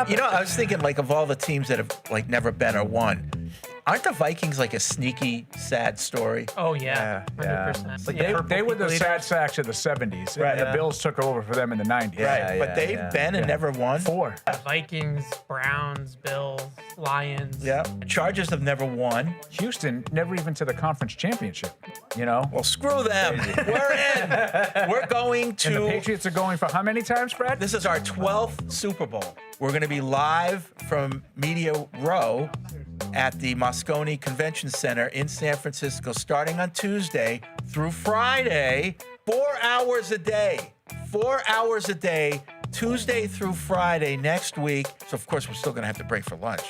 You know, I was thinking, like, of all the teams that have, like, never been or won, aren't the Vikings, like, a sneaky, sad story? Oh, yeah. Yeah. 100%. Like they were the sad sacks of the 70s. Right. And the Bills took over for them in the 90s. Right, but they've been and never won. 4. Vikings, Browns, Bills, Lions. Yeah. Chargers have never won. Houston never even to the conference championship, you know? Well, screw them. We're in. We're going to. And the Patriots are going for how many times, Brad? This is our 12th Super Bowl. We're going to be live from Media Row at the Moscone Convention Center in San Francisco starting on Tuesday through Friday, 4 hours a day. 4 hours a day, Tuesday through Friday next week. So, of course, we're still going to have to break for lunch.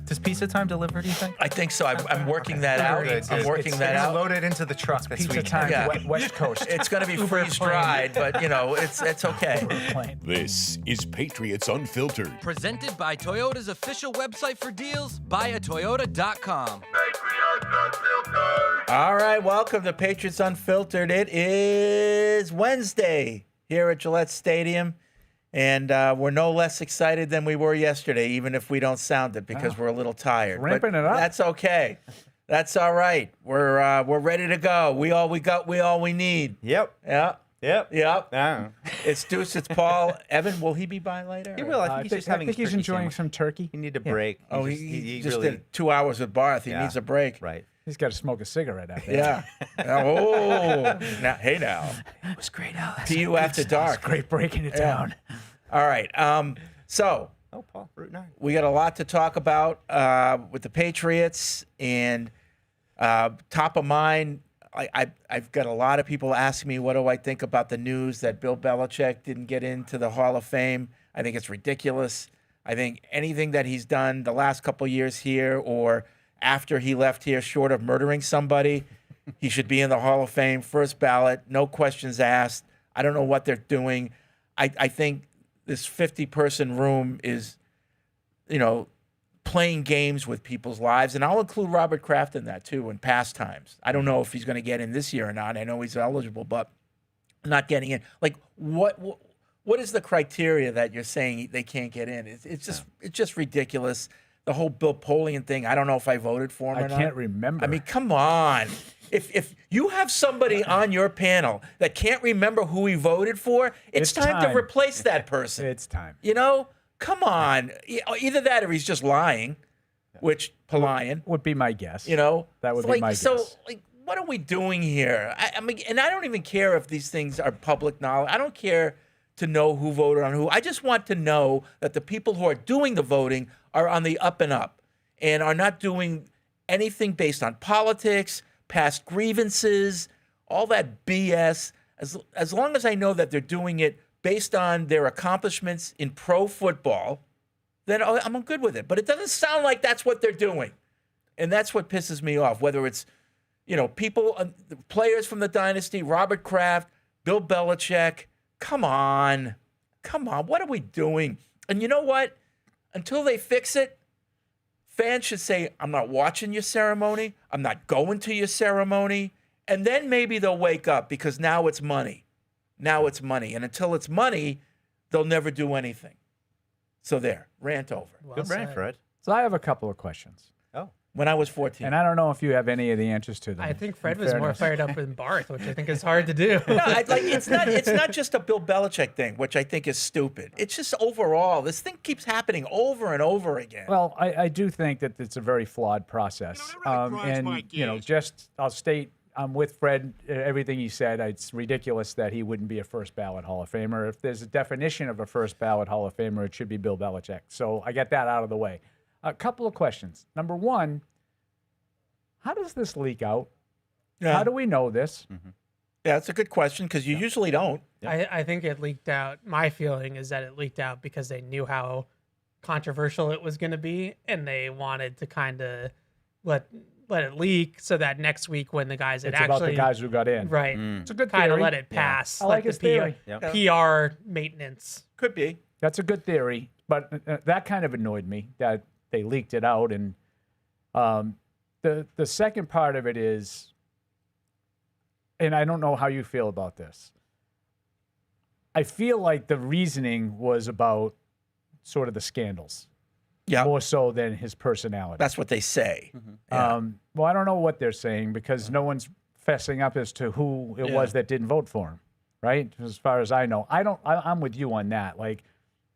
Does pizza time deliver, do you think? I think so. I'm working that out. I'm working that It's out. loaded into the truck this Pizza week. time, Yeah. West Coast. It's going to be freeze-dried, but, you know, it's okay. plane. This is Patriots Unfiltered. Presented by Toyota's official website for deals, buyatoyota.com. All right, welcome to Patriots Unfiltered. It is Wednesday here at Gillette Stadium, and we're no less excited than we were yesterday, even if we don't sound it because we're a little tired. Ramping But it up. That's okay. That's all right. We're ready to go. We all we need. Yep. Yeah. Yep. Yep. Ah. It's Deuce. It's Paul. Evan, will he be by later? He will. I think I he's think, just having I think his he's turkey enjoying sandwich. some turkey. He need a break. Oh, just, he just really, did 2 hours with Barth. He Yeah. needs a break. right. He's got to smoke a cigarette after Yeah. Oh. Now, hey now. It was great, Alex. PU after dark. Great breaking it down. All right. So Oh, Paul, Route 9. we got a lot to talk about with the Patriots, and top of mind, I've got a lot of people asking me what do I think about the news that Bill Belichick didn't get into the Hall of Fame. I think it's ridiculous. I think anything that he's done the last couple of years here or after he left here, short of murdering somebody, he should be in the Hall of Fame, first ballot, no questions asked. I don't know what they're doing. I think this 50-person room is, you know, playing games with people's lives. And I'll include Robert Kraft in that, too, in past times. I don't know if he's going to get in this year or not. I know he's eligible, but not getting in. Like, what is the criteria that you're saying they can't get in? It's just ridiculous. The whole Bill Polian thing, I don't know if I voted for him or I not. can't remember. I mean, come on. If you have somebody on your panel that can't remember who he voted for, it's time to replace that person. It's time. You know, come on. Either that or he's just lying, which Polian, Would be my guess. you know. That would It's be like, my so, guess. like, what are we doing here? I mean, and I don't even care if these things are public knowledge. I don't care to know who voted on who. I just want to know that the people who are doing the voting are on the up and up and are not doing anything based on politics, past grievances, all that BS. As long as I know that they're doing it based on their accomplishments in pro football, then I'm good with it. But it doesn't sound like that's what they're doing. And that's what pisses me off, whether it's, you know, people, players from the dynasty, Robert Kraft, Bill Belichick. Come on. What are we doing? And you know what? Until they fix it, fans should say, I'm not watching your ceremony. I'm not going to your ceremony. And then maybe they'll wake up because now it's money. Now it's money. And until it's money, they'll never do anything. So there, rant over. Well Good rant, said. Fred. So I have a couple of questions. Oh. When I was 14. And I don't know if you have any of the answers to them. I think in Fred was more fairness. fired up than Barth, which I think is hard to do. No, it's not just a Bill Belichick thing, which I think is stupid. It's just overall, this thing keeps happening over and over again. Well, I do think that it's a very flawed process. And, you know, just I'll state I'm with Fred, everything he said. It's ridiculous that he wouldn't be a first ballot Hall of Famer. If there's a definition of a first ballot Hall of Famer, it should be Bill Belichick. So I get that out of the way. A couple of questions. Number one, how does this leak out? Yeah. How do we know this? Yeah, that's a good question because you usually don't. I think it leaked out. My feeling is that it leaked out because they knew how controversial it was going to be, and they wanted to kind of let it leak so that next week when the guys that It's actually about the guys who got in. right It's a good kind of theory. let it pass. I like the his theory. PR maintenance. Could be. That's a good theory, but that kind of annoyed me that they leaked it out. And the second part of it is, and I don't know how you feel about this. I feel like the reasoning was about sort of the scandals, Yeah, more so than his personality. that's what they say. Yeah. Well, I don't know what they're saying because no one's fessing up as to who it was that didn't vote for him, right? As far as I know, I'm with you on that. Like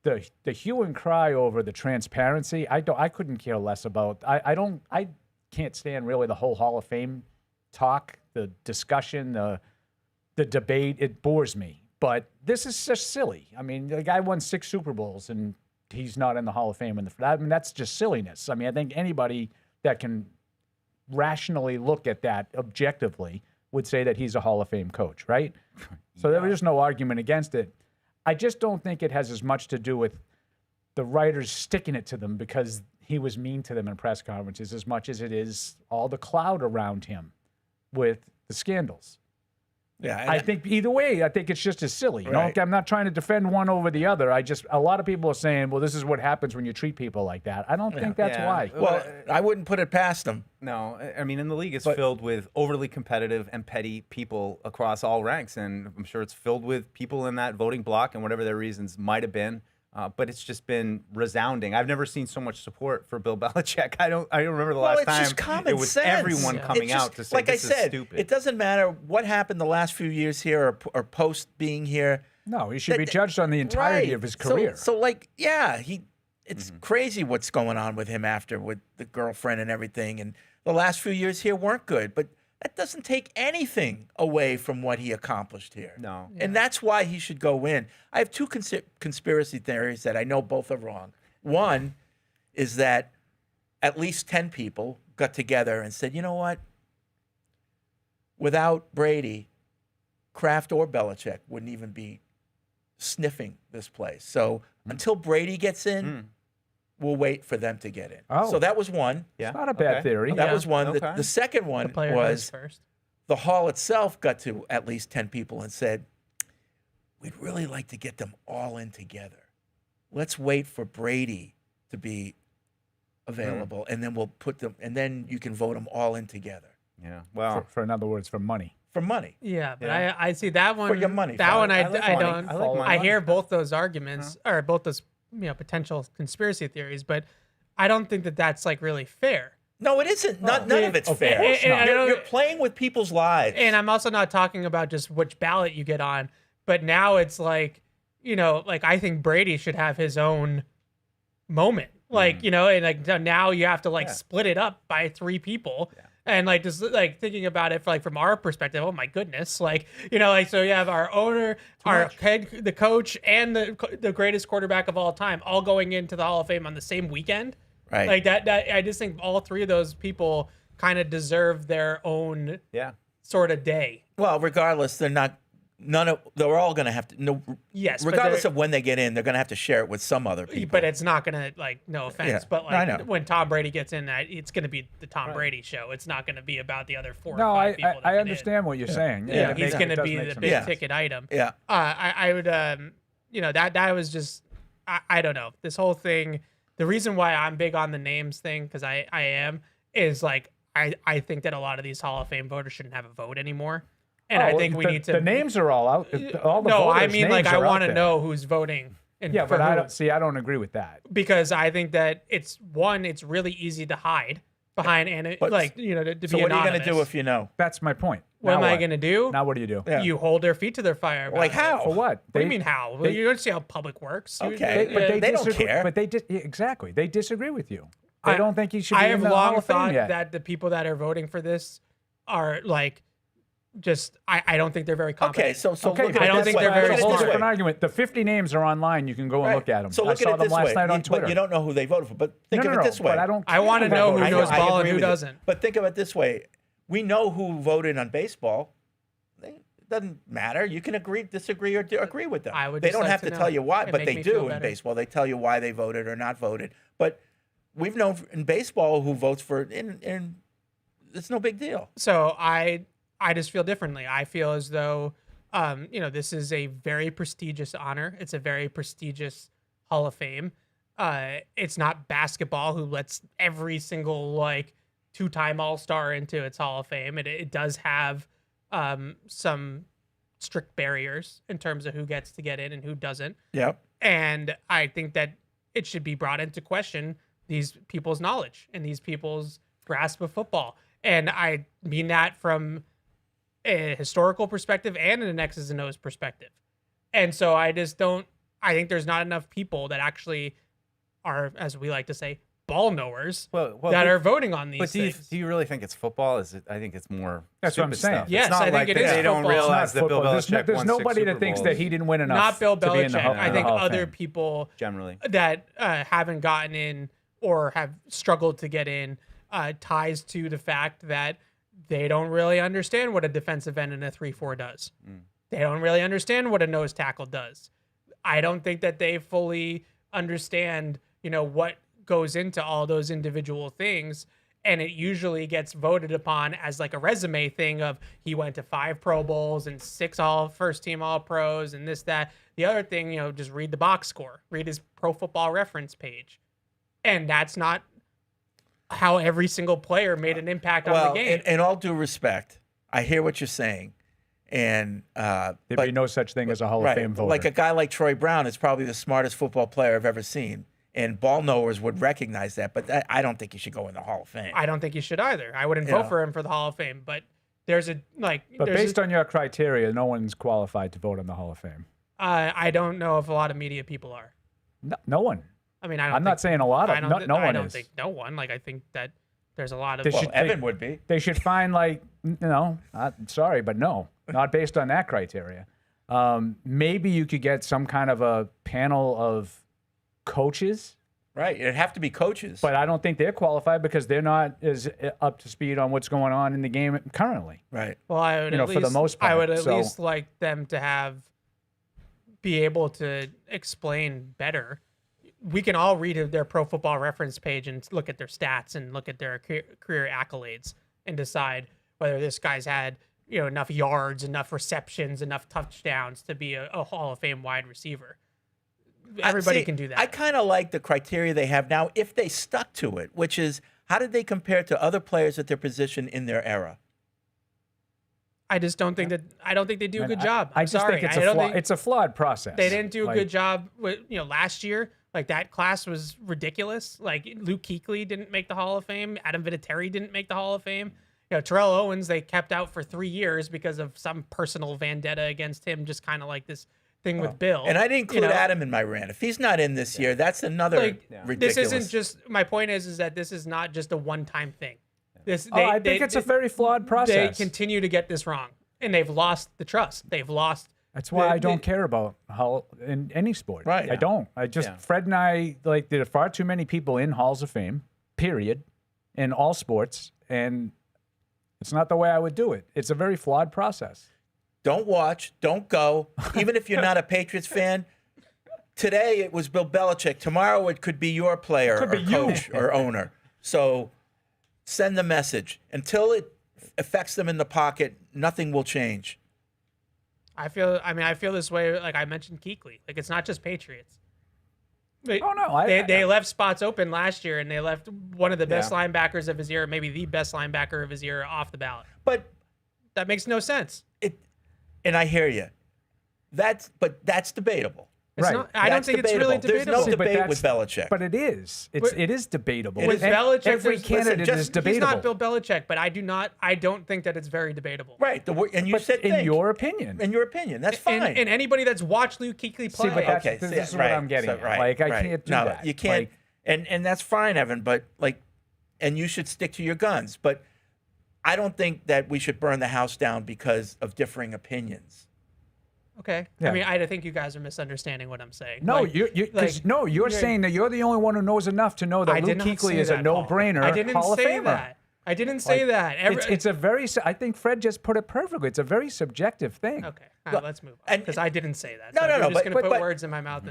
the hue and cry over the transparency, I couldn't care less about. I can't stand really the whole Hall of Fame talk, the discussion, the debate. It bores me. But this is just silly. I mean, the guy won 6 Super Bowls and he's not in the Hall of Fame. I mean, that's just silliness. I mean, I think anybody that can rationally look at that objectively would say that he's a Hall of Fame coach, right? So there was just no argument against it. I just don't think it has as much to do with the writers sticking it to them because he was mean to them in press conferences as much as it is all the cloud around him with the scandals. Yeah, I think either way, I think it's just as silly. You Right. know, I'm not trying to defend one over the other. A lot of people are saying, well, this is what happens when you treat people like that. I don't think that's why. Well, I wouldn't put it past them. No, I mean, and the league is filled with overly competitive and petty people across all ranks, and I'm sure it's filled with people in that voting block and whatever their reasons might have been. But it's just been resounding. I've never seen so much support for Bill Belichick. I don't remember the last it's time just common it was sense. everyone It's coming just, out to say like this I said, is stupid. it doesn't matter what happened the last few years here or post being here. No, he should be judged on the entirety of his career. So like, yeah, it's crazy what's going on with him after with the girlfriend and everything. And the last few years here weren't good, but that doesn't take anything away from what he accomplished here. No. And that's why he should go in. I have 2 conspiracy theories that I know both are wrong. One is that at least 10 people got together and said, you know what? Without Brady, Kraft or Belichick wouldn't even be sniffing this place. So until Brady gets in, we'll wait for them to get in. Oh. So that was one. Yeah. It's not a bad theory. That Yeah. was one. Okay. The second The one player was goes first. the hall itself got to at least 10 people and said, we'd really like to get them all in together. Let's wait for Brady to be available, and then we'll put them, and then you can vote them all in together Yeah. Well, For in other words, for money. for money. Yeah, but Yeah. I see that one. For your money, That one Father. I like don't. money. I like money. I hear both those arguments or both those potential conspiracy theories, but I don't think that that's like really fair. No, it isn't. None of it's of fair. course not. You're playing with people's lives. And I'm also not talking about just which ballot you get on, but now it's like, like I think Brady should have his own moment. Like, and like now you have to like split it up by 3 people. Yeah. And like just like thinking about it from our perspective, oh my goodness, like so you have our owner, our head, the coach, and the greatest quarterback of all time all going into the Hall of Fame on the same weekend. Right. Like that I just think all 3 of those people kind of deserve their own sort of day. Well, regardless, they're all going to have to, Yes, but regardless they're- of when they get in, they're going to have to share it with some other people. But it's not gonna no offense, Yeah. but No, I like know. when Tom Brady gets in, it's gonna be the Tom Brady show. It's not gonna be about the other 4 No, or 5 people. I that understand what you're saying. Yeah. it He's makes- gonna it does be make the some big sense. ticket item. Yeah. I would that was just I don't know, this whole thing. The reason why I'm big on the names thing, because I am, is like I think that a lot of these Hall of Fame voters shouldn't have a vote anymore. And I think we need to. The names are all out. All the No, I voters' mean like names I are out want to there. know who's voting. Yeah, for but I who. don't see. I don't agree with that. Because I think that it's really easy to hide behind and But- to So be what are you anonymous. going to do if you know? That's my point. What Now am I going to do? Now what do you do? Yeah. You hold their feet to their fire. about Like it. how? For what? What do you mean how? they- You don't see how public works. Okay. They don't disagree, care. But exactly. They disagree with you. They I- don't think he should be I in have the Hall long of Fame thought yet. that the people that are voting for this are like, just I don't think they're very competent. Okay, so Okay, look at but it I don't this think way. they're very Look at That's it a whole this smart. different way. argument. The 50 names are online. You can go and Right. look at them. So I look saw at it them this last way. night on Twitter. But you don't know who they voted for. But think of it this way. But I don't. I want to care know about who voting. knows I ball and agree who with you. doesn't. But think of it this way: we know who voted on baseball. It doesn't matter. You can disagree, or agree with them. I would They just don't like have to to know. tell you why, It'd but make they me feel do in better. baseball. They tell you why they voted or not voted. But we've known in baseball who votes for, and it's no big deal. So I just feel differently. I feel as though, this is a very prestigious honor. It's a very prestigious Hall of Fame. It's not basketball who lets every single 2-time All-Star into its Hall of Fame. It does have some strict barriers in terms of who gets to get in and who doesn't. Yep. And I think that it should be brought into question, these people's knowledge and these people's grasp of football. And I mean that from a historical perspective and an X's and O's perspective. And so I think there's not enough people that actually are, as we like to say, ball knowers that are voting on these things. But do you really think it's football? I think it's more. That's what I'm saying. Stuff. Yes, it's not I think like it is they don't football. realize that Bill Belichick There's won nobody 6 that Super thinks Bowls. that he didn't win enough. Not Bill to be in the Belichick. I think Hall of other Fame. people generally that haven't gotten in or have struggled to get in ties to the fact that they don't really understand what a defensive end in a 3-4 does. They don't really understand what a nose tackle does. I don't think that they fully understand, what goes into all those individual things. And it usually gets voted upon as like a resume thing of he went to 5 Pro Bowls and 6 first team All Pros and this, that. The other thing, just read the box score, read his Pro Football Reference page. And that's not how every single player made an impact on the game. In all due respect, I hear what you're saying. And there'd be no such thing as a Hall of Fame voter. Like a guy like Troy Brown is probably the smartest football player I've ever seen. And ball knowers would recognize that, but I don't think he should go in the Hall of Fame. I don't think he should either. I wouldn't vote for him for the Hall of Fame, but there's a But based on your criteria, no one's qualified to vote in the Hall of Fame. I don't know if a lot of media people are. No one. I mean, I'm not saying a lot of no one is. I don't think no one. Like, I think that there's a lot of. Evan would be. They should find sorry, but no, not based on that criteria. Maybe you could get some kind of a panel of coaches. Right. It'd have to be coaches. But I don't think they're qualified because they're not as up to speed on what's going on in the game currently. Right. Well, I would for the most part. I would at least like them to be able to explain better. We can all read their Pro Football Reference page and look at their stats and look at their career accolades and decide whether this guy's had enough yards, enough receptions, enough touchdowns to be a Hall of Fame wide receiver. Everybody can do that. I kind of like the criteria they have now if they stuck to it, which is how did they compare to other players at their position in their era? I just don't think I don't think they do a good job. I just think it's a flawed process. They didn't do a good job with, last year. Like, that class was ridiculous. Like, Luke Kuechly didn't make the Hall of Fame. Adam Vinatieri didn't make the Hall of Fame. Terrell Owens, they kept out for 3 years because of some personal vendetta against him, just kind of like this thing with Bill. And I didn't include Adam in my rant. If he's not in this year, that's another ridiculous. This isn't just, my point is that this is not just a one-time thing. I think it's a very flawed process. They continue to get this wrong, and they've lost the trust. They've lost. That's why I don't care about in any sport. Right. I don't. Fred and I, there are far too many people in Halls of Fame, period, in all sports, and it's not the way I would do it. It's a very flawed process. Don't watch. Don't go. Even if you're not a Patriots fan, today it was Bill Belichick. Tomorrow it could be your player or coach or owner. So send the message. Until it affects them in the pocket, nothing will change. I feel this way. Like I mentioned, Kuechly. Like, it's not just Patriots. They left spots open last year, and they left one of the best linebackers of his era, maybe the best linebacker of his era, off the ballot. But that makes no sense. And I hear you. That's debatable. It's not, I don't think it's really debatable. There's no debate with Belichick. But it is. It is debatable. With Belichick, every candidate is debatable. He's not Bill Belichick, but I don't think that it's very debatable. Right. And you said in your opinion. In your opinion. That's fine. And anybody that's watched Luke Kuechly play. This is what I'm getting at. I can't do that. You can't. And that's fine, Evan, but and you should stick to your guns. But I don't think that we should burn the house down because of differing opinions. Okay. Yeah. I mean, I think you guys are misunderstanding what I'm saying. No, you're saying that you're the only one who knows enough to know that Luke Kuechly is a no-brainer. I didn't Hall of say Famer. that. I didn't say that. It's a very. I think Fred just put it perfectly. It's a very subjective thing. Okay, all right, let's move on, because I didn't say that. No. You're just going to put words in my mouth.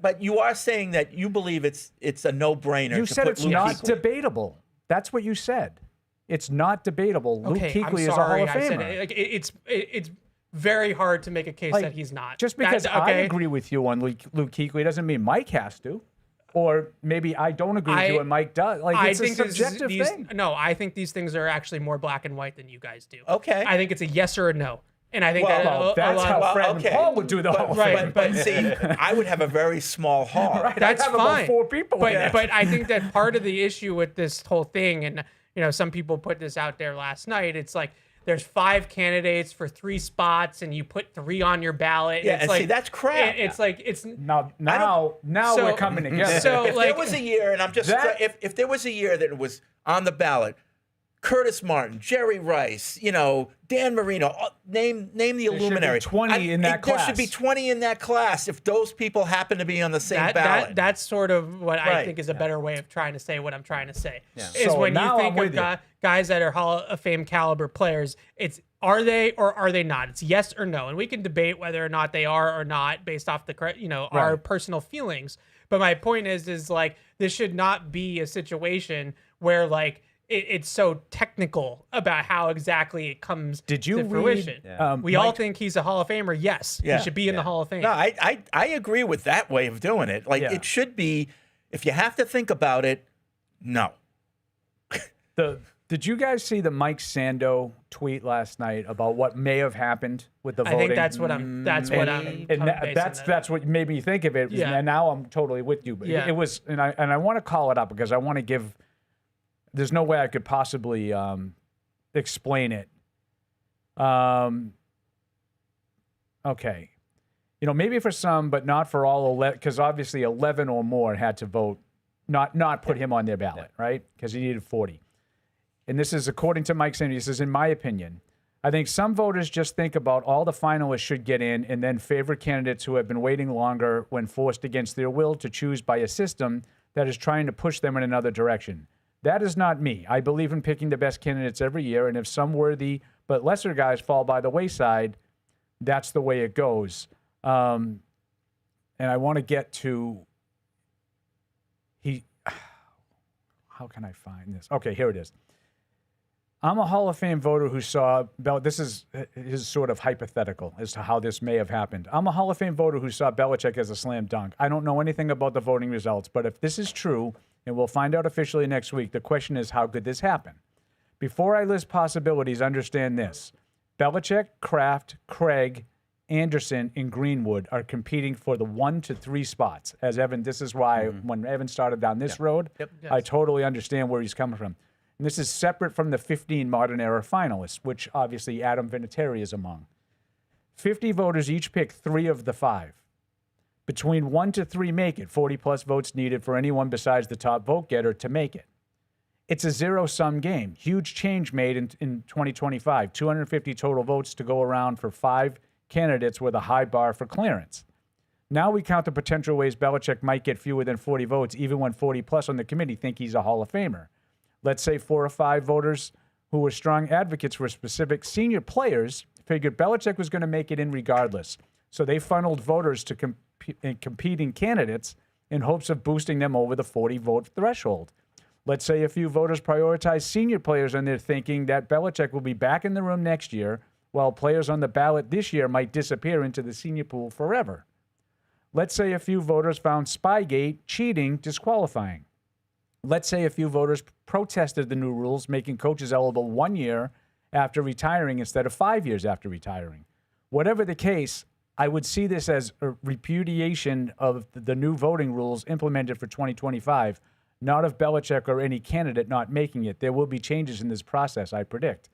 But you are saying that you believe it's a no-brainer. You said it's not debatable. That's what you said. It's not debatable. Luke Kuechly is a Hall of Famer. It's very hard to make a case that he's not. Just because I agree with you on Luke Kuechly doesn't mean Mike has to. Or maybe I don't agree with you and Mike does. It's a subjective thing. No, I think these things are actually more black and white than you guys do. Okay. I think it's a yes or a no. And I think Well, that That's how Fred and Paul would do the Hall of Fame. But see, I would have a very small hall. Right, that's I'd have about fine. 4 people. But I think that part of the issue with this whole thing, and some people put this out there last night. It's like there's 5 candidates for 3 spots, and you put 3 on your ballot. Yeah, and like, see, that's crap. It's like it's now So- we're coming together. so if like there was a year, and I'm just if there was a year that it was on the ballot, Curtis Martin, Jerry Rice, Dan Marino, name the luminary. 20 in that class. There should be 20 in that class if those people happen to be on the same ballot. that's sort of what I Right. think is a better way of trying to say what I'm trying to say. Yeah. Is So when you now think I'm of with you. guys that are Hall of Fame caliber players, it's are they or are they not? It's yes or no, and we can debate whether or not they are or not based off the our Right. personal feelings. But my point is like this should not be a situation where like it's so technical about how exactly it comes Did you to read, fruition. We all Mike- think he's a Hall of Famer. Yes, Yeah. he should be in the Hall of Fame. No, I agree with that way of doing it. Like, Yeah. it should be, if you have to think about it, no. Did you guys see the Mike Sando tweet last night about what may have happened with the I voting? think that's what I'm. That's what I'm. And basing that. that's what made me think of it. Yeah. And now I'm totally with you. But Yeah. it was, and I want to call it up because I want to give. There's no way I could possibly explain it. Okay, maybe for some, but not for all 11, because obviously 11 or more had to vote, not put him on their ballot, right? Because he needed 40. And this is according to Mike Sando. He says, in my opinion, I think some voters just think about all the finalists should get in and then favor candidates who have been waiting longer when forced against their will to choose by a system that is trying to push them in another direction. That is not me. I believe in picking the best candidates every year, and if some worthy but lesser guys fall by the wayside, that's the way it goes. And I want to get to how can I find this? Okay, here it is. I'm a Hall of Fame voter who saw this is his sort of hypothetical as to how this may have happened. I'm a Hall of Fame voter who saw Belichick as a slam dunk. I don't know anything about the voting results, but if this is true, and we'll find out officially next week, the question is, how could this happen? Before I list possibilities, understand this. Belichick, Kraft, Craig, Anderson, and Greenwood are competing for the 1 to 3 spots. As Evan, this is why when Evan started down this road, I totally understand where he's coming from. And this is separate from the 15 modern era finalists, which obviously Adam Vinatieri is among. 50 voters each pick 3 of the 5. Between 1 to 3 make it, 40-plus votes needed for anyone besides the top vote getter to make it. It's a zero-sum game. Huge change made in 2025. 250 total votes to go around for 5 candidates with a high bar for clearance. Now we count the potential ways Belichick might get fewer than 40 votes, even when 40-plus on the committee think he's a Hall of Famer. Let's say 4 or 5 voters who were strong advocates for specific senior players figured Belichick was going to make it in regardless. So they funneled voters to competing candidates in hopes of boosting them over the 40-vote threshold. Let's say a few voters prioritize senior players and they're thinking that Belichick will be back in the room next year, while players on the ballot this year might disappear into the senior pool forever. Let's say a few voters found Spygate, cheating, disqualifying. Let's say a few voters protested the new rules, making coaches eligible 1 year after retiring instead of 5 years after retiring. Whatever the case, I would see this as a repudiation of the new voting rules implemented for 2025, not of Belichick or any candidate not making it. There will be changes in this process, I predict.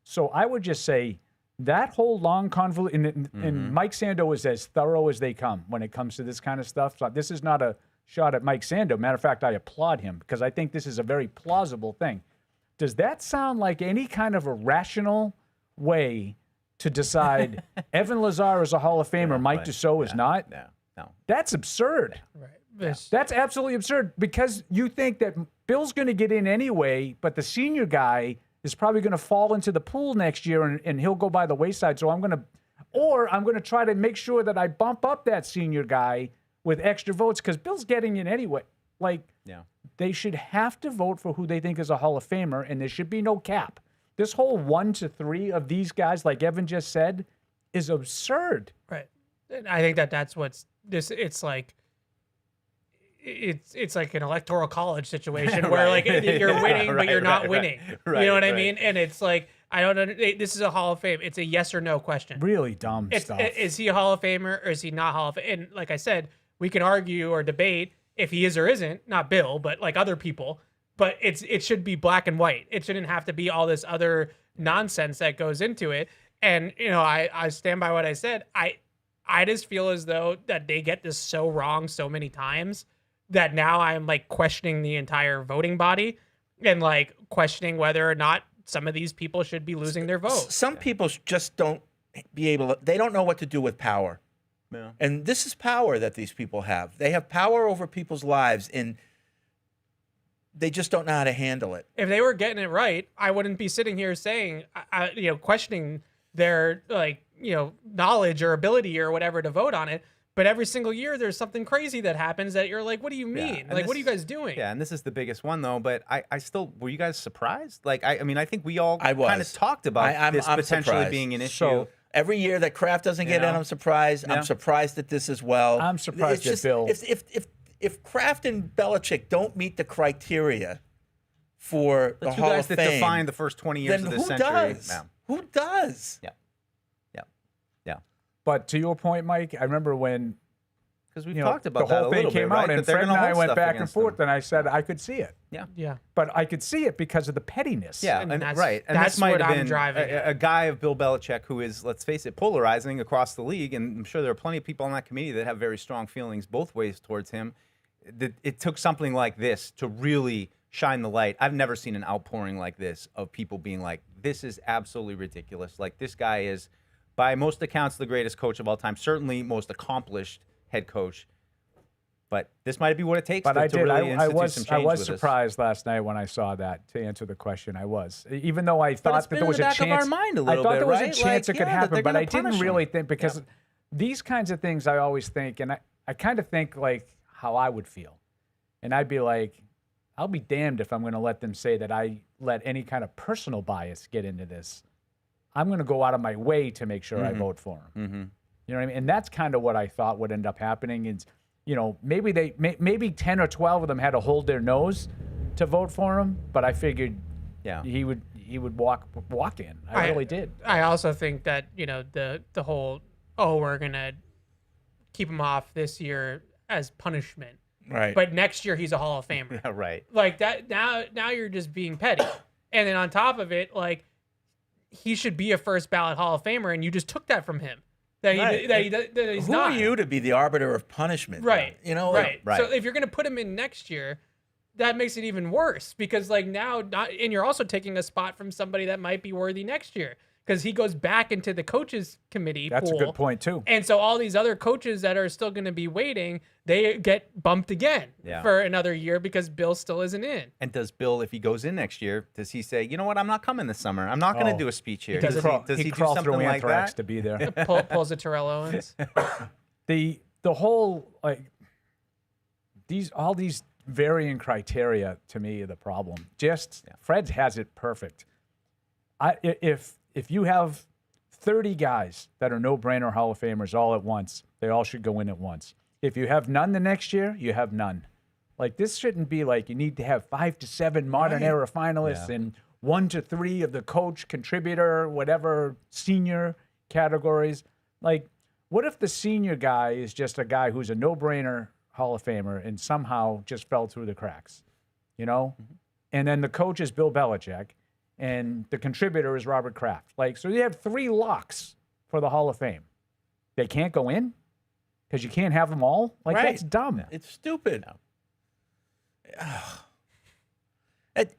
So I would just say that whole long convoluted, and Mike Sando is as thorough as they come when it comes to this kind of stuff. So this is not a shot at Mike Sando. Matter of fact, I applaud him because I think this is a very plausible thing. Does that sound like any kind of a rational way to decide Evan Lazar is a Hall of Famer, Mike Dussault is not? No. That's absurd. Right. That's absolutely absurd because you think that Bill's going to get in anyway, but the senior guy is probably going to fall into the pool next year and he'll go by the wayside. So I'm going to try to make sure that I bump up that senior guy with extra votes because Bill's getting in anyway. They should have to vote for who they think is a Hall of Famer, and there should be no cap. This whole 1 to 3 of these guys, like Evan just said, is absurd. Right. And I think that's what's this. It's like an electoral college situation where like you're winning, but you're not winning. You know what I mean? And it's like I don't know. This is a Hall of Fame. It's a yes or no question. Really dumb stuff. Is he a Hall of Famer or is he not Hall of Fame? And like I said, we can argue or debate if he is or isn't. Not Bill, but like other people. But it should be black and white. It shouldn't have to be all this other nonsense that goes into it. And I stand by what I said. I just feel as though that they get this so wrong so many times that now I'm like questioning the entire voting body and like questioning whether or not some of these people should be losing their vote. Some people just don't they don't know what to do with power. Yeah. And this is power that these people have. They have power over people's lives, and they just don't know how to handle it. If they were getting it right, I wouldn't be sitting here saying, questioning their knowledge or ability or whatever to vote on it. But every single year, there's something crazy that happens that you're like, what do you mean? Like, what are you guys doing? Yeah, and this is the biggest one, though. But I still, were you guys surprised? Like, I mean, I think we all kind of talked about this potentially surprised. being an issue. So, every year that Kraft doesn't get in, I'm surprised. Yeah. I'm surprised at this as well. I'm surprised It's at Bill. If Kraft and Belichick don't meet the criteria for the Hall guys of that Fame, defined the first 20 years then of this who century. does? Yeah. Who does? Yeah. But to your point, Mike, I remember when Because we've talked about the that whole a thing little came bit, out, right? and That they're Fred and gonna I hold went stuff back and against forth, them. and I said I could see it. Yeah. But I could see it because of the pettiness. Yeah, And and that's- right. And that's this might what have I'm been driving at. a guy of Bill Belichick who is, let's face it, polarizing across the league. And I'm sure there are plenty of people on that committee that have very strong feelings both ways towards him. It took something like this to really shine the light. I've never seen an outpouring like this of people being like, this is absolutely ridiculous. Like, this guy is, by most accounts, the greatest coach of all time, certainly most accomplished head coach. But this might be what it takes But to really I institute was some change was with this. surprised last night when I saw that. To answer the question, I was, even though I it's thought that been there in was the a back of chance. our mind a I little thought bit, there was right? a chance Like, it could yeah, that happen, they're but gonna I didn't punish really him. think because these kinds of things I always think, and I kind of think like how I would feel, and I'd be like, I'll be damned if I'm going to let them say that I let any kind of personal bias get into this. I'm going to go out of my way to make sure I vote for him. Mm-hmm. You know what I mean? And that's kind of what I thought would end up happening. Is maybe maybe 10 or 12 of them had to hold their nose to vote for him, but I figured he would walk in. I really did. I also think that the whole we're gonna keep him off this year as punishment, Right. but next year he's a Hall of Famer. Yeah, right. Like that. Now you're just being petty, and then on top of it, like he should be a first ballot Hall of Famer, and you just took that from him. That he's Who not. are you to be the arbiter of punishment? Right. Like, Right. So if you're gonna put him in next year, that makes it even worse because and you're also taking a spot from somebody that might be worthy next year because he goes back into the coaches committee. That's pool. a good point too. And so all these other coaches that are still going to be waiting, they get bumped again for another year because Bill still isn't in. And does Bill, if he goes in next year, does he say, you know what, I'm not coming this summer. I'm not going to do a speech here. does Does he do crawl something through like anthrax that? to be there. Pulls a Terrell Owens. The whole all these varying criteria to me are the problem. Fred has it perfect. If you have 30 guys that are no-brainer Hall of Famers all at once, they all should go in at once. If you have none the next year, you have none. Like, this shouldn't be like you need to have 5 to 7 modern era finalists and 1 to 3 of the coach, contributor, whatever senior categories. Like, what if the senior guy is just a guy who's a no-brainer Hall of Famer and somehow just fell through the cracks, And then the coach is Bill Belichick and the contributor is Robert Kraft. Like, so you have 3 locks for the Hall of Fame. They can't go in because you can't have them all? Like, that's dumb. It's stupid.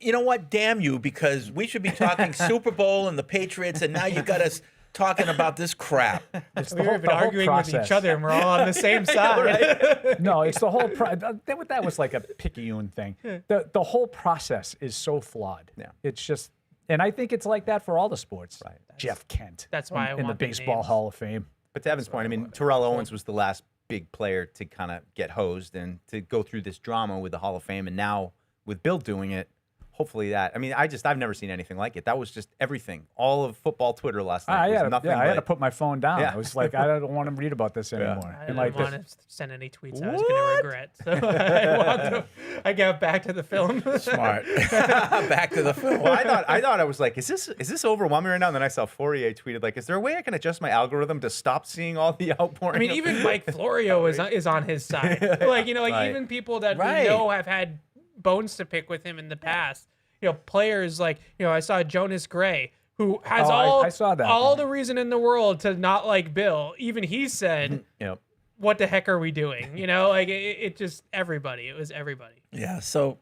You know what? Damn you, because we should be talking Super Bowl and the Patriots, and now you got us talking about this crap. It's We've been arguing with each other, and we're all on the same side. No, it's the whole that was like a picayune thing. The whole process is so flawed. Yeah. It's just, and I think it's like that for all the sports. Right. Jeff Kent. That's why I in the want the Baseball names. Hall of Fame. But to Evan's point, I mean, Terrell Owens was the last big player to kind of get hosed and to go through this drama with the Hall of Fame. And now with Bill doing it, hopefully that, I mean, I've never seen anything like it. That was just everything. All of football Twitter last night was nothing I had to but- put my phone down. Yeah. I was like, I don't want to read about this anymore. I And didn't like want to send any tweets I was going to regret. So I got back to the film. Smart. Back to the film. Well, I thought I was like, is this overwhelming right now? And then I saw Fourier tweeted like, is there a way I can adjust my algorithm to stop seeing all the outpouring? I mean, even Mike Florio is on his side. Like, you know, like Right. even people that Right. we know have had bones to pick with him in the past. You know, players like, you know, I saw Jonas Gray, who has I saw that. all the reason in the world to not like Bill. Even he said, Yep. what the heck are we doing? You know, like it just everybody. It was everybody. Yeah. So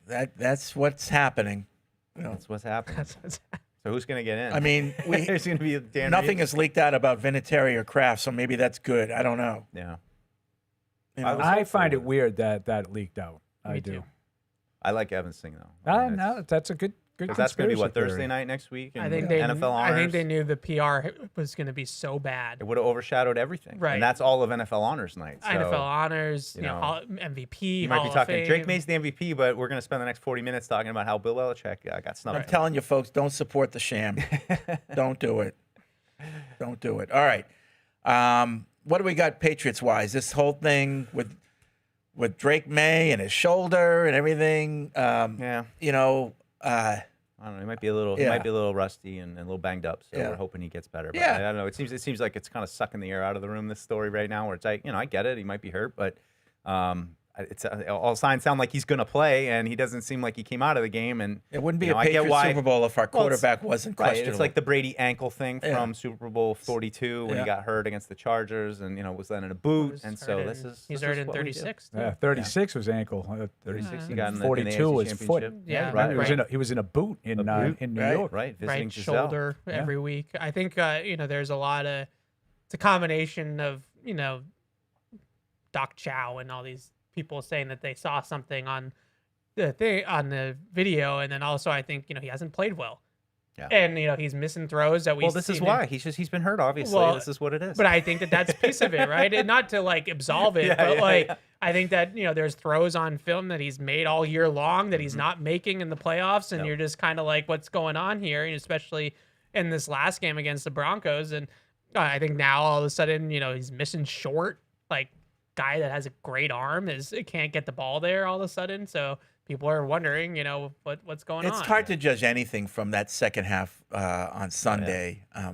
that's what's happening. You know, That's what's happening. That's what's So who's gonna get in? I mean, it's gonna be Dan nothing Reed. is leaked out about Vinatieri or Kraft, so maybe that's good. I don't know. Yeah. You know, I find it weird that leaked out. I Me do. too. I like Evansing though. No, that's a good. Because that's gonna be what, conspiracy Thursday theory. night next week. And I think they NFL I honors. think they knew the PR was going to be so bad. It would have overshadowed everything. Right. And that's all of NFL honors night. So NFL honors, you you know, know, MVP. you might Hall be of talking Drake Fame. May's the MVP, but we're gonna spend the next 40 minutes talking about how Bill Belichick got snubbed. I'm telling you, folks, don't support the sham. Don't do it. Don't do it. All right. What do we got Patriots wise? This whole thing with Drake May and his shoulder and everything. Yeah. You know. I don't know. He might be a little. Yeah. He might be a little rusty and a little banged up. So Yeah. we're hoping he gets better. But Yeah. I don't know. It seems like it's kind of sucking the air out of the room. This story right now, where it's like, I get it. He might be hurt, but it's all signs sound like he's gonna play, and he doesn't seem like he came out of the game. And It wouldn't be you know, a I get Patriots why- Super Bowl if our Well, it's- quarterback wasn't Right, questionable. it's like the Brady ankle thing Yeah. from Super Bowl 42 when Yeah. he got hurt against the Chargers, and was then in a boot, Was and so hurt this in- is he's this hurt is in what we do. 36. Yeah, 36 was ankle. 36 he and got in the 42 was AFC foot. Championship. Yeah, Right. right. He was in a boot in boot, in New right. York. Right, visiting Right Giselle. shoulder every week. I think there's a lot of it's a combination of Doc Chow and all these people saying that they saw something on the video, and then also I think he hasn't played well. Yeah. And he's missing throws that we. Well, this is why he's been hurt. Obviously, Well, this is what it is. But I think that's a piece of it, right? And not to absolve it, but I think that there's throws on film that he's made all year long that he's not making in the playoffs, and Yep. you're just kind of like, what's going on here? And especially in this last game against the Broncos, and I think now all of a sudden, he's missing short, like guy that has a great arm can't get the ball there all of a sudden. So people are wondering, what's going on. It's hard to judge anything from that second half on Sunday. I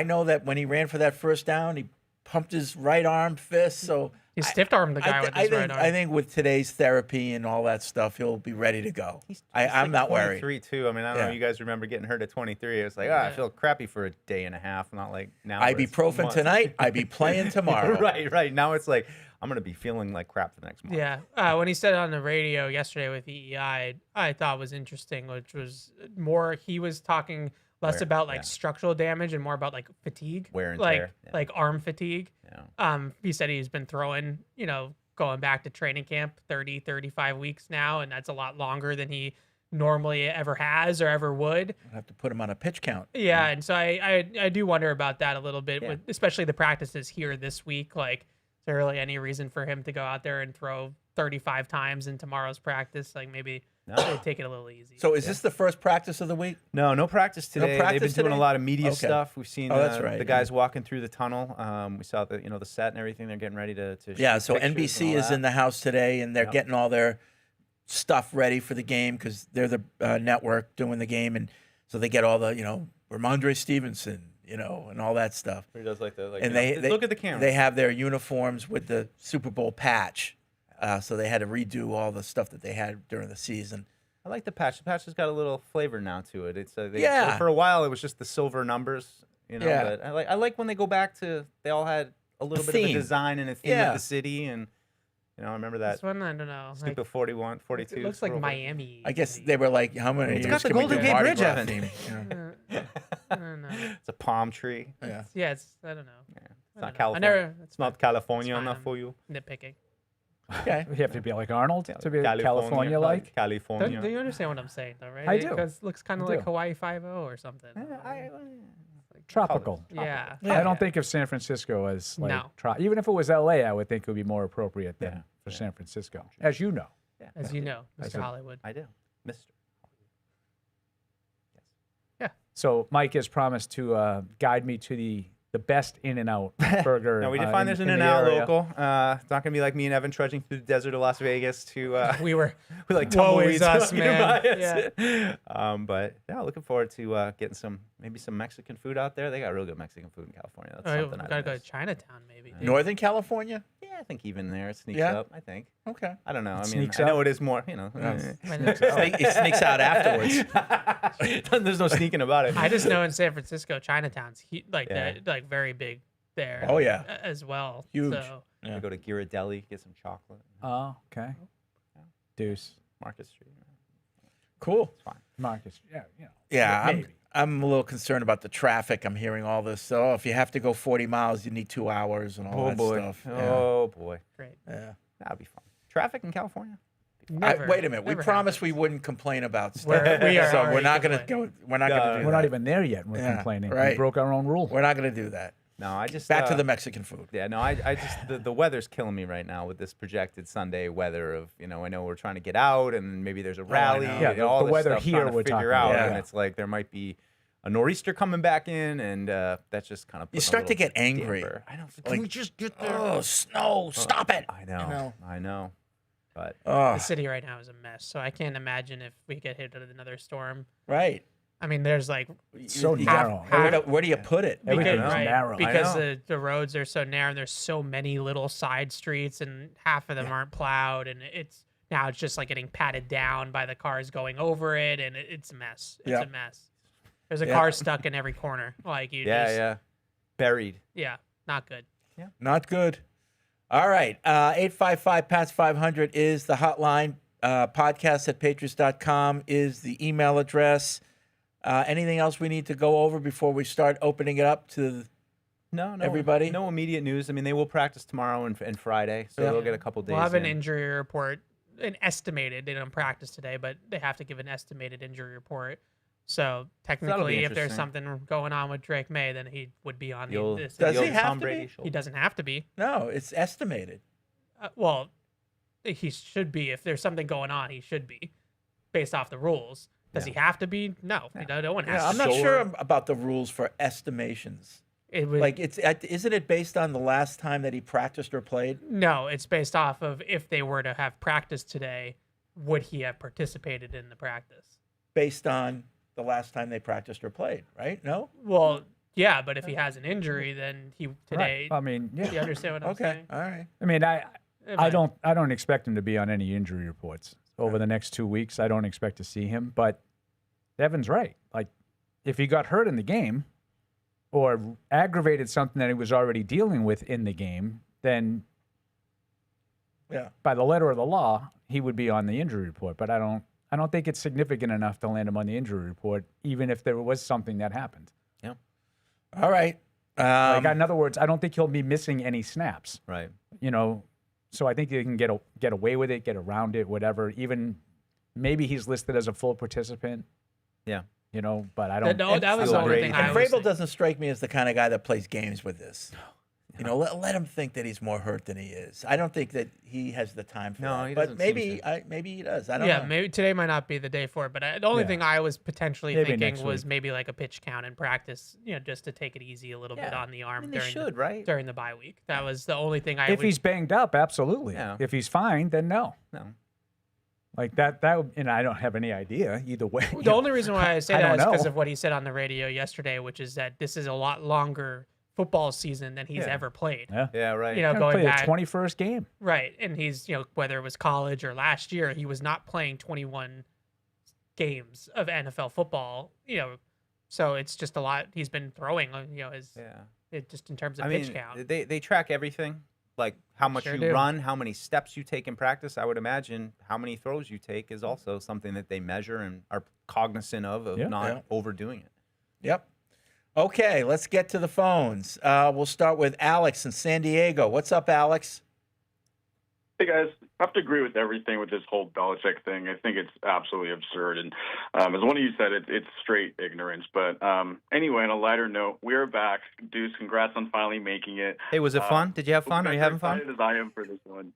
know that when he ran for that first down, he pumped his right arm fist. So He stiff-armed the guy with his right arm. I think with today's therapy and all that stuff, he'll be ready to go. I'm not worried. 23 too. I mean, I don't know. Yeah. You guys remember getting hurt at 23? It was like, I feel crappy for a day and a half. Not like now. where it's Ibuprofen months. tonight. I be playing tomorrow. Right. Now it's like I'm gonna be feeling like crap the next month. Yeah. When he said it on the radio yesterday with EEI, I thought was interesting, which was more he was talking less Wear, about yeah. structural damage and more about fatigue, Wear and like tear, yeah. like arm fatigue. Yeah. He said he's been throwing, going back to training camp 35 weeks now, and that's a lot longer than he normally ever has or ever would. I'll have to put him on a pitch count. Yeah, and so I do wonder about that a little bit, Yeah. with especially the practices here this week. Like, is there really any reason for him to go out there and throw 35 times in tomorrow's practice? Like, maybe take it a little easy. So is this the first practice of the week? No practice today. practice They've been doing today? a lot of media Okay. stuff. We've seen that's right, the guys walking through the tunnel. We saw the set and everything. They're getting ready to Yeah, shoot so pictures and NBC all is that. in the house today, and they're Yep. getting all their stuff ready for the game because they're the network doing the game, and so they get all the Ramondre Stevenson, and all that stuff. He does like the And they look at the camera. They have their uniforms with the Super Bowl patch, so they had to redo all the stuff that they had during the season. I like the patch. The patch has got a little flavor now to it. It's Yeah. For a while, it was just the silver numbers. Yeah. But I like when they go back to. They all had a little bit of a theme. design and a theme Yeah. of the city, and I remember that This one, I don't know. stupid 41, 42. It looks like Miami. I guess they were like, how many It's years got the can we Golden do Gate Mardi Bridge, Gras Evan. theme? I don't know. It's a palm tree. Yeah. Yeah, I don't know. It's I not don't know. California. It's It's not California fine. enough for you. nitpicking. Okay. You have to be like Arnold to be California-like. California. Do you understand what I'm saying, though, right? I do. Because it looks kind I of like do. Hawaii 5-0 or something. Tropical. Yeah. I don't think of San Francisco as like No. even if it was LA, I would think it would be more appropriate than Yeah. for San Francisco, as you know. As you know, I Mr. do. Hollywood. I do, Mister. So Mike has promised to guide me to the the best In-N-Out burger. No, we did find there's an in the In-N-Out area. local. It's not going to be like me and Evan trudging through the desert of Las Vegas to We were with like woe tumbleweeds. is us, walking man. by us. But yeah, looking forward to getting maybe some Mexican food out there. They got real good Mexican food in California. That's we something gotta I'd go to miss. Chinatown maybe. dude. Northern California? Yeah, I think even there it sneaks Yeah? up. I think. Okay. I don't know. I mean, sneaks I know up? it is more. When- It sneaks out afterwards. There's no sneaking about it. I just know in San Francisco, Chinatown's Yeah. like very big there. Oh, yeah. as well. Huge. So, I go to Ghirardelli, get some chocolate. Oh, okay. Deuce. Market Street. Cool. It's fine. Marcus. Yeah, you know. Yeah, maybe. I'm a little concerned about the traffic. I'm hearing all this. So if you have to go 40 miles, you need 2 hours and all Oh that boy. stuff. Oh boy. great. Yeah. That'd be fun. Traffic in California? Never, Wait a minute. We never promised we happens. wouldn't complain about stuff. We are so we're already not going to complaining. go. We're not going to do We're that. not even there yet. We're Yeah, complaining. We right. broke our own rule. We're not going to do that. No, I just Back to the Mexican food. Yeah, no, I just the weather's killing me right now with this projected Sunday weather of, I know we're trying to get out and maybe there's a rally. know. Yeah, and the all this weather stuff here trying to we're figure talking out, about. and Yeah. it's like there might be a nor'easter coming back in, and that's just kind of You start to get angry. I know. Like, Can we just get there? Oh, snow! Stop it! I know, I know, but Oh, The city right now is a mess. So I can't imagine if we get hit with another storm. right. I mean, there's like So You narrow. Where do you put it? Everything's because, narrow. because know. the roads are so narrow and there's so many little side streets and half of them aren't plowed and it's just like getting patted down by the cars going over it and it's a mess. It's Yeah. a mess. There's a Yeah. car stuck in every corner. Like you just buried. yeah, not good. Not good. All right. 855-PATS-500 is the hotline. Podcast at patriots.com is the email address. Anything else we need to go over before we start opening it up to No, everybody? No immediate news. I mean, they will practice tomorrow and Friday, so Yeah. they'll get a couple days. We'll have an in. injury report, an estimated. They don't practice today, but they have to give an estimated injury report. So technically, if there's interesting. something going on with Drake Maye, then he would be on The old, this. Does the he old have Tom to be? Brady shoulder. He doesn't have to be. No, it's estimated. Well, he should be. If there's something going on, he should be, based off the rules. Does he have to be? No, no one has Yeah, I'm to. not Sure. sure about the rules for estimations. It would, Like, isn't it based on the last time that he practiced or played? no, it's based off of if they were to have practice today, would he have participated in the practice? Based on the last time they practiced or played, right? No? Well, yeah, but if he has an injury, then he today. Right. I mean, Do you yeah. understand what I'm Okay. saying? All right. I mean, I But- don't expect him to be on any injury reports over the next 2 weeks. I don't expect to see him, but Evan's right. Like, if he got hurt in the game or aggravated something that he was already dealing with in the game, then Yeah. by the letter of the law, he would be on the injury report. But I don't think it's significant enough to land him on the injury report, even if there was something that happened. All right. Like, in other words, I don't think he'll be missing any snaps. Right. So I think they can get away with it, get around it, whatever. Even maybe he's listed as a full participant. Yeah. But I don't. No, that was still the only great. thing And I was Vrabel saying. doesn't strike me as the kind of guy that plays games with this. Let him think that he's more hurt than he is. I don't think that he has the time for No, that. he But doesn't maybe seem maybe he does. I don't Yeah, know. maybe today might not be the day for it, but the only Yeah. thing I was potentially Maybe thinking next was week. maybe like a pitch count in practice, just to take it easy a little bit Yeah. on the arm I mean, they during should, right? during the bye week. That was the only thing I if would. he's banged up, absolutely. Yeah. If he's fine, then no. No. Like that. I don't have any idea either way. The only reason why I say I that don't is because know. of what he said on the radio yesterday, which is that this is a lot longer football season than he's Yeah. ever played. Yeah. Yeah, right. You know, Gonna going play back the 21st game. right, and he's whether it was college or last year, he was not playing 21 games of NFL football. So it's just a lot. He's been throwing. His just in terms of pitch count. They track everything, like how much Sure you do. run, how many steps you take in practice. I would imagine how many throws you take is also something that they measure and are cognizant of Yeah. not Yeah. overdoing it. Yep. Okay, let's get to the phones. We'll start with Alex in San Diego. What's up, Alex? Hey, guys. I have to agree with everything with this whole Belichick thing. I think it's absolutely absurd. And as one of you said, it's straight ignorance. But anyway, on a lighter note, we're back. Deuce, congrats on finally making it. Hey, was it fun? Did you have fun? Are you having fun? As excited as I am for this one.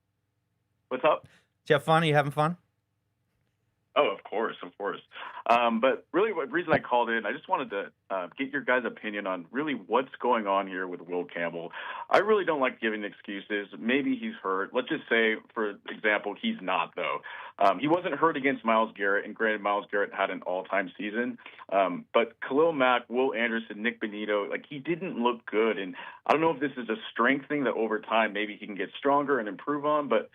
What's up? Did you have fun? Are you having fun? Oh, of course, of course. But really, the reason I called in, I just wanted to get your guys' opinion on really what's going on here with Will Campbell. I really don't like giving excuses. Maybe he's hurt. Let's just say, for example, he's not, though. He wasn't hurt against Myles Garrett, and granted, Myles Garrett had an all-time season. But Khalil Mack, Will Anderson, Nick Bonito, like, he didn't look good. And I don't know if this is a strength thing that over time maybe he can get stronger and improve on, but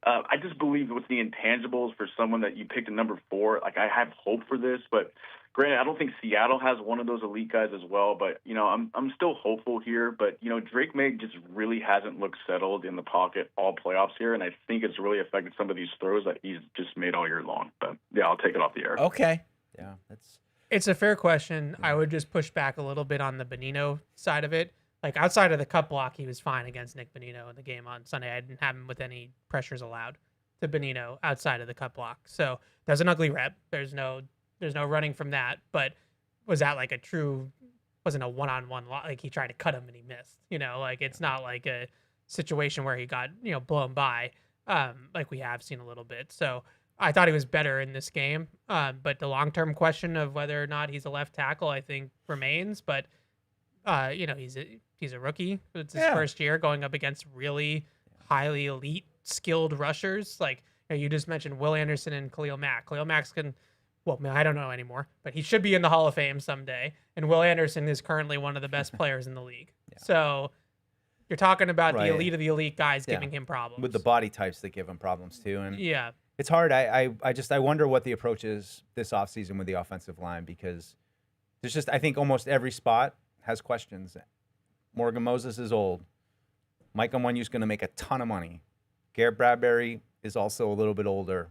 I just believe with the intangibles for someone that you picked at number 4, like, I have hope for this. But granted, I don't think Seattle has one of those elite guys as well. But, I'm still hopeful here. But, Drake Maye just really hasn't looked settled in the pocket all playoffs here. And I think it's really affected some of these throws that he's just made all year long. But, yeah, I'll take it off the air. Okay. Yeah, It's a fair question. I would just push back a little bit on the Bonino side of it. Like, outside of the cut block, he was fine against Nick Bonino in the game on Sunday. I didn't have him with any pressures allowed to Bonino outside of the cut block. So there's an ugly rep. There's no running from that. But was that like wasn't a one-on-one like he tried to cut him and he missed. Like, it's not like a situation where he got blown by, like we have seen a little bit. So I thought he was better in this game. But the long-term question of whether or not he's a left tackle, I think, remains. But he's a rookie. It's his first year going up against really highly elite, skilled rushers. Like, you just mentioned Will Anderson and Khalil Mack. Khalil Mack's I don't know anymore, but he should be in the Hall of Fame someday. And Will Anderson is currently one of the best players in the league. Yeah. So you're talking about the elite of the elite guys giving him problems. With the body types that give him problems too. And yeah, it's hard. I wonder what the approach is this offseason with the offensive line, because there's just, I think almost every spot has questions. Morgan Moses is old. Micah Onyenu's going to make a ton of money. Garrett Bradbury is also a little bit older.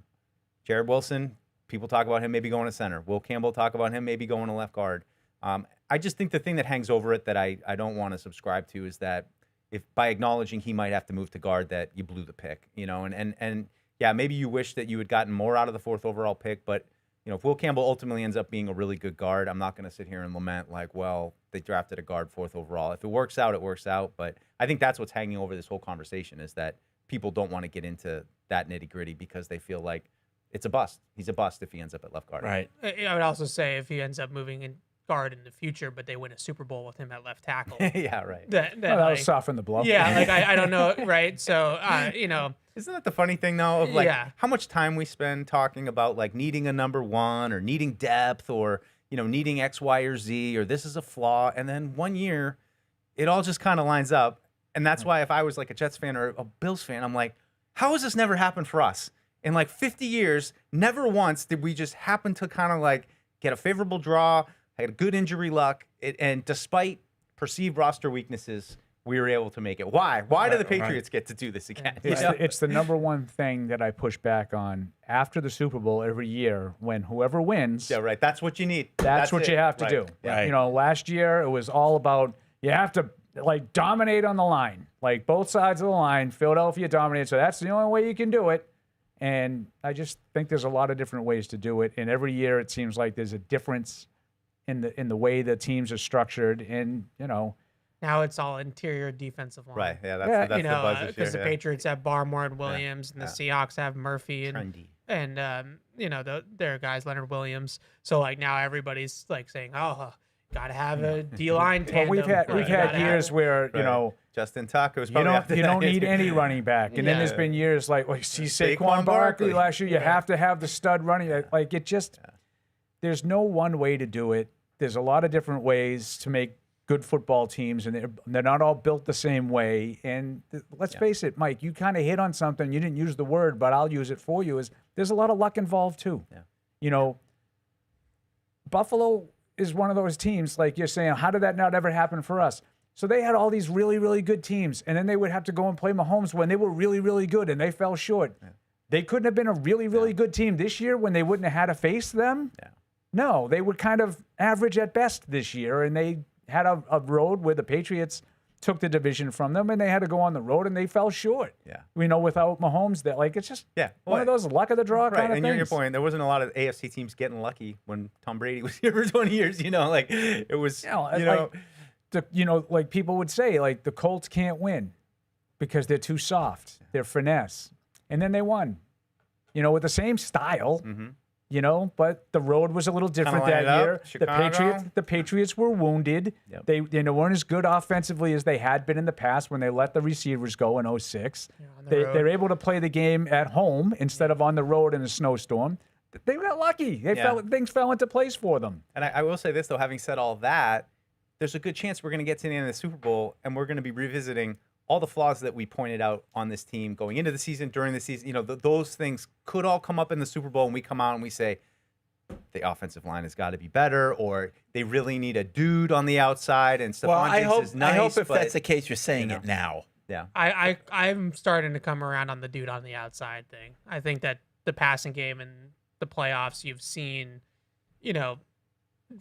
Jared Wilson, people talk about him maybe going to center. Will Campbell talk about him maybe going to left guard. I just think the thing that hangs over it that I don't want to subscribe to is that if by acknowledging he might have to move to guard, that you blew the pick, and yeah, maybe you wish that you had gotten more out of the 4th overall pick, but if Will Campbell ultimately ends up being a really good guard, I'm not going to sit here and lament like, well, they drafted a guard 4th overall. If it works out, it works out. But I think that's what's hanging over this whole conversation, is that people don't want to get into that nitty gritty because they feel like it's a bust. He's a bust if he ends up at left guard. Right. I would also say if he ends up moving in guard in the future, but they win a Super Bowl with him at left tackle. Yeah, right. That'll soften the blow. Yeah, like I don't know, right? So, Isn't that the funny thing, though, of like how much time we spend talking about like needing a number 1 or needing depth or, needing X, Y, or Z, or this is a flaw. And then 1 year, it all just kind of lines up. And that's why if I was like a Jets fan or a Bills fan, I'm like, how has this never happened for us? In like 50 years, never once did we just happen to kind of like get a favorable draw, had good injury luck, and despite perceived roster weaknesses, we were able to make it. Why? Why do the Patriots get to do this again? It's the number one thing that I push back on after the Super Bowl every year, when whoever wins. Yeah, right. That's what you need. That's what you have to do. Right. Last year it was all about you have to like dominate on the line, like both sides of the line. Philadelphia dominated, so that's the only way you can do it. And I just think there's a lot of different ways to do it. And every year it seems like there's a difference in the way the teams are structured. And now it's all interior defensive line. Right. Yeah. That's the buzz this year. Because the Patriots have Barmore and Williams, and the Seahawks have Murphy and their guys Leonard Williams. So like now everybody's like saying, oh, gotta have a D-line tandem. Well, we've had years where Justin Tucker's you don't need any running back, and then there's been years like see Saquon Barkley last year. You have to have the stud running. Like it just there's no one way to do it. There's a lot of different ways to make good football teams, and they're not all built the same way. And let's face it, Mike, you kind of hit on something. You didn't use the word, but I'll use it for you. Is there's a lot of luck involved too. Yeah. Buffalo is one of those teams, like you're saying, how did that not ever happen for us? So they had all these really, really good teams, and then they would have to go and play Mahomes when they were really, really good, and they fell short. Yeah. They couldn't have been a really, really good team this year when they wouldn't have had to face them. Yeah. No, they were kind of average at best this year, and they had a road where the Patriots took the division from them, and they had to go on the road, and they fell short. Yeah, without Mahomes, that it's just one of those luck of the draw kind of things. And your point, there wasn't a lot of AFC teams getting lucky when Tom Brady was here for 20 years. It was like people would say, like the Colts can't win because they're too soft, they're finesse, and then they won. With the same style. Mm-hmm. you know, but the road was a little different Kinda that lined year. up, Chicago. The Patriots were wounded. Yep. They weren't as good offensively as they had been in the past when they let the receivers go in 06. on the They're road. able to play the game at home instead of on the road in a snowstorm. They got lucky. Things fell into place for them. And I will say this, though, having said all that, there's a good chance we're going to get to the end of the Super Bowl and we're going to be revisiting all the flaws that we pointed out on this team going into the season, during the season. You know, those things could all come up in the Super Bowl, and we come out and we say, the offensive line has got to be better, or they really need a dude on the outside, and Stephon Diggs is nice. I hope if but, that's the case, you're saying you know. it now. Yeah. I'm starting to come around on the dude on the outside thing. I think that the passing game and the playoffs, you've seen, you know,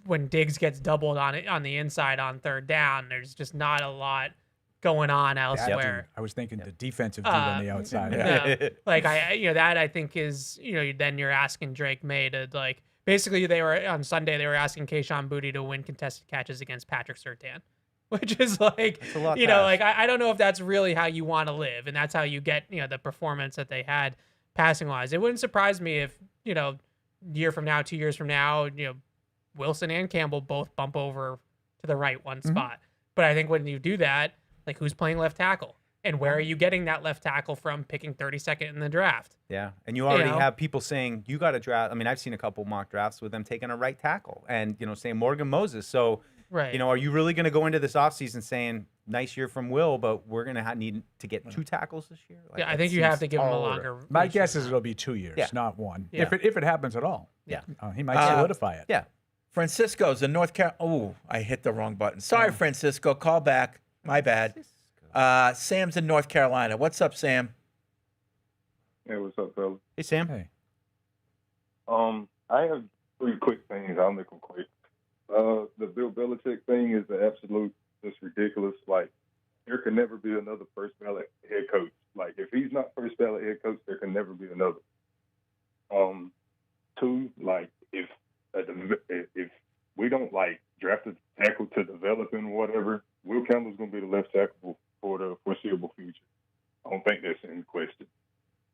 when Diggs gets doubled on the inside on third down, there's just not a lot going on elsewhere. I was thinking the defensive dude on the outside. No, like that I think is, then you're asking Drake Maye to, like, basically they were on Sunday, they were asking Kayshon Boutte to win contested catches against Patrick Surtain, which is like, I don't know if that's really how you want to live. And that's how you get, the performance that they had passing wise. It wouldn't surprise me if, year from now, 2 years from now, Wilson and Campbell both bump over to the right one spot. But I think when you do that, like, who's playing left tackle? And where are you getting that left tackle from, picking 32nd in the draft? Yeah, and you already have people saying you got to draft. I mean, I've seen a couple mock drafts with them taking a right tackle and, saying Morgan Moses. So, right. Are you really going to go into this offseason saying, nice year from Will, but we're going to need to get 2 tackles this year? Like, yeah, I think you have to give him a longer. My guess is it'll be 2 years, not one. Yeah. If it happens at all. Yeah. He might solidify it. Yeah. Francisco's in North Carolina. Oh, I hit the wrong button. Sorry, Francisco. Call back. My bad. Sam's in North Carolina. What's up, Sam? Hey, what's up, fellas? Hey, Sam. Hey. I have 3 quick things. I'll make them quick. The Bill Belichick thing is just ridiculous. Like, there can never be another first ballot head coach. Like, if he's not first ballot head coach, there can never be another. 2, like, if we don't, like, draft a tackle to develop and whatever, Will Campbell's going to be the left tackle for the foreseeable future. I don't think that's in question.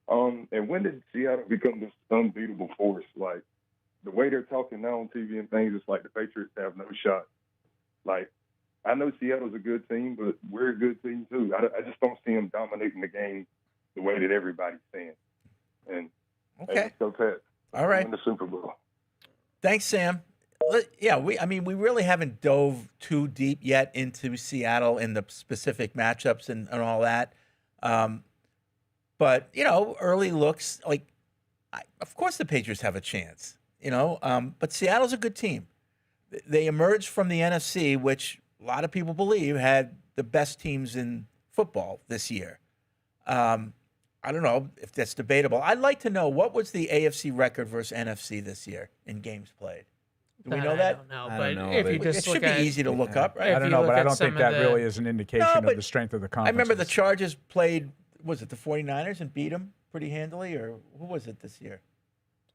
And when did Seattle become this unbeatable force? Like, the way they're talking now on TV and things, it's like the Patriots have no shot. Like, I know Seattle's a good team, but we're a good team too. I just don't see them dominating the game the way that everybody's saying. And Okay. Hey, let's go Pats. All right. Win the Super Bowl. Thanks, Sam. Yeah, we really haven't dove too deep yet into Seattle and the specific matchups and all that. But, early looks, like, of course the Patriots have a chance, but Seattle's a good team. They emerged from the NFC, which a lot of people believe had the best teams in football this year. I don't know if that's debatable. I'd like to know, what was the AFC record versus NFC this year in games played? Do we know that? I don't know. I But don't know, if but you just It should look be easy to look up, right? If I don't you know, look but I at don't some think of that the- really is an indication No, of but the strength of the I conference. remember the Chargers played, was it the 49ers, and beat them pretty handily, or who was it this year?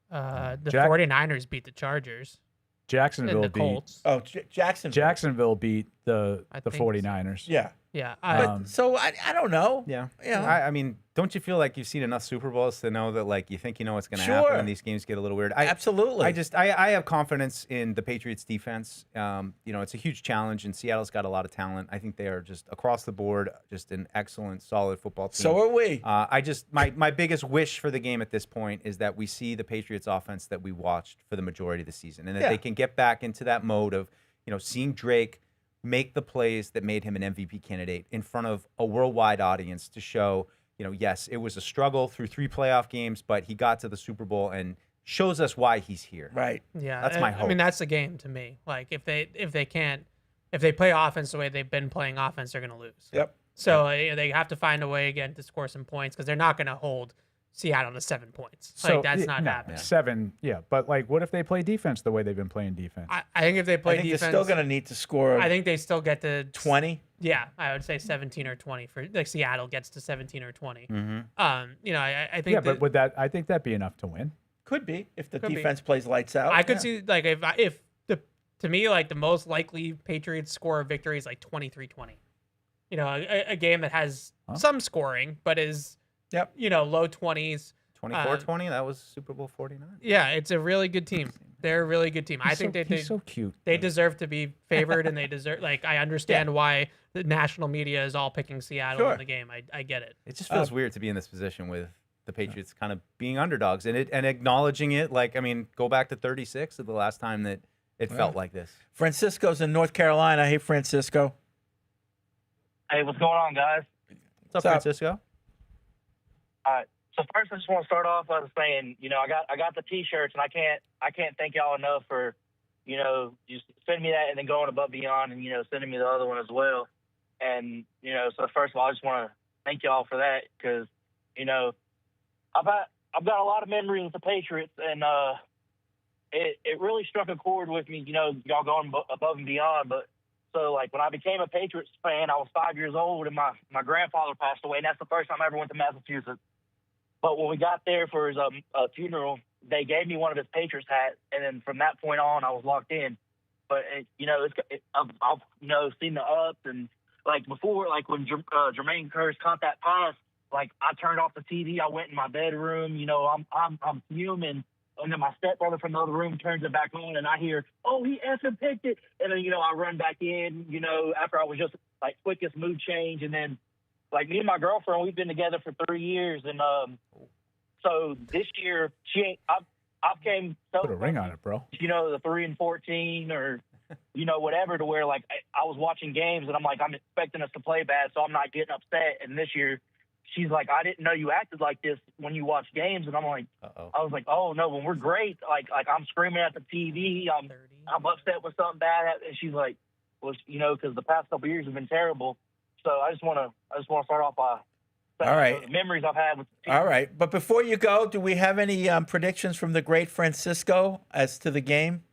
the Jack- 49ers beat the Chargers and Jacksonville the beat Colts. Oh, Jacksonville. Jacksonville beat the I think so. 49ers. Yeah. Yeah. But, so I don't know. Yeah. Yeah. I mean, don't you feel like you've seen enough Super Bowls to know that, like, you think you know what's going to Sure. happen and these games get a little weird? Absolutely. I have confidence in the Patriots defense. It's a huge challenge, and Seattle's got a lot of talent. I think they are just across the board, just an excellent, solid football team. So are we. My biggest wish for the game at this point is that we see the Patriots offense that we watched for the majority of the season, and that they can get back into that mode of, seeing Drake make the plays that made him an MVP candidate in front of a worldwide audience to show, yes, it was a struggle through 3 playoff games, but he got to the Super Bowl and shows us why he's here. Right. Yeah, That's my I hope. mean, that's the game to me. Like, if they play offense the way they've been playing offense, they're going to lose. Yep. So they have to find a way again to score some points, because they're not going to hold Seattle to 7 points. Like, that's not happening. 7, but, like, what if they play defense the way they've been playing defense? I think if they play I think defense, they're still going to need to score I think they still get to 20. Yeah, I would say 17 or 20 for, like, Seattle gets to 17 or 20. Mm-hmm. I think but would that? I think that'd be enough to win. Could be if the Could be. defense plays lights out. I could Yeah. see, like, to me, like, the most likely Patriots score of victory is like 23-20. A game that has some scoring, but is Yep. Low 20s. 24-20. That was Super Bowl 49. Yeah, it's a really good team. They're a really good team. I think he's so cute. They deserve to be favored, and they deserve. Like, I understand why the national media is all picking Seattle in the game. I get it. It just feels weird to be in this position with the Patriots kind of being underdogs and acknowledging it. Like, I mean, go back to 36 of the last time that it felt like this. Francisco's in North Carolina. Hey, Francisco. Hey, what's going on, guys? What's up, Francisco? All right. So first, I just want to start off by saying, I got the T-shirts, and I can't thank y'all enough for, just sending me that and then going above and beyond, and sending me the other one as well. And so first of all, I just want to thank y'all for that because, I've got a lot of memories with the Patriots, and it really struck a chord with me. Y'all going above and beyond, but. So, like, when I became a Patriots fan, I was 5 years old, and my grandfather passed away, and that's the first time I ever went to Massachusetts. But when we got there for his funeral, they gave me one of his Patriots hats, and then from that point on, I was locked in. But, I've seen the ups, and, like, before, like, when Jermaine Kearse caught that pass, like, I turned off the TV, I went in my bedroom, I'm fuming. And then my stepbrother from the other room turns it back on, and I hear, "Oh, he effing picked it!" And then I run back in, after I was just like quickest mood change, and then like me and my girlfriend, we've been together for 3 years, and so this year I came so Put a ring on it, bro. The 3-14 or whatever, to where like I was watching games and I'm like, I'm expecting us to play bad, so I'm not getting upset. And this year, she's like, I didn't know you acted like this when you watch games. And I'm like, I was like, oh no, when we're great, like I'm screaming at the TV, I'm upset with something bad. And she's like, well, because the past couple of years have been terrible. So I just want to start off by all right, the memories I've had with the team. All right, but before you go, do we have any predictions from the great Francisco as to the game?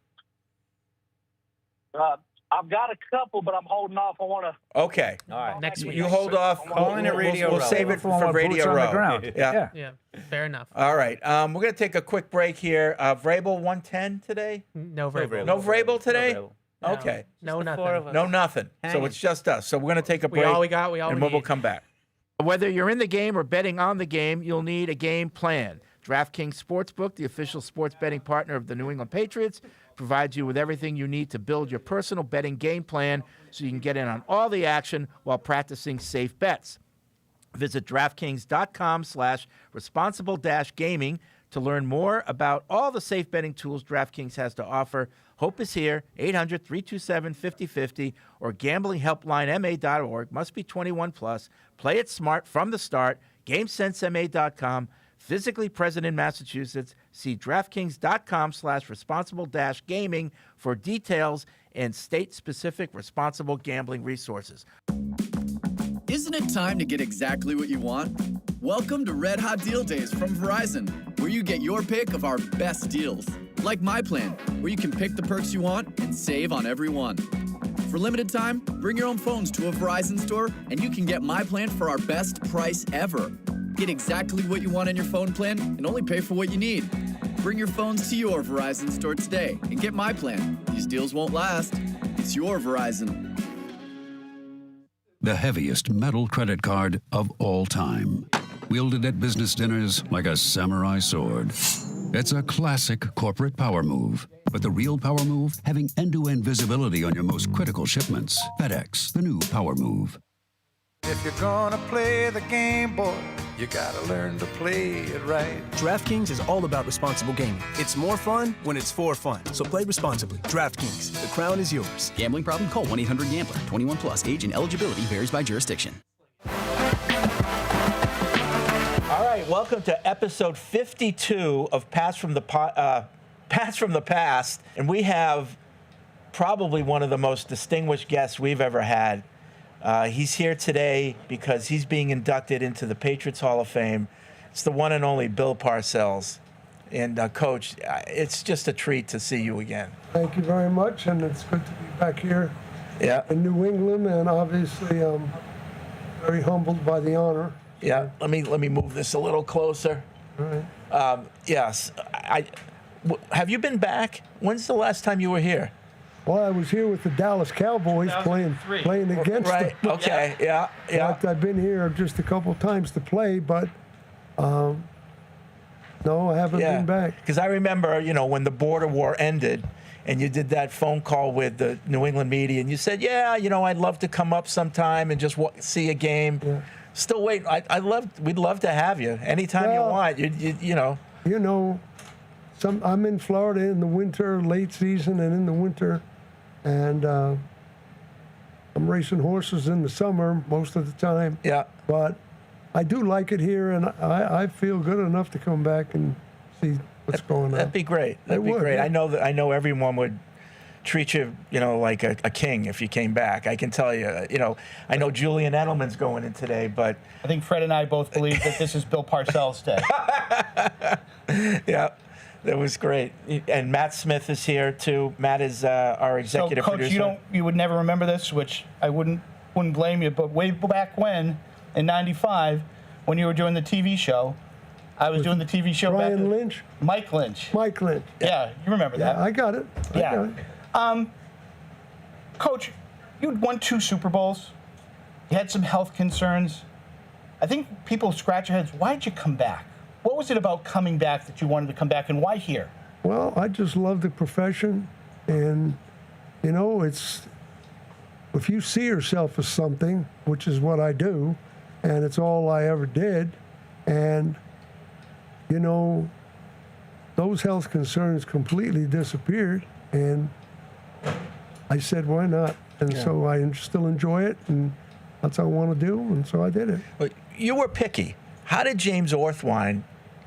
I've got a couple, but I'm holding off. I want to. Okay. All right. Next week. You hold off. Calling it Radio We'll Row. save it for Radio boots on Row. the ground. Yeah. Fair enough. All right. We're going to take a quick break here. Vrabel 110 today? No Vrabel. No Vrabel today? No Vrabel. Okay. No nothing. No nothing. So Hanging. it's just us. So we're going to take a break. We all we and need. we'll come back. Whether you're in the game or betting on the game, you'll need a game plan. DraftKings Sportsbook, the official sports betting partner of the New England Patriots, provides you with everything you need to build your personal betting game plan so you can get in on all the action while practicing safe bets. Visit DraftKings.com/responsible-gaming to learn more about all the safe betting tools DraftKings has to offer. Hope is here, 800-327-5050 or gamblinghelplinema.org. Must be 21 plus. Play it smart from the start. GameSenseMA.com. Physically present in Massachusetts. See DraftKings.com/responsible-gaming for details and state-specific responsible gambling resources. Isn't it time to get exactly what you want? Welcome to Red Hot Deal Days from Verizon, where you get your pick of our best deals. Like My Plan, where you can pick the perks you want and save on every one. For limited time, bring your own phones to a Verizon store and you can get My Plan for our best price ever. Get exactly what you want in your phone plan and only pay for what you need. Bring your phones to your Verizon store today and get My Plan. These deals won't last. It's your Verizon. The heaviest metal credit card of all time. Wielded at business dinners like a samurai sword. It's a classic corporate power move. But the real power move, having end-to-end visibility on your most critical shipments. FedEx, the new power move. If you're gonna play the game, boy, you gotta learn to play it right. DraftKings is all about responsible gaming. It's more fun when it's for fun. So play responsibly. DraftKings, the crown is yours. Gambling problem? Call 1-800-GAMBLER. 21 plus. Age and eligibility varies by jurisdiction. All right, welcome to episode 52 of Pass from the Past, and we have probably one of the most distinguished guests we've ever had. He's here today because he's being inducted into the Patriots Hall of Fame. It's the one and only Bill Parcells. And, Coach, it's just a treat to see you again. Thank you very much, and it's good to be back here in New England, and obviously I'm very humbled by the honor. Yeah, let me move this a little closer. All right. Yes, have you been back? When's the last time you were here? Well, I was here with the Dallas Cowboys playing against them. Right, okay, yeah. I've been here just a couple times to play, but No, I haven't been back. Because I remember, when the border war ended and you did that phone call with the New England media and you said, I'd love to come up sometime and just see a game. Yeah. Still waiting. We'd love to have you anytime you want. I'm in Florida in the winter, late season and in the winter, and I'm racing horses in the summer most of the time. Yeah. But I do like it here, and I feel good enough to come back and see what's going on. That'd be great. That'd be great. Yeah. I know everyone would treat you, like a king if you came back. I can tell you. I know Julian Edelman's going in today, but I think Fred and I both believe that this is Bill Parcells' day. Yeah. That was great. And Matt Smith is here too. Matt is our executive Coach, producer. you would never remember this, which I wouldn't blame you, but way back when, in '95, when you were doing the TV show, I was doing the TV show Brian back Lynch? Mike Lynch. Mike Lynch. Yeah, you remember that. I got it. I got it. Coach, you'd won 2 Super Bowls. You had some health concerns. I think people scratch their heads. Why'd you come back? What was it about coming back that you wanted to come back, and why here? Well, I just love the profession, and it's if you see yourself as something, which is what I do, and it's all I ever did, and those health concerns completely disappeared, and I said, why not? And so I still enjoy it, and that's what I want to do, and so I did it. But you were picky. How did James Orthwine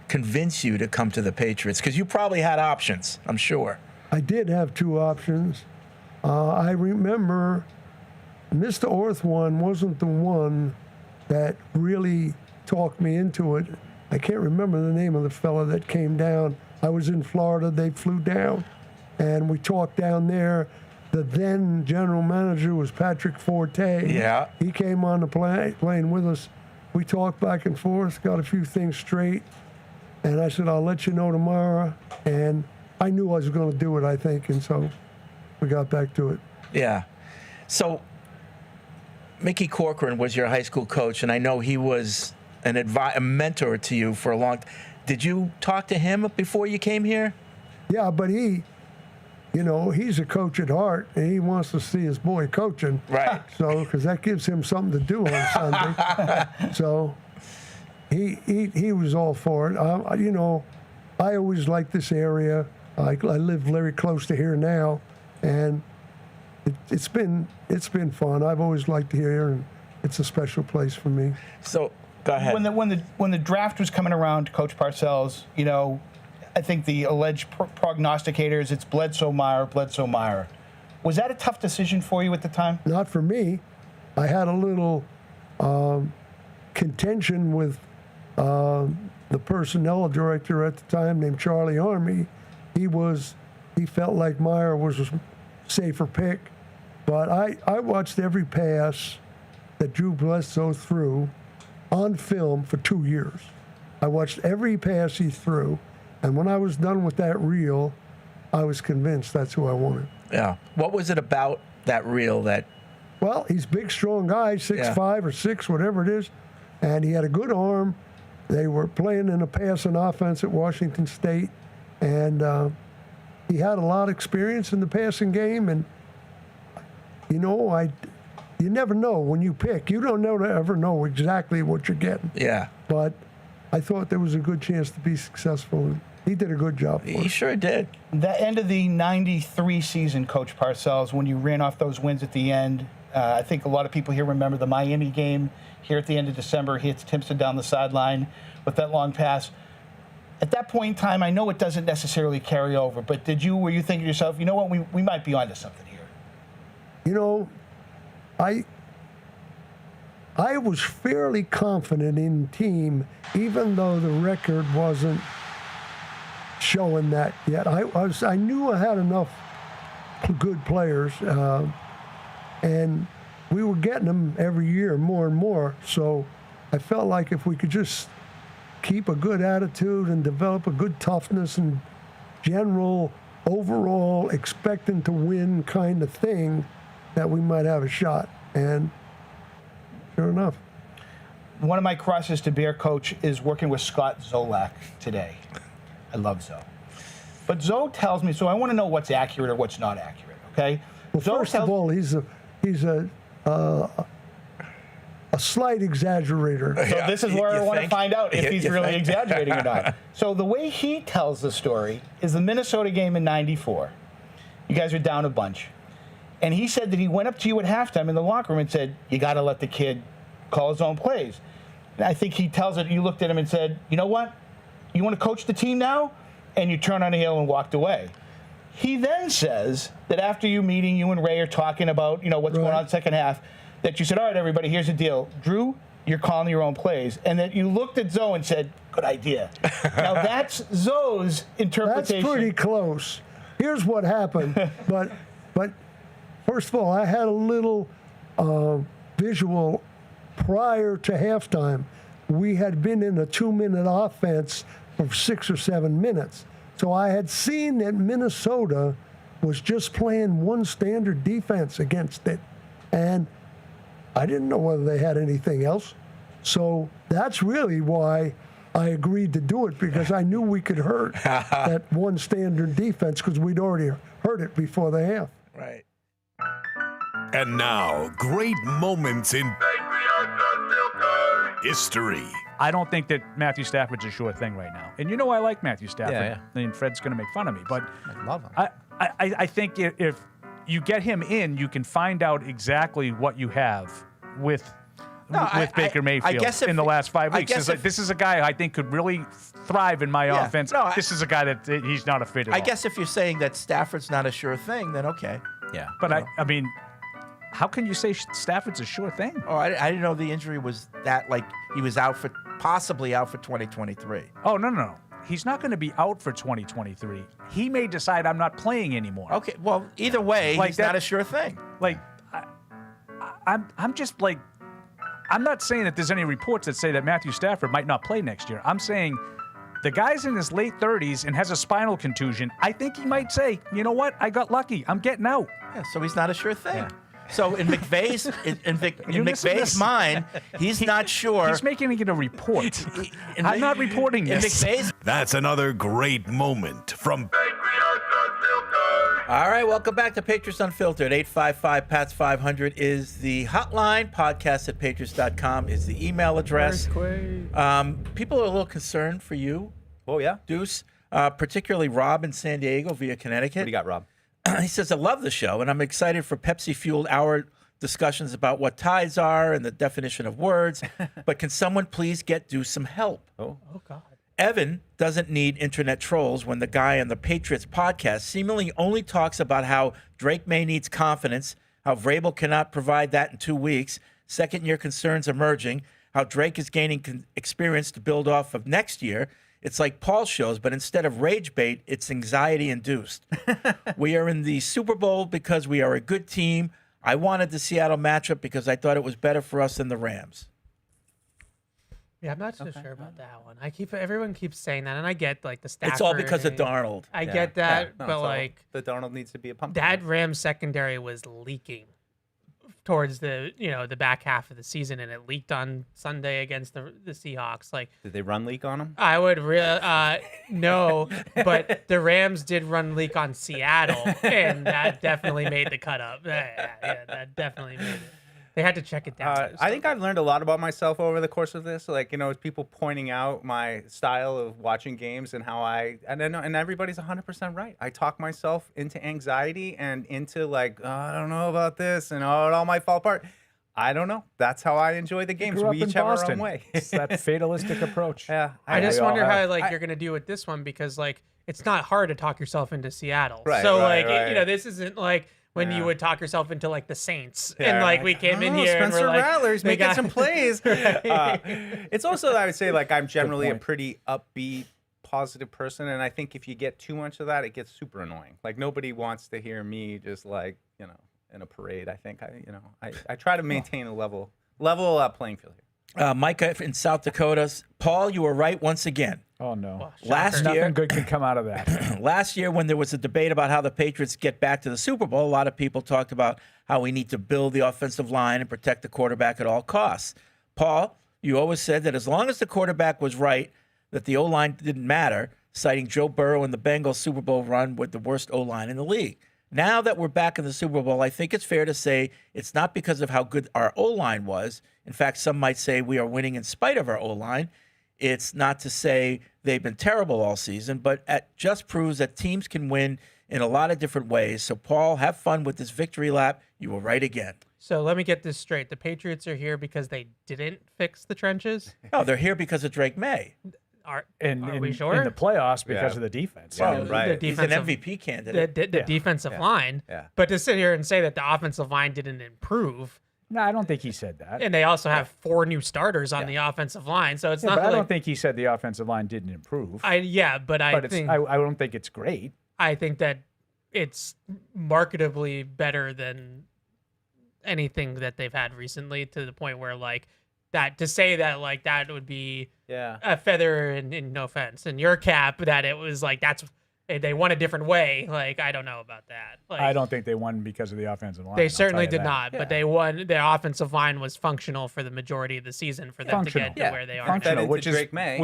convince you to come to the Patriots? Because you probably had options, I'm sure. I did have 2 options. I remember Mr. Orthwine wasn't the one that really talked me into it. I can't remember the name of the fella that came down. I was in Florida. They flew down, and we talked down there. The then general manager was Patrick Forte. Yeah. He came on the plane with us. We talked back and forth, got a few things straight, and I said, I'll let you know tomorrow. And I knew I was going to do it, I think, and so we got back to it. Yeah. So Mickey Corcoran was your high school coach, and I know he was a mentor to you for a long time. Did you talk to him before you came here? Yeah, but he's a coach at heart, and he wants to see his boy coaching. Right. So, because that gives him something to do on Sunday. So, he was all for it. I always liked this area. I live very close to here now, and it's been fun. I've always liked here, and it's a special place for me. So, go ahead. When the draft was coming around, Coach Parcells, I think the alleged prognosticators, it's Bledsoe Meyer. Was that a tough decision for you at the time? Not for me. I had a little contention with the personnel director at the time named Charlie Army. He felt like Meyer was a safer pick. But I watched every pass that Drew Bledsoe threw on film for 2 years. I watched every pass he threw. And when I was done with that reel, I was convinced that's who I wanted. Yeah. What was it about that reel that... Well, he's a big, strong guy, 6'5" or 6, whatever it is. And he had a good arm. They were playing in a passing offense at Washington State. And he had a lot of experience in the passing game. And, you never know when you pick. You don't ever know exactly what you're getting. Yeah. But I thought there was a good chance to be successful. He did a good job. He sure did. The end of the '93 season, Coach Parcells, when you ran off those wins at the end, I think a lot of people here remember the Miami game here at the end of December. He hits Timpson down the sideline with that long pass. At that point in time, I know it doesn't necessarily carry over, but were you thinking to yourself, you know what, we might be onto something here? I was fairly confident in the team, even though the record wasn't showing that yet. I knew I had enough good players, and we were getting them every year more and more. So I felt like if we could just keep a good attitude and develop a good toughness and general overall expecting to win kind of thing, that we might have a shot. And sure enough. One of my crosses to bear, Coach, is working with Scott Zolak today. I love Zoe. But Zoe tells me, so I want to know what's accurate or what's not accurate, okay? Well, first of all, he's a slight exaggerator. So this is where I want to find out if he's really exaggerating or not. So the way he tells the story is the Minnesota game in '94. You guys are down a bunch. And he said that he went up to you at halftime in the locker room and said, you got to let the kid call his own plays. And I think he tells it, you looked at him and said, you know what? You want to coach the team now? And you turned on a heel and walked away. He then says that after you meeting, you and Ray are talking about, what's going on in the second half, that you said, all right, everybody, here's the deal. Drew, you're calling your own plays. And that you looked at Zoe and said, good idea. Now, that's Zoe's interpretation. That's pretty close. Here's what happened. But first of all, I had a little visual prior to halftime. We had been in a 2-minute offense for 6 or 7 minutes. So I had seen that Minnesota was just playing one standard defense against it. And I didn't know whether they had anything else. So that's really why I agreed to do it, because I knew we could hurt that one standard defense because we'd already heard it before the half. Right. And now, great moments in history. I don't think that Matthew Stafford's a sure thing right now. And I like Matthew Stafford. Yeah. I mean, Fred's going to make fun of me. But I love him. I think if you get him in, you can find out exactly what you have with Baker Mayfield in the last 5 weeks. This is a guy I think could really thrive in my offense. This is a guy that he's not a fit at all. I guess if you're saying that Stafford's not a sure thing, then okay. Yeah. But I mean, how can you say Stafford's a sure thing? Oh, I didn't know the injury was that, like, he was possibly out for 2023. Oh, no. He's not going to be out for 2023. He may decide I'm not playing anymore. Okay, well, either way, he's not a sure thing. Like, I'm just like, I'm not saying that there's any reports that say that Matthew Stafford might not play next year. I'm saying the guy's in his late 30s and has a spinal contusion. I think he might say, you know what? I got lucky. I'm getting out. Yeah, so he's not a sure thing. Yeah. So in McVay's mind, he's not sure. He's making it a report. I'm not reporting this. That's another great moment from All right, welcome back to Patriots Unfiltered. 855-PATS-500 is the hotline. Podcast@patriots.com is the email address. People are a little concerned for you. Oh, yeah? Deuce. Particularly Rob in San Diego via Connecticut. What do you got, Rob? He says, I love the show, and I'm excited for Pepsi-fueled hour discussions about what ties are and the definition of words. But can someone please get Deuce some help? Oh, God. Evan doesn't need internet trolls when the guy on the Patriots podcast seemingly only talks about how Drake Maye needs confidence, how Vrabel cannot provide that in 2 weeks, second-year concerns emerging, how Drake is gaining experience to build off of next year. It's like Paul's shows, but instead of rage bait, it's anxiety-induced. We are in the Super Bowl because we are a good team. I wanted the Seattle matchup because I thought it was better for us than the Rams. Yeah, I'm not so sure about that one. Everyone keeps saying that, and I get like the Stafford. It's all because of Darnold. I get that, but like the Darnold needs to be a pumpkin. That Rams secondary was leaking towards the back half of the season, and it leaked on Sunday against the Seahawks. Like, did they run leak on them? I would no, but the Rams did run leak on Seattle, and that definitely made the cut up. Yeah, that definitely made it. They had to check it down. I think I've learned a lot about myself over the course of this. Like, people pointing out my style of watching games and how and everybody's 100% right. I talk myself into anxiety and into like, oh, I don't know about this, and it all might fall apart. I don't know. That's how I enjoy the games. We each have our own way. It's that fatalistic approach. Yeah. I just wonder how you're going to do with this one, because like it's not hard to talk yourself into Seattle. Right, so right, this isn't like when you would talk yourself into like the Saints, yeah, and like we came in here Spencer and we're like, Rattler's making some plays. It's also, I would say, like I'm generally a pretty upbeat, positive person, and I think if you get too much of that, it gets super annoying. Like nobody wants to hear me just like in a parade. I think I try to maintain a level playing field here. Micah in South Dakota. Paul, you were right once again. Oh, no. Last year, nothing good can come out of that. Last year, when there was a debate about how the Patriots get back to the Super Bowl, a lot of people talked about how we need to build the offensive line and protect the quarterback at all costs. Paul, you always said that as long as the quarterback was right, that the O-line didn't matter. citing Joe Burrow and the Bengals Super Bowl run with the worst O-line in the league. Now that we're back in the Super Bowl, I think it's fair to say it's not because of how good our O-line was. In fact, some might say we are winning in spite of our O-line. It's not to say they've been terrible all season, but it just proves that teams can win in a lot of different ways. So, Paul, have fun with this victory lap. You were right again. So let me get this straight. The Patriots are here because they didn't fix the trenches? No, they're here because of Drake Maye. Are in, we sure? In the playoffs because of the defense. Well, right. He's an MVP candidate. The defensive line. Yeah. But to sit here and say that the offensive line didn't improve. No, I don't think he said that. And they also have 4 new starters on the offensive line. So it's not but like, I don't think he said the offensive line didn't improve. I don't think it's great. I think that it's marketably better than anything that they've had recently, to the point where like that to say that like that would be a feather in no offense in your cap, that it was like they won a different way. Like, I don't know about that. Like, I don't think they won because of the offensive line. they certainly did not, but they won. Their offensive line was functional for the majority of the season for them to get to where they are. Functional, which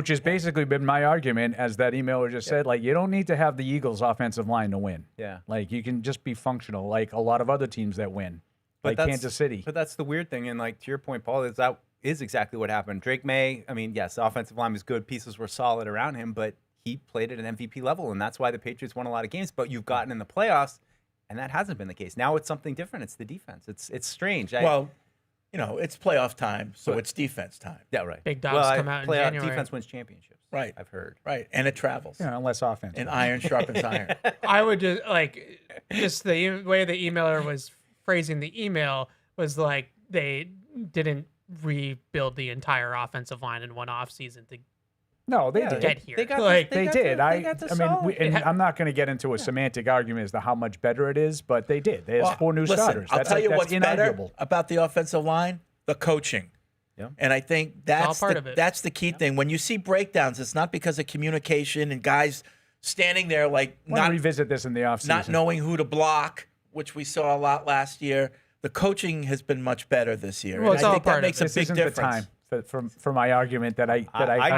has basically been my argument, as that emailer just said. Like, you don't need to have the Eagles' offensive line to win. Yeah. Like, you can just be functional, like a lot of other teams that win, like Kansas City. But that's the weird thing, and like to your point, Paul, that is exactly what happened. Drake Maye, I mean, yes, the offensive line was good, pieces were solid around him, but he played at an MVP level, and that's why the Patriots won a lot of games. But you've gotten in the playoffs, and that hasn't been the case. Now it's something different. It's the defense. It's strange. It's playoff time, so it's defense time. Yeah, right. Big dogs come out in January. Defense wins championships. Right. I've heard. Right, and it travels. Yeah, unless offense. And iron sharpens iron. I would just the way the emailer was phrasing the email was like they didn't rebuild the entire offensive line in one offseason to did. Get here. They did. I'm not going to get into a semantic argument as to how much better it is, but they did. They have 4 new starters. I'll tell you what's better inarguable about the offensive line: the coaching. Yeah. And I think that's part of it. That's the key thing. When you see breakdowns, it's not because of communication and guys standing there like not revisit this in the offseason, not knowing who to block, which we saw a lot last year. The coaching has been much better this year. Well, and I think that makes a big difference. For my argument that I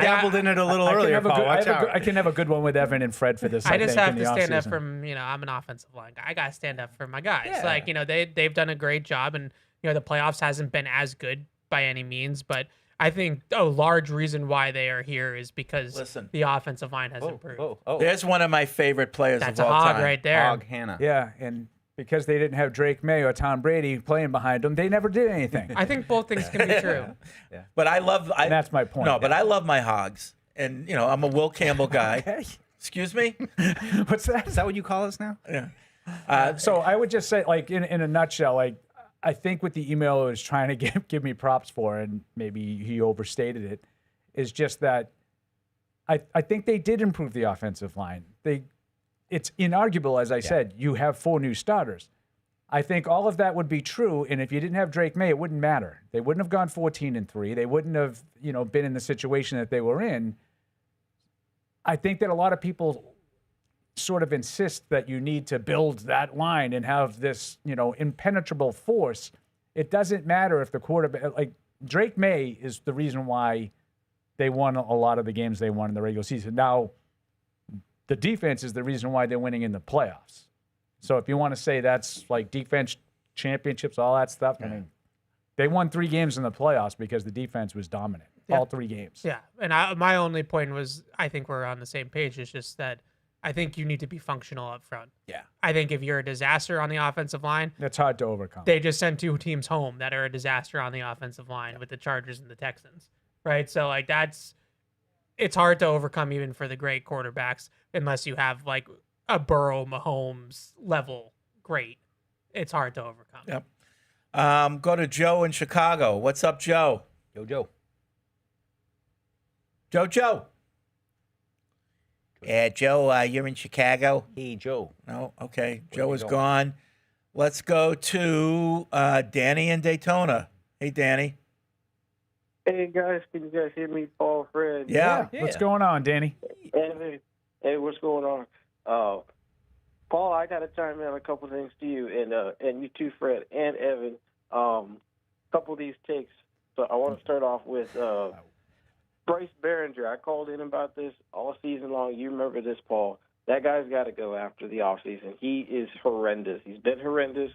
dabbled in it a little earlier. I can have a good one with Evan and Fred for this. I just have to stand up from I'm an offensive line guy. I got to stand up for my guys. Yeah. Like they've done a great job, and the playoffs hasn't been as good by any means, but I think a large reason why they are here is because the offensive line has improved. There's one of my favorite players That's of all a hog time. right there. Hog Hannah. Yeah, and because they didn't have Drake Maye or Tom Brady playing behind them, they never did anything. I think both things can be true. Yeah. But that's my point. No, but I love my hogs, and I'm a Will Campbell guy. Okay. Excuse me. What's that? Is that what you call us now? Yeah. So I would just say, like in a nutshell, like I think what the emailer was trying to give me props for, and maybe he overstated it, is just that I think they did improve the offensive line. It's inarguable, as I said, you have 4 new starters. I think all of that would be true, and if you didn't have Drake Maye, it wouldn't matter. They wouldn't have gone 14-3. They wouldn't have, been in the situation that they were in. I think that a lot of people sort of insist that you need to build that line and have this, impenetrable force. It doesn't matter if the quarterback, like Drake Maye is the reason why they won a lot of the games they won in the regular season. Now, the defense is the reason why they're winning in the playoffs. So if you want to say that's like defense championships, all that stuff, I mean, they won 3 games in the playoffs because the defense was dominant, all 3 games. Yeah, and my only point was I think we're on the same page. It's just that I think you need to be functional up front. Yeah. I think if you're a disaster on the offensive line, that's hard to overcome. They just sent 2 teams home that are a disaster on the offensive line with the Chargers and the Texans, right? So like it's hard to overcome even for the great quarterbacks unless you have like a Burrow, Mahomes level great. It's hard to overcome. Yep. Go to Joe in Chicago. What's up, Joe? Joe. Joe. Yeah, Joe, you're in Chicago? Hey, Joe. No? Okay. Joe is gone. Let's go to Danny in Daytona. Hey, Danny. Hey, guys. Can you guys hear me? Paul, Fred. Yeah. What's going on, Danny? Hey, what's going on? Paul, I got to chime in on a couple things to you, and you too, Fred and Evan. Couple of these takes. So I want to start off with Bryce Behringer, I called in about this all season long. You remember this, Paul. That guy's got to go after the offseason. He is horrendous. He's been horrendous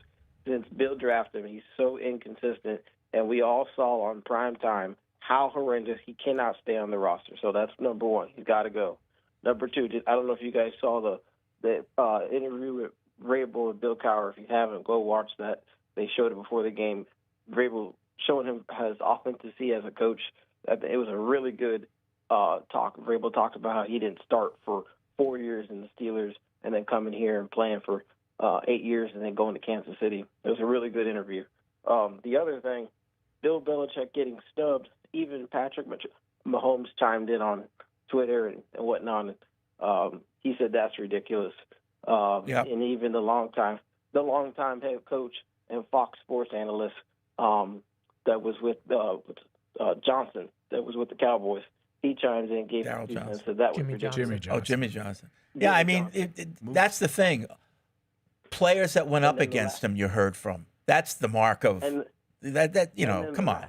since Bill drafted him. He's so inconsistent, and we all saw on prime time how horrendous. He cannot stay on the roster. So that's number one. He's got to go. Number two, I don't know if you guys saw the interview with Vrabel and Bill Cowher. If you haven't, go watch that. They showed it before the game. Vrabel showing him his authenticity as a coach. It was a really good talk. Vrabel talked about how he didn't start for 4 years in the Steelers and then coming here and playing for 8 years and then going to Kansas City. It was a really good interview. The other thing, Bill Belichick getting snubbed. Even Patrick Mahomes chimed in on Twitter and whatnot. He said that's ridiculous. And even the longtime head coach and Fox Sports analyst that was with Johnson, that was with the Cowboys, he chimes in, gave Darryl two Johnson. cents, said that was ridiculous. Jimmy Johnson. Oh, Jimmy Johnson. Yeah, I mean, that's the thing. Players that went up against him, you heard from. That's the mark of that. You know, come on.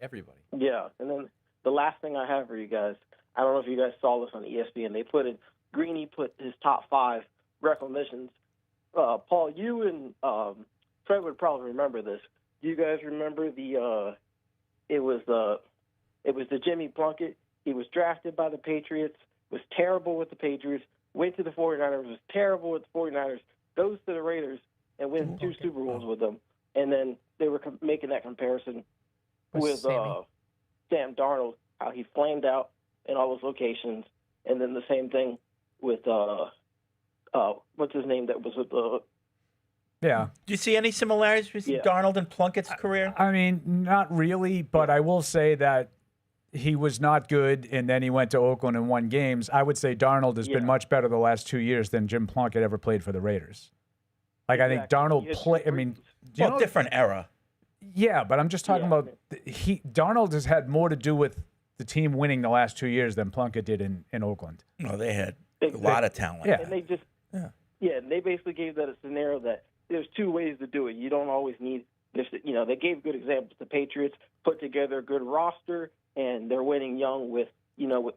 Everybody. Yeah, and then the last thing I have for you guys, I don't know if you guys saw this on ESPN. They put in Greeny put his top 5 reclamations. Paul, you and Fred would probably remember this. Do you guys remember it was the Jimmy Plunkett. He was drafted by the Patriots, was terrible with the Patriots, went to the 49ers, was terrible with the 49ers, goes to the Raiders and wins 2 Super Bowls with them. And then they were making that comparison with Sam Darnold, how he flamed out in all those locations. And then the same thing with, what's his name that was with the... Yeah. Do you see any similarities between Darnold and Plunkett's career? I mean, not really, but I will say that he was not good, and then he went to Oakland and won games. I would say Darnold has been much better the last 2 years than Jim Plunkett ever played for the Raiders. Like, I think Darnold played, I mean... different era. Yeah, but I'm just talking about Darnold has had more to do with the team winning the last 2 years than Plunkett did in Oakland. No, they had a lot of talent. Yeah. And they just... and they basically gave that a scenario that there's 2 ways to do it. You don't always need this. You know, they gave good examples. The Patriots put together a good roster, and they're winning young with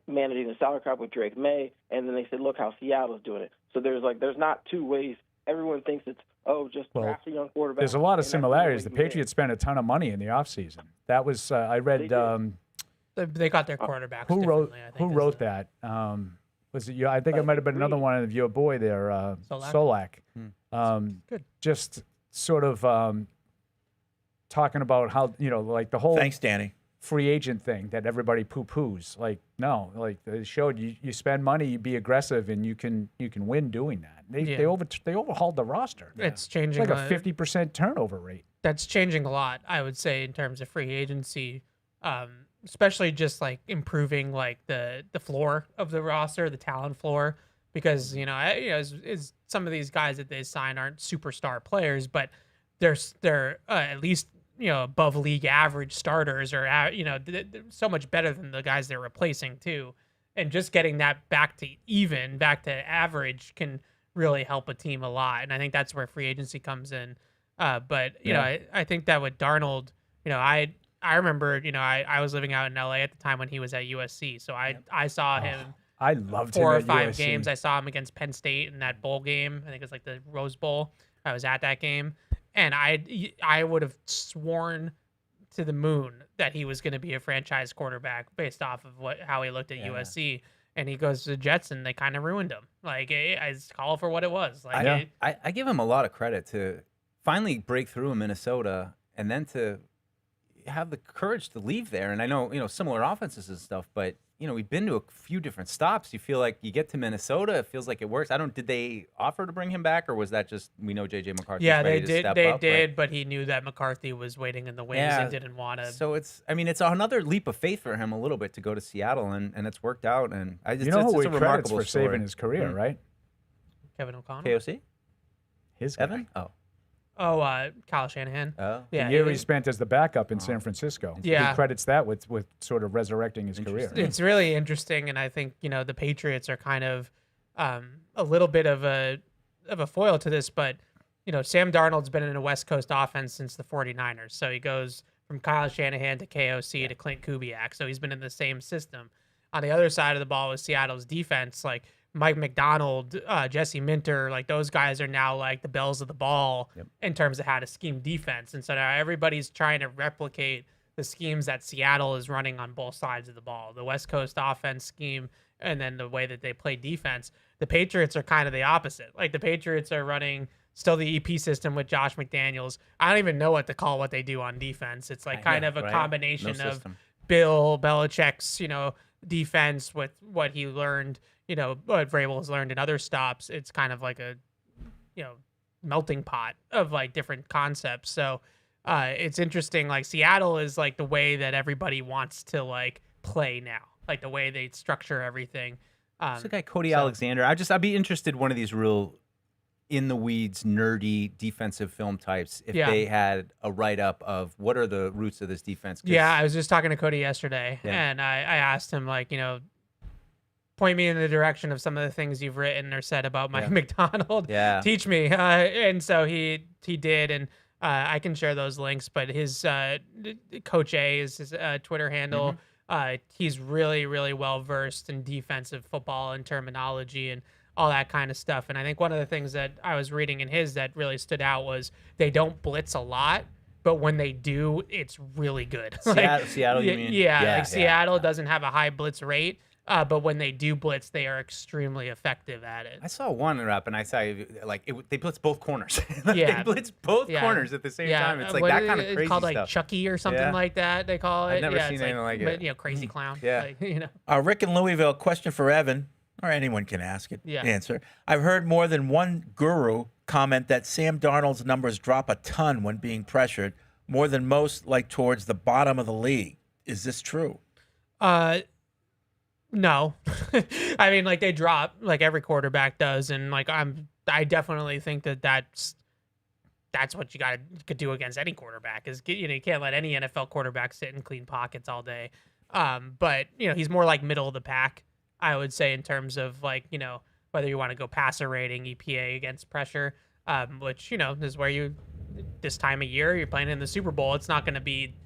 managing the salary cap with Drake Maye. And then they said, look how Seattle's doing it. So there's not 2 ways. Everyone thinks it's just draft a young quarterback. There's a lot of similarities. The Patriots spent a ton of money in the offseason. That was I read. They got their quarterbacks. Who wrote differently, that? Was it you? I think it might have been another one of your boy there, Solak. Good. Just sort of talking about how like the whole Thanks, Danny. free agent thing that everybody poo-poos. Like no, like they showed you spend money, you be aggressive, and you can win doing that. They overhauled the roster. It's changing. It's like a 50% turnover rate. That's changing a lot, I would say, in terms of free agency. Especially just like improving like the floor of the roster, the talent floor, because is some of these guys that they sign aren't superstar players, but they're at least above league average starters, or they're so much better than the guys they're replacing too, and just getting that back to average can really help a team a lot, and I think that's where free agency comes in. But I think that with Darnold, I remember, I was living out in LA at the time when he was at USC. So I saw him. I loved 4 or him at 5 USC. games. I saw him against Penn State in that bowl game. I think it was like the Rose Bowl. I was at that game, and I would have sworn to the moon that he was going to be a franchise quarterback based off of how he looked at USC. And he goes to the Jets, and they kind of ruined him. Like, I call for what it was. Like, I give him a lot of credit to finally break through in Minnesota, and then to have the courage to leave there. And I know, similar offenses and stuff, but, we've been to a few different stops. You feel like you get to Minnesota, it feels like it works. Did they offer to bring him back, or was that just, we know J.J. McCarthy's ready to step up? They did, but he knew that McCarthy was waiting in the wings and didn't want to. So it's another leap of faith for him a little bit to go to Seattle, and it's worked out. And it's who a he credits remarkable for story. saving his career, right? Kevin O'Connell? KOC? His Evan? guy. Kyle Shanahan. Oh. The year he spent as the backup in San Francisco. Yeah. He credits that with sort of resurrecting his career. It's really interesting, and I think the Patriots are kind of a little bit of a foil to this, but Sam Darnold's been in a West Coast offense since the 49ers, so he goes from Kyle Shanahan to KOC to Clint Kubiak. So he's been in the same system. On the other side of the ball with Seattle's defense, like Mike McDonald, Jesse Minter, like those guys are now like the bells of the ball in terms of how to scheme defense. And so now everybody's trying to replicate the schemes that Seattle is running on both sides of the ball, the West Coast offense scheme, and then the way that they play defense. The Patriots are kind of the opposite. Like the Patriots are running still the EP system with Josh McDaniels. I don't even know what to call what they do on defense. It's like kind of a combination of Bill Belichick's, defense with what he learned, what Vrabel has learned in other stops. It's kind of like a, melting pot of like different concepts. So it's interesting. Like Seattle is like the way that everybody wants to like play now, like the way they structure everything. It's the guy Cody Alexander. I'd be interested in one of these real in the weeds, nerdy defensive film types if they had a write-up of what are the roots of this defense. Yeah, I was just talking to Cody yesterday, and I asked him, like, point me in the direction of some of the things you've written or said about Mike McDonald. Yeah. Teach me. And so he did, and I can share those links, but his Coach A is his Twitter handle. He's really, really well-versed in defensive football and terminology and all that kind of stuff. And I think one of the things that I was reading in his that really stood out was they don't blitz a lot, but when they do, it's really good. Seattle, you mean? Yeah, Seattle doesn't have a high blitz rate, but when they do blitz, they are extremely effective at it. I saw one rep, and I saw they blitz both corners. They blitz both corners at the same time. It's like that kind of crazy called stuff. Like Chucky or something like that. They call it. I've never seen anything like it. But, crazy clown. Yeah. Rick in Louisville, question for Evan. Or anyone can ask it. Answer. I've heard more than one guru comment that Sam Darnold's numbers drop a ton when being pressured, more than most, like towards the bottom of the league. Is this true? No. I mean, like they drop, like every quarterback does, and like I definitely think that's what you could do against any quarterback. Is you can't let any NFL quarterback sit in clean pockets all day. But he's more like middle of the pack, I would say, in terms of like, whether you want to go passer rating, EPA against pressure, which, is where this time of year, you're playing in the Super Bowl. It's not going to be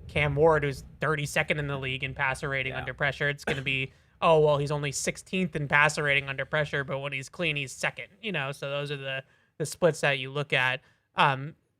Cam Ward, who's 32nd in the league in passer rating under pressure. It's going to be, he's only 16th in passer rating under pressure, but when he's clean, he's second, so those are the splits that you look at.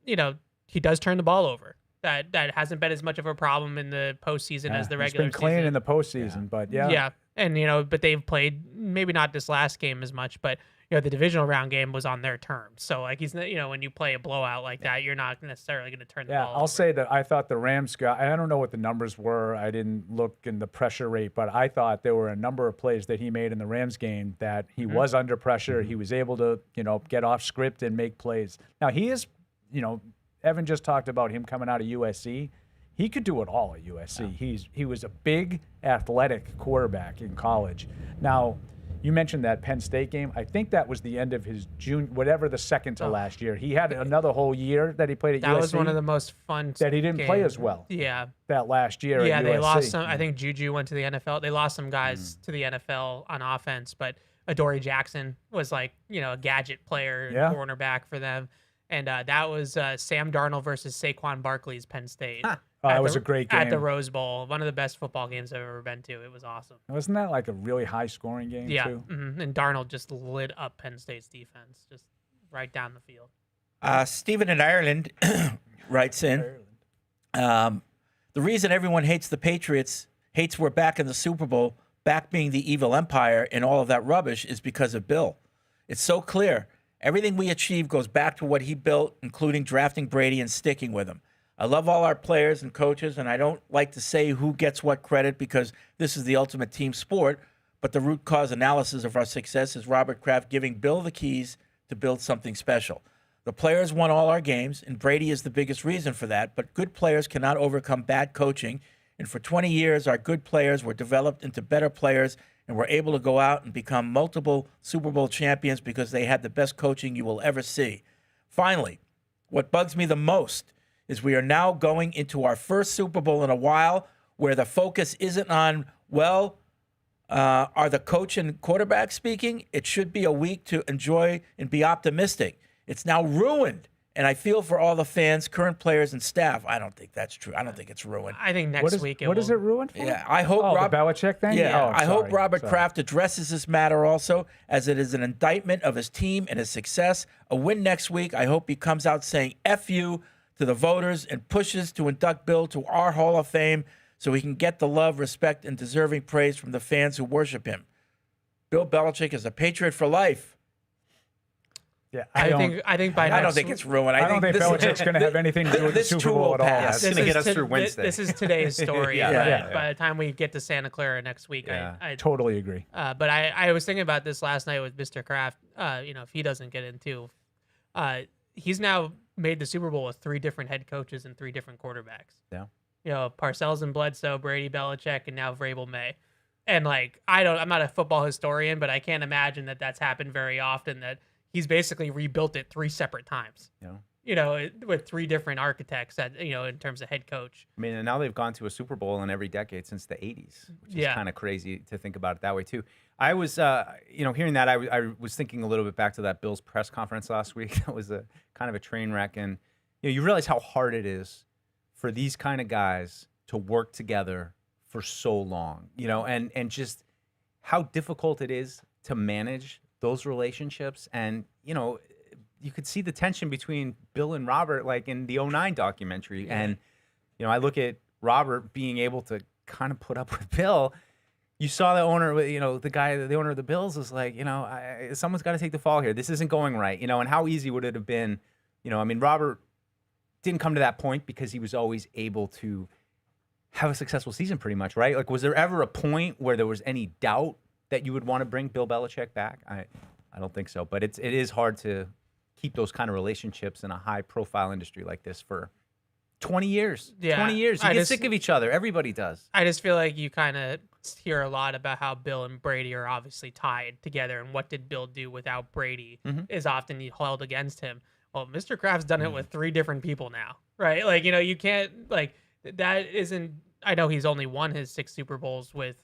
He does turn the ball over. That hasn't been as much of a problem in the postseason as the regular season. He's been clean in the postseason, but Yeah. And, but they've played maybe not this last game as much, but, the divisional round game was on their terms. So, like, he's, when you play a blowout like that, you're not necessarily going to turn the ball over. I'll say that I thought the Rams I don't know what the numbers were. I didn't look in the pressure rate, but I thought there were a number of plays that he made in the Rams game that he was under pressure. He was able to, get off script and make plays. Now, he is, Evan just talked about him coming out of USC. He could do it all at USC. Yeah. He was a big, athletic quarterback in college. Now, you mentioned that Penn State game. I think that was the end of his the second to last year. He had another whole year that he played at USC. That was one of the most fun that he didn't play as well. Yeah. That last year at USC. They lost some. I think Juju went to the NFL. They lost some guys to the NFL on offense, but Adoree Jackson was like, a gadget player, cornerback for them. And that was Sam Darnold versus Saquon Barkley's Penn State. That was a great game. At the Rose Bowl. One of the best football games I've ever been to. It was awesome. Wasn't that like a really high-scoring game, too? Mm-hmm. And Darnold just lit up Penn State's defense, just right down the field. Stephen in Ireland writes in, the reason everyone hates the Patriots, hates we're back in the Super Bowl, back being the evil empire and all of that rubbish is because of Bill. It's so clear. Everything we achieve goes back to what he built, including drafting Brady and sticking with him. I love all our players and coaches, and I don't like to say who gets what credit because this is the ultimate team sport, but the root cause analysis of our success is Robert Kraft giving Bill the keys to build something special. The players won all our games, and Brady is the biggest reason for that, but good players cannot overcome bad coaching, and for 20 years, our good players were developed into better players and were able to go out and become multiple Super Bowl champions because they had the best coaching you will ever see. Finally, what bugs me the most is we are now going into our first Super Bowl in a while where the focus isn't on, are the coach and quarterback speaking? It should be a week to enjoy and be optimistic. It's now ruined And I feel for all the fans, current players, and staff. I don't think that's true. I don't think it's ruined. I think next week What is it ruined for? Yeah, I hope the Belichick thing? Yeah, Oh, I hope sorry. Robert Sorry. Kraft addresses this matter also, as it is an indictment of his team and his success. A win next week. I hope he comes out saying "F you" to the voters and pushes to induct Bill to our Hall of Fame so he can get the love, respect, and deserving praise from the fans who worship him. Bill Belichick is a Patriot for life. Yeah, I think by I don't next think it's ruined. I don't think this- Belichick's going to have anything to do with the this Super too Bowl will at all. pass. It's going to get us through Wednesday. This is today's story. Yeah. but by the time we get to Santa Clara next week, Yeah. I Totally agree. but I was thinking about this last night with Mr. Kraft. If he doesn't get into, he's now made the Super Bowl with 3 different head coaches and 3 different quarterbacks. Yeah. Parcells and Bledsoe, Brady, Belichick, and now Vrabel Maye. And I'm not a football historian, but I can't imagine that that's happened very often. That he's basically rebuilt it 3 separate times. With 3 different architects that in terms of head coach. I mean, and now they've gone to a Super Bowl in every decade since the 80s, which is kind of crazy to think about it that way, too. I was, hearing that, I was thinking a little bit back to that Bills press conference last week. That was a kind of a train wreck. And, you realize how hard it is for these kind of guys to work together for so long, and just how difficult it is to manage those relationships. And, you could see the tension between Bill and Robert, like in the 2009 documentary. Yeah. And, I look at Robert being able to kind of put up with Bill. You saw the owner, the owner of the Bills was like, someone's got to take the fall here. This isn't going right, and how easy would it have been? Robert didn't come to that point because he was always able to have a successful season pretty much, right? Like, was there ever a point where there was any doubt that you would want to bring Bill Belichick back? I don't think so, but it is hard to keep those kind of relationships in a high-profile industry like this for 20 years. Yeah, 20 years. You get sick of each other. Everybody does. I just feel like you kind of hear a lot about how Bill and Brady are obviously tied together, and what did Bill do without Brady is often held against him. Well, Mr. Kraft's done it with 3 different people now, right? You can't, that isn't, I know he's only won his 6 Super Bowls with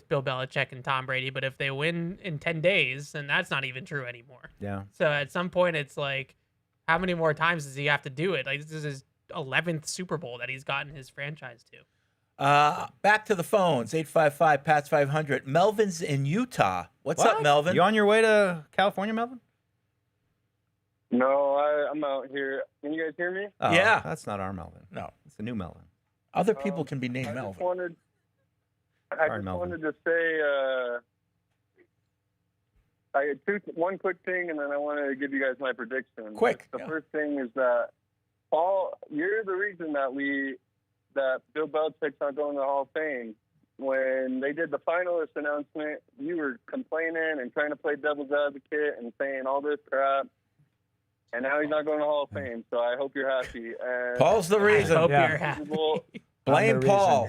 Bill Belichick and Tom Brady, but if they win in 10 days, then that's not even true anymore. Yeah. So at some point, it's like, how many more times does he have to do it? This is his 11th Super Bowl that he's gotten his franchise to. Back to the phones, 855-PATS-500. Melvin's in Utah. What's up, Melvin? You on your way to California, Melvin? No, I'm out here. Can you guys hear me? Oh, yeah. That's not our Melvin. No. It's the new Melvin. Other people can be named Melvin. I just wanted to say I had one quick thing, and then I want to give you guys my prediction. Quick. The first thing is that, Paul, you're the reason that Bill Belichick's not going to the Hall of Fame. When they did the finalist announcement, you were complaining and trying to play devil's advocate and saying all this crap. And now he's not going to the Hall of Fame, so I hope you're happy. And Paul's the reason. I hope you're happy. Blame Paul.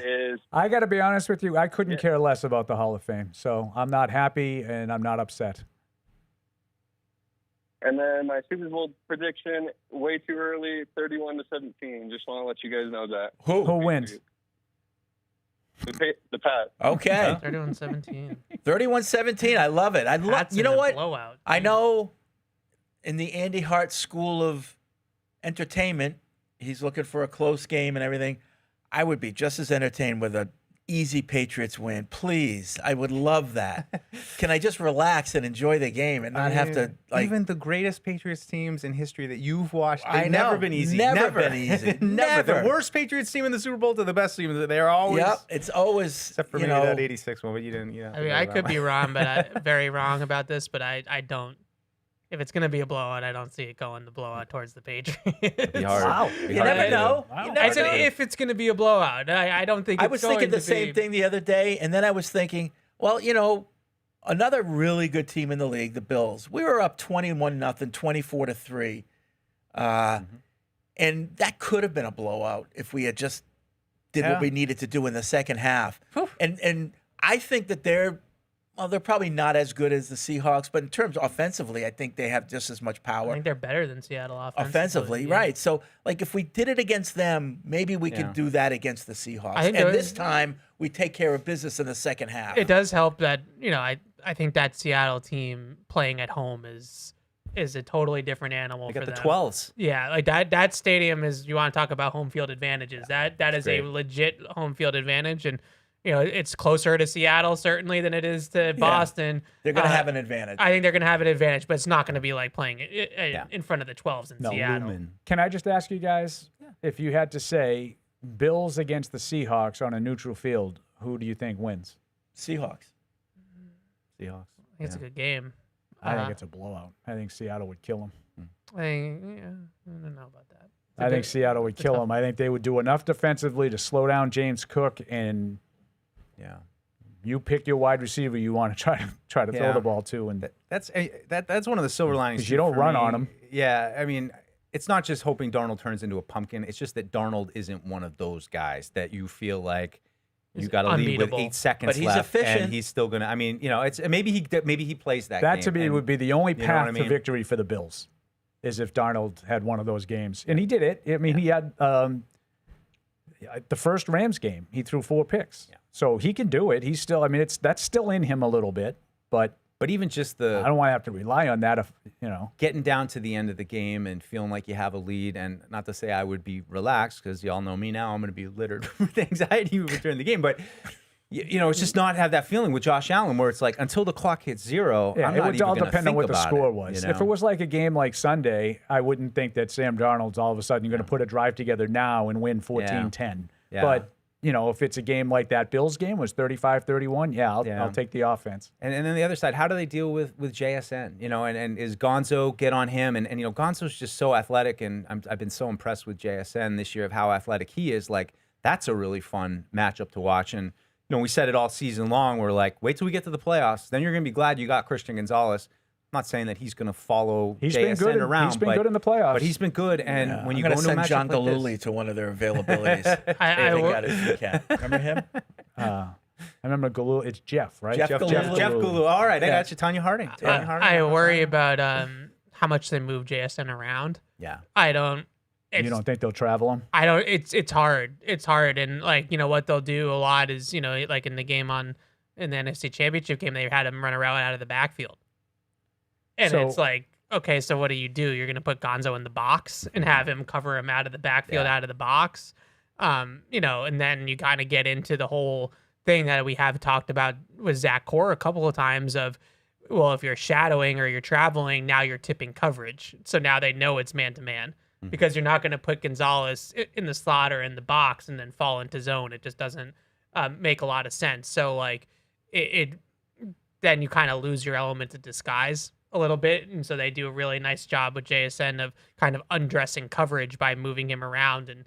I got to be honest with you. I couldn't care less about the Hall of Fame, so I'm not happy and I'm not upset. And then my Super Bowl prediction, way too early, 31-17. Just want to let you guys know that. Who wins? The Pat. Okay. 31-17. 31-17. I love it. You know what? Blowout. I know in the Andy Hart School of Entertainment, he's looking for a close game and everything. I would be just as entertained with an easy Patriots win. Please. I would love that. Can I just relax and enjoy the game and not have to, even the greatest Patriots teams in history that you've watched, they've I know. never been easy. Never been easy. Never. The worst Patriots team in the Super Bowl to the best team. They're always. Yep. It's always. Except for maybe that 86 one, but you didn't. I mean, I could be wrong, but very wrong about this, but I don't. If it's going to be a blowout, I don't see it going the blowout towards the Patriots. Be hard. Wow. Be You hard never to do. know. Wow. You never I said know. if it's going to be a blowout. I don't think I it's was going thinking the to same be. thing the other day, and then I was thinking, well, another really good team in the league, the Bills. We were up 21-0, 24-3. And that could have been a blowout if we had just did what we needed to do in the second half. And I think that they're probably not as good as the Seahawks, but in terms offensively, I think they have just as much power. I think they're better than Seattle Offensively, yeah. right. So, if we did it against them, maybe we could do that against the Seahawks. I think and this time, we take care of business in the second half. It does help that, I think that Seattle team playing at home is is a totally different animal. They for got the them. 12s. Yeah, like that stadium is. You want to talk about home field advantages? That is great. a legit home field advantage, and it's closer to Seattle certainly than it is to Boston. They're going to have an advantage. I think they're going to have an advantage, but it's not going to be like playing in front of the 12s in Seattle. Can I just ask you guys, if you had to say Bills against the Seahawks on a neutral field, who do you think wins? Seahawks. I think it's a good game. I think it's a blowout. I think Seattle would kill them. I don't know about that. I think Seattle would kill them. I think they would do enough defensively to slow down James Cook, and you pick your wide receiver you want to try to throw the ball to, and that's one of the silver linings. Because you don't run on him. Yeah, I mean, it's not just hoping Darnold turns into a pumpkin. It's just that Darnold isn't one of those guys that you feel like you got to lead with 8 seconds but he's left, efficient. and he's still gonna. I mean, it's maybe he plays that. That game, to me and, would be the only you know path what I mean? to victory for the Bills, is if Darnold had one of those games, and he did it. I mean, he had the first Rams game. He threw 4 picks, so he can do it. He's still. I mean, that's still in him a little bit, but even just I don't want to have to rely on that. If getting down to the end of the game and feeling like you have a lead, and not to say I would be relaxed because y'all know me now. I'm going to be littered with anxiety during the game, but. It's just not have that feeling with Josh Allen where it's like until the clock hits 0, Yeah, I'm it not would even all gonna depend on think what the about score it, was. you If it know? was like a game like Sunday, I wouldn't think that Sam Darnold's all of a sudden going to put a drive together now and win 14-10. Yeah. But, if it's a game like that Bills game was 35-31, I'll take the offense. And then the other side, how do they deal with JSN? And is Gonzo get on him? And Gonzo's just so athletic, and I've been so impressed with JSN this year of how athletic he is. Like, that's a really fun matchup to watch. And we said it all season long. We're like, wait till we get to the playoffs. Then you're going to be glad you got Christian Gonzalez. I'm not saying that he's going to follow JSN around. He's been good in the playoffs. But he's been good. And when you I'm go going to into a send John matchup like Galuli this, to one of their availabilities. If they got it, if you can. Remember him? I remember Galul. It's Jeff, right? Jeff Galul. All right, I got you. Tanya Harding. I worry about how much they move JSN around. Yeah. I don't. You don't think they'll travel him? I don't. It's hard. It's hard, and what they'll do a lot is like in the game in the NFC Championship game, they had him run a route out of the backfield, and it's like, okay, so what do? You're gonna put Gonzo in the box and have him cover him out of the backfield, out of the box, and then you kind of get into the whole thing that we have talked about with Zach Core a couple of times of, well, if you're shadowing or you're traveling, now you're tipping coverage, so now they know it's man to man. Because you're not going to put Gonzalez in the slot or in the box and then fall into zone. It just doesn't make a lot of sense. So like then you kind of lose your element of disguise a little bit. And so they do a really nice job with JSN of kind of undressing coverage by moving him around and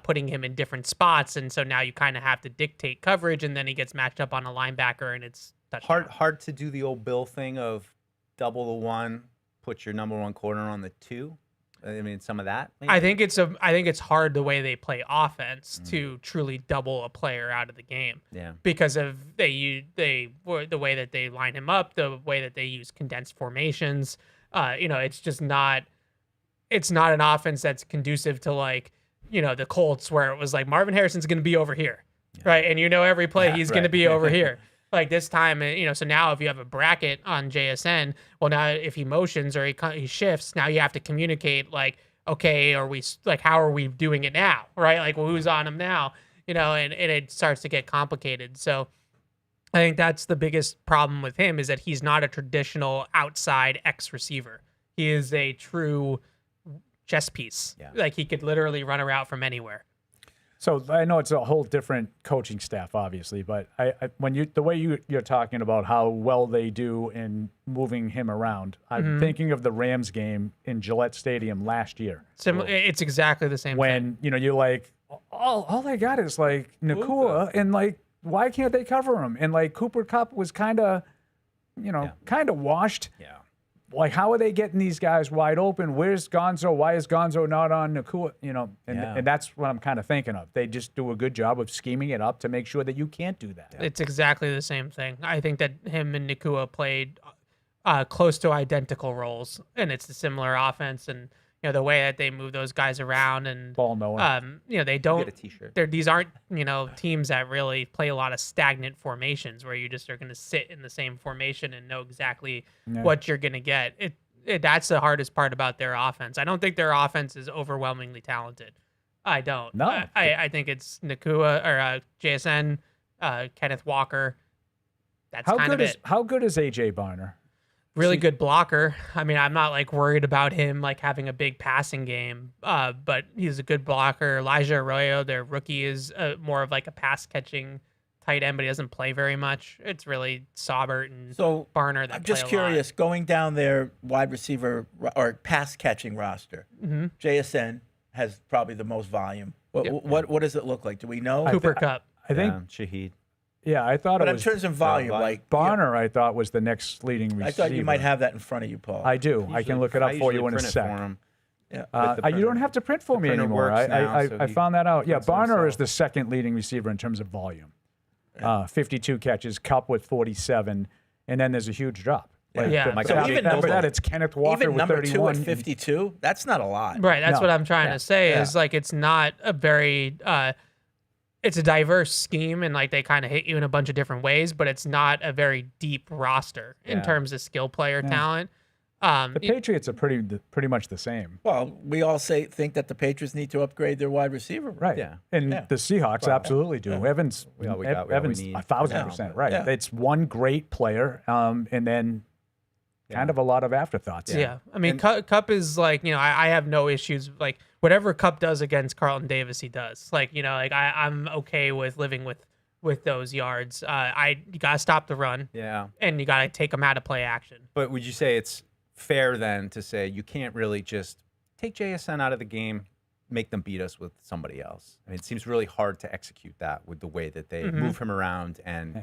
putting him in different spots. And so now you kind of have to dictate coverage, and then he gets matched up on a linebacker, and it's hard to do the old Bill thing of double the 1, put your number 1 corner on the 2. I mean, some of that. Maybe? I think it's hard the way they play offense to truly double a player out of the game. Yeah. Because of the way that they line him up, the way that they use condensed formations. It's just not. It's not an offense that's conducive to the Colts, where it was like Marvin Harrison's going to be over here, right? And every play he's going to be over here. Like this time, so now if you have a bracket on JSN, well, now if he motions or he shifts, now you have to communicate like, okay, how are we doing it now, right? Like, well, who's on him now, and it starts to get complicated. So I think that's the biggest problem with him, is that he's not a traditional outside X receiver. He is a true chess piece. Yeah. Like he could literally run a route from anywhere. So I know it's a whole different coaching staff, obviously, but the way you're talking about how well they do in moving him around, I'm thinking of the Rams game in Gillette Stadium last year. It's exactly the same thing. When you're like, all they got is like Nakua, and like, why can't they cover him? And like Cooper Kupp was kind of washed. Yeah. Like, how are they getting these guys wide open? Where's Gonzo? Why is Gonzo not on Nakua? And that's what I'm kind of thinking of. They just do a good job of scheming it up to make sure that you can't do that. It's exactly the same thing. I think that him and Nakua played close to identical roles, and it's a similar offense. And the way that they move those guys around and ball knowing. They don't. Get a t-shirt. These aren't teams that really play a lot of stagnant formations where you just are going to sit in the same formation and know exactly what you're going to get. that's the hardest part about their offense. I don't think their offense is overwhelmingly talented. I don't. No. I think it's Nakua or JSN, Kenneth Walker. That's kind of it. How good is AJ Barner? Really good blocker. I mean, I'm not like worried about him like having a big passing game, but he's a good blocker. Elijah Arroyo, their rookie, is more of like a pass catching tight end, but he doesn't play very much. It's really Saubert and Barner that I'm play just a curious, going down their wide receiver or pass catching roster, Mhm. JSN has probably the most volume. What does it look like? Do we know? Cooper Kupp. I think Shaheed. Yeah, I thought But it in was terms of volume, like Barner. I thought was the next leading receiver. I thought you might have that in front of you, Paul. I do. I can look it up for you in a sec. Yeah, you don't have to print for me printer anymore. works now, so I he found that out. Yeah, prints it Barner himself. is the second leading receiver in terms of volume. 52 catches, Kupp with 47, and then there's a huge drop. Yeah. So even after that, it's Kenneth Walker even with number 31. 2 at 52. That's not a lot. Right. That's what I'm trying to say. Yeah. Is like it's not a very. It's a diverse scheme, and like they kind of hit you in a bunch of different ways, but it's not a very deep roster in Yeah. terms of skill player Yeah. talent. The Patriots are pretty much the same. Well, we all think that the Patriots need to upgrade their wide receiver room. Right. Yeah. And Yeah. the Seahawks Well, absolutely do. yeah. Evans, We got what we Evans, need. 1,000% right. Yeah. It's one great player, and then kind of a lot lot of afterthoughts. Yeah. I mean, Kupp is like, I have no issues. Like, whatever Kupp does against Carlton Davis, he does. Like, like I'm okay with living with those yards. You got to stop the run. Yeah. And you got to take them out of play action. But would you say it's fair then to say you can't really just take JSN out of the game, make them beat us with somebody else? I mean, it seems really hard to execute that with the way that they Mhm. move him around and.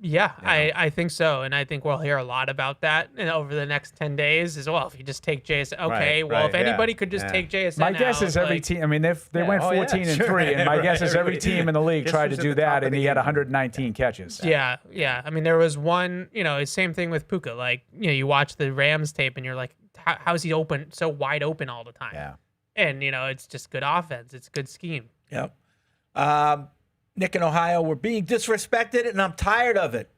Yeah, I think so. And I think we'll hear a lot about that over the next 10 days as well. If you just take JSN, okay, Right, well, if right, anybody yeah, could just yeah. take JSN My guess out, is every like- team. I mean, they went Oh, yeah, 14 and sure. 3, and my guess is every team in the league Just tried to was at do the top that, of and the he had game. 119 catches. Yeah. I mean, there was one, same thing with Puka. Like, you watch the Rams tape and you're like, how's he open, so wide open all the time? Yeah. And, it's just good offense. It's good scheme. Yep. Nick in Ohio, we're being disrespected, and I'm tired of it.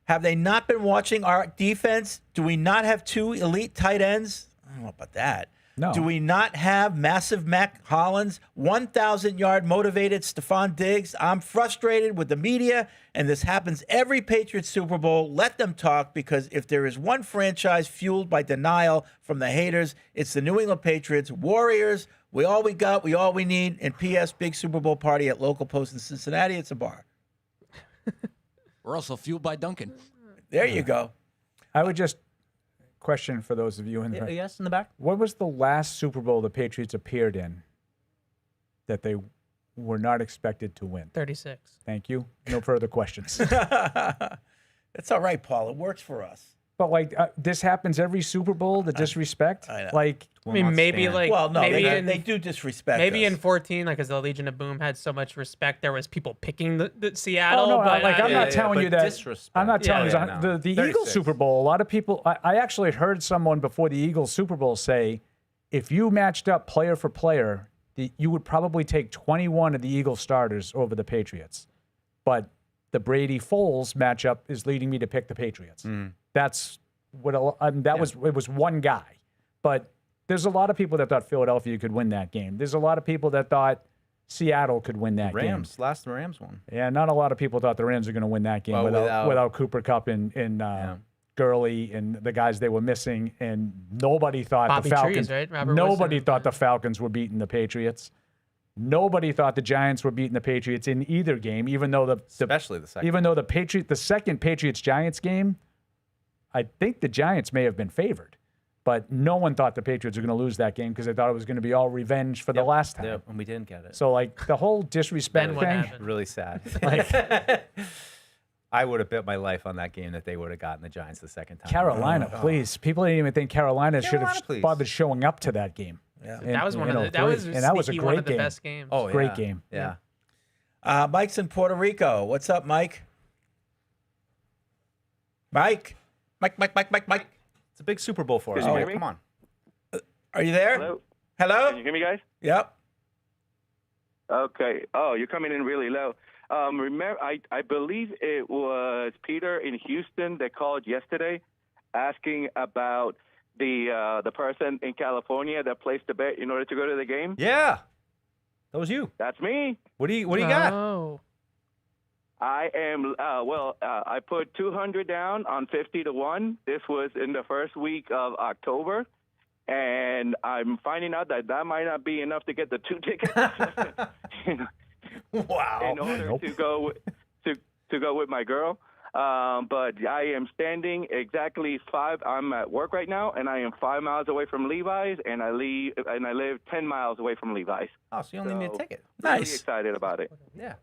Have they not been watching our defense? Do we not have 2 elite tight ends? I don't know about that. No. Do we not have massive Mac Hollins, 1,000-yard motivated Stephon Diggs? I'm frustrated with the media, and this happens every Patriots Super Bowl. Let them talk, because if there is one franchise fueled by denial from the haters, it's the New England Patriots. Warriors, we all we got, we all we need. And P.S. Big Super Bowl party at local post in Cincinnati. It's a bar. We're also fueled by Duncan. There you go. I would just question for those of you in the Yes, in the back. What was the last Super Bowl the Patriots appeared in that they were not expected to win? 36. Thank you. No further questions. It's all right, Paul. It works for us. But like this happens every Super Bowl, the disrespect. I know. Like, I mean, maybe like Well, no, maybe they do disrespect Maybe us. in 14, like as the Legion of Boom had so much respect, there was people picking the Seattle. oh no, but like I'm not telling you that. disrespect. I'm not telling Yeah, you no. the 36. Eagles Super Bowl. A lot of people. I actually heard someone before the Eagles Super Bowl say, if you matched up player for player, you would probably take 21 of the Eagles starters over the Patriots. But the Brady Foles matchup is leading me to pick the Patriots. That's what it was one guy, but there's a lot of people that thought Philadelphia could win that game. There's a lot of people that thought Seattle could win that game. Last Rams one. Yeah, not a lot of people thought the Rams were going to win that game Well, without Cooper Kupp and Gurley and the guys they were missing, and nobody thought Bobby the Falcons. Trees, right? Robert Nobody Woodson. thought the Falcons were beating the Patriots. Nobody thought the Giants were beating the Patriots in either game, even though especially the second. Even though the second Patriots Giants game, I think the Giants may have been favored, but no one thought the Patriots were going to lose that game because they thought it was going to be all revenge for the last time. Yep, and we didn't get it. So like the whole disrespect Then what thing. happened? Really sad. Like, I would have bet my life on that game that they would have gotten the Giants the second time. Carolina, please. People didn't even think Carolina should Carolina, have please. bothered showing up to that game. Yeah. That was one in of the, that 03. was and that was a sneaky great one of the game. best games. Oh, Great yeah. game. Yeah. Mike's in Puerto Rico. What's up, Mike? Mike. It's a big Super Bowl for us. Can you Mike. hear me? Come on. Are you there? Hello? Hello? Can you hear me, guys? Yep. Okay. Oh, you're coming in really low. Remember, I believe it was Peter in Houston that called yesterday asking about the person in California that placed the bet in order to go to the game? Yeah, that was you. That's me. What do you got? Oh. I am I put 200 down on 50 to 1. This was in the first week of October, and I'm finding out that might not be enough to get the 2 tickets. Wow. In order to go with my girl. But I am standing exactly 5. I'm at work right now, and I am 5 miles away from Levi's, and I live 10 miles away from Levi's. Oh, so you only need a ticket. Really Nice. excited about it. Yeah.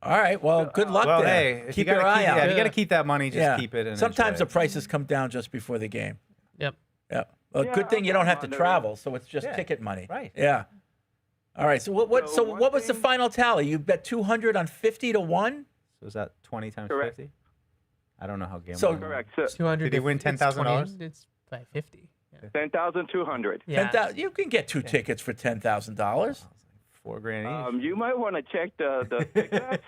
All right. Well, good luck Well, there. hey, if keep you your gotta eye keep- out. yeah, if you gotta keep that money, just keep it and Sometimes enjoy the it. prices come down just before the game. Yep. Yeah. Well, Yeah, good thing you I'm don't have to wondering. travel, so it's just Yeah. ticket money. Right. Yeah. All right. So what? So what was the final tally? You bet 200 on 50 to 1. So is that 20 times Correct. 50? I don't know how gambling. So- works. Correct. So 200. Did he win it's $10,000? 20, It's by 50. Yeah. 10,200. Yeah. 10,000. You can get 2 tickets for $10,000. $4,000 each. You might want to check the tickets.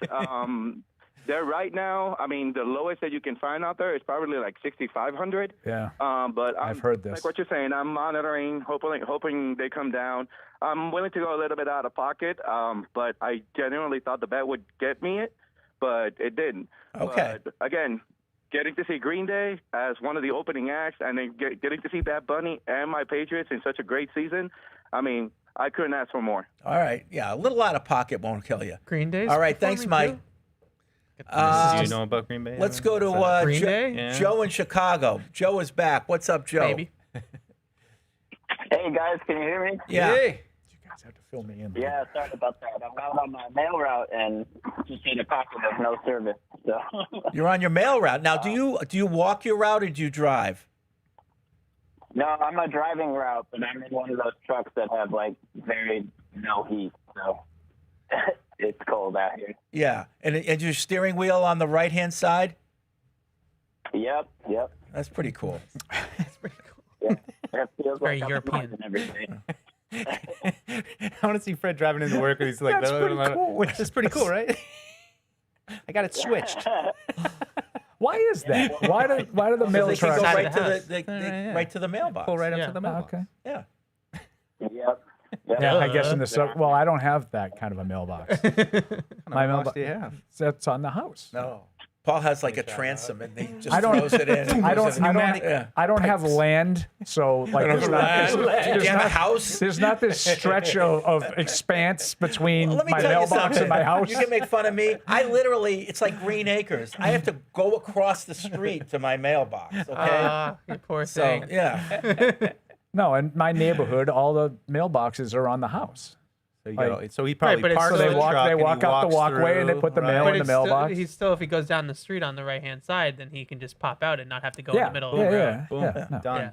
They're right now. I mean, the lowest that you can find out there is probably like 6,500. Yeah. But I've heard this. Like what you're saying, I'm monitoring, hoping they come down. I'm willing to go a little bit out of pocket, but I genuinely thought the bet would get me it, but it didn't. Okay. But again, getting to see Green Day as one of the opening acts, and then getting to see Bad Bunny and my Patriots in such a great season, I mean, I couldn't ask for more. All right. Yeah. A little out of pocket won't kill you. Green Day's All right. Thanks, performing Mike. too? Do you know about Green Bay? Let's go to Green Day? Yeah. Joe in Chicago. Joe is back. What's up, Joe? Baby. Hey guys, can you hear me? Yeah. You guys have to fill me in. Yeah, sorry about that. I'm out on my mail route and just hit a pocket of no service. So You're on your mail route now. Do you walk your route or do you drive? no, I'm a driving route, but I'm in one of those trucks that have like very no heat, so it's cold out here. Yeah. And your steering wheel on the right hand side? Yep. That's pretty cool. Yeah, that feels Very like European. I'm every day. I want to see Fred driving into work and he's like, That's pretty cool. That's pretty cool, right? I got it switched. Why is that? Why do the So mail they can trucks? go Side right of to the house. the right to the mailbox. Pull right up Yeah. to the mailbox. Okay. Yeah. Yep. Yeah, I guess in the well, I don't have that kind of a mailbox. What kind of My mailbox mailbox do you have? that's on the house. No. Paul has like a transom and he just I don't- throws it in. I don't Yeah. I don't have land, so like don't there's have not, land. there's Do you have a not- house? There's not this stretch of expanse between Let me my tell you mailbox something. and my house. You can make fun of me. I literally, it's like Green Acres. I have to go across the street to my mailbox. Okay. You poor So thing. yeah. No, in my neighborhood, all the mailboxes are on the house. So, Like- so he probably but it's parks so the they walk- truck they and he walk up the walks walkway and they through, put the right? mail But in the it's still, mailbox. he's still, if he goes down the street on the right hand side, then he can just pop out and not have to go in Yeah, the middle yeah, of the road. yeah, Boom, yeah, no. done. Yeah.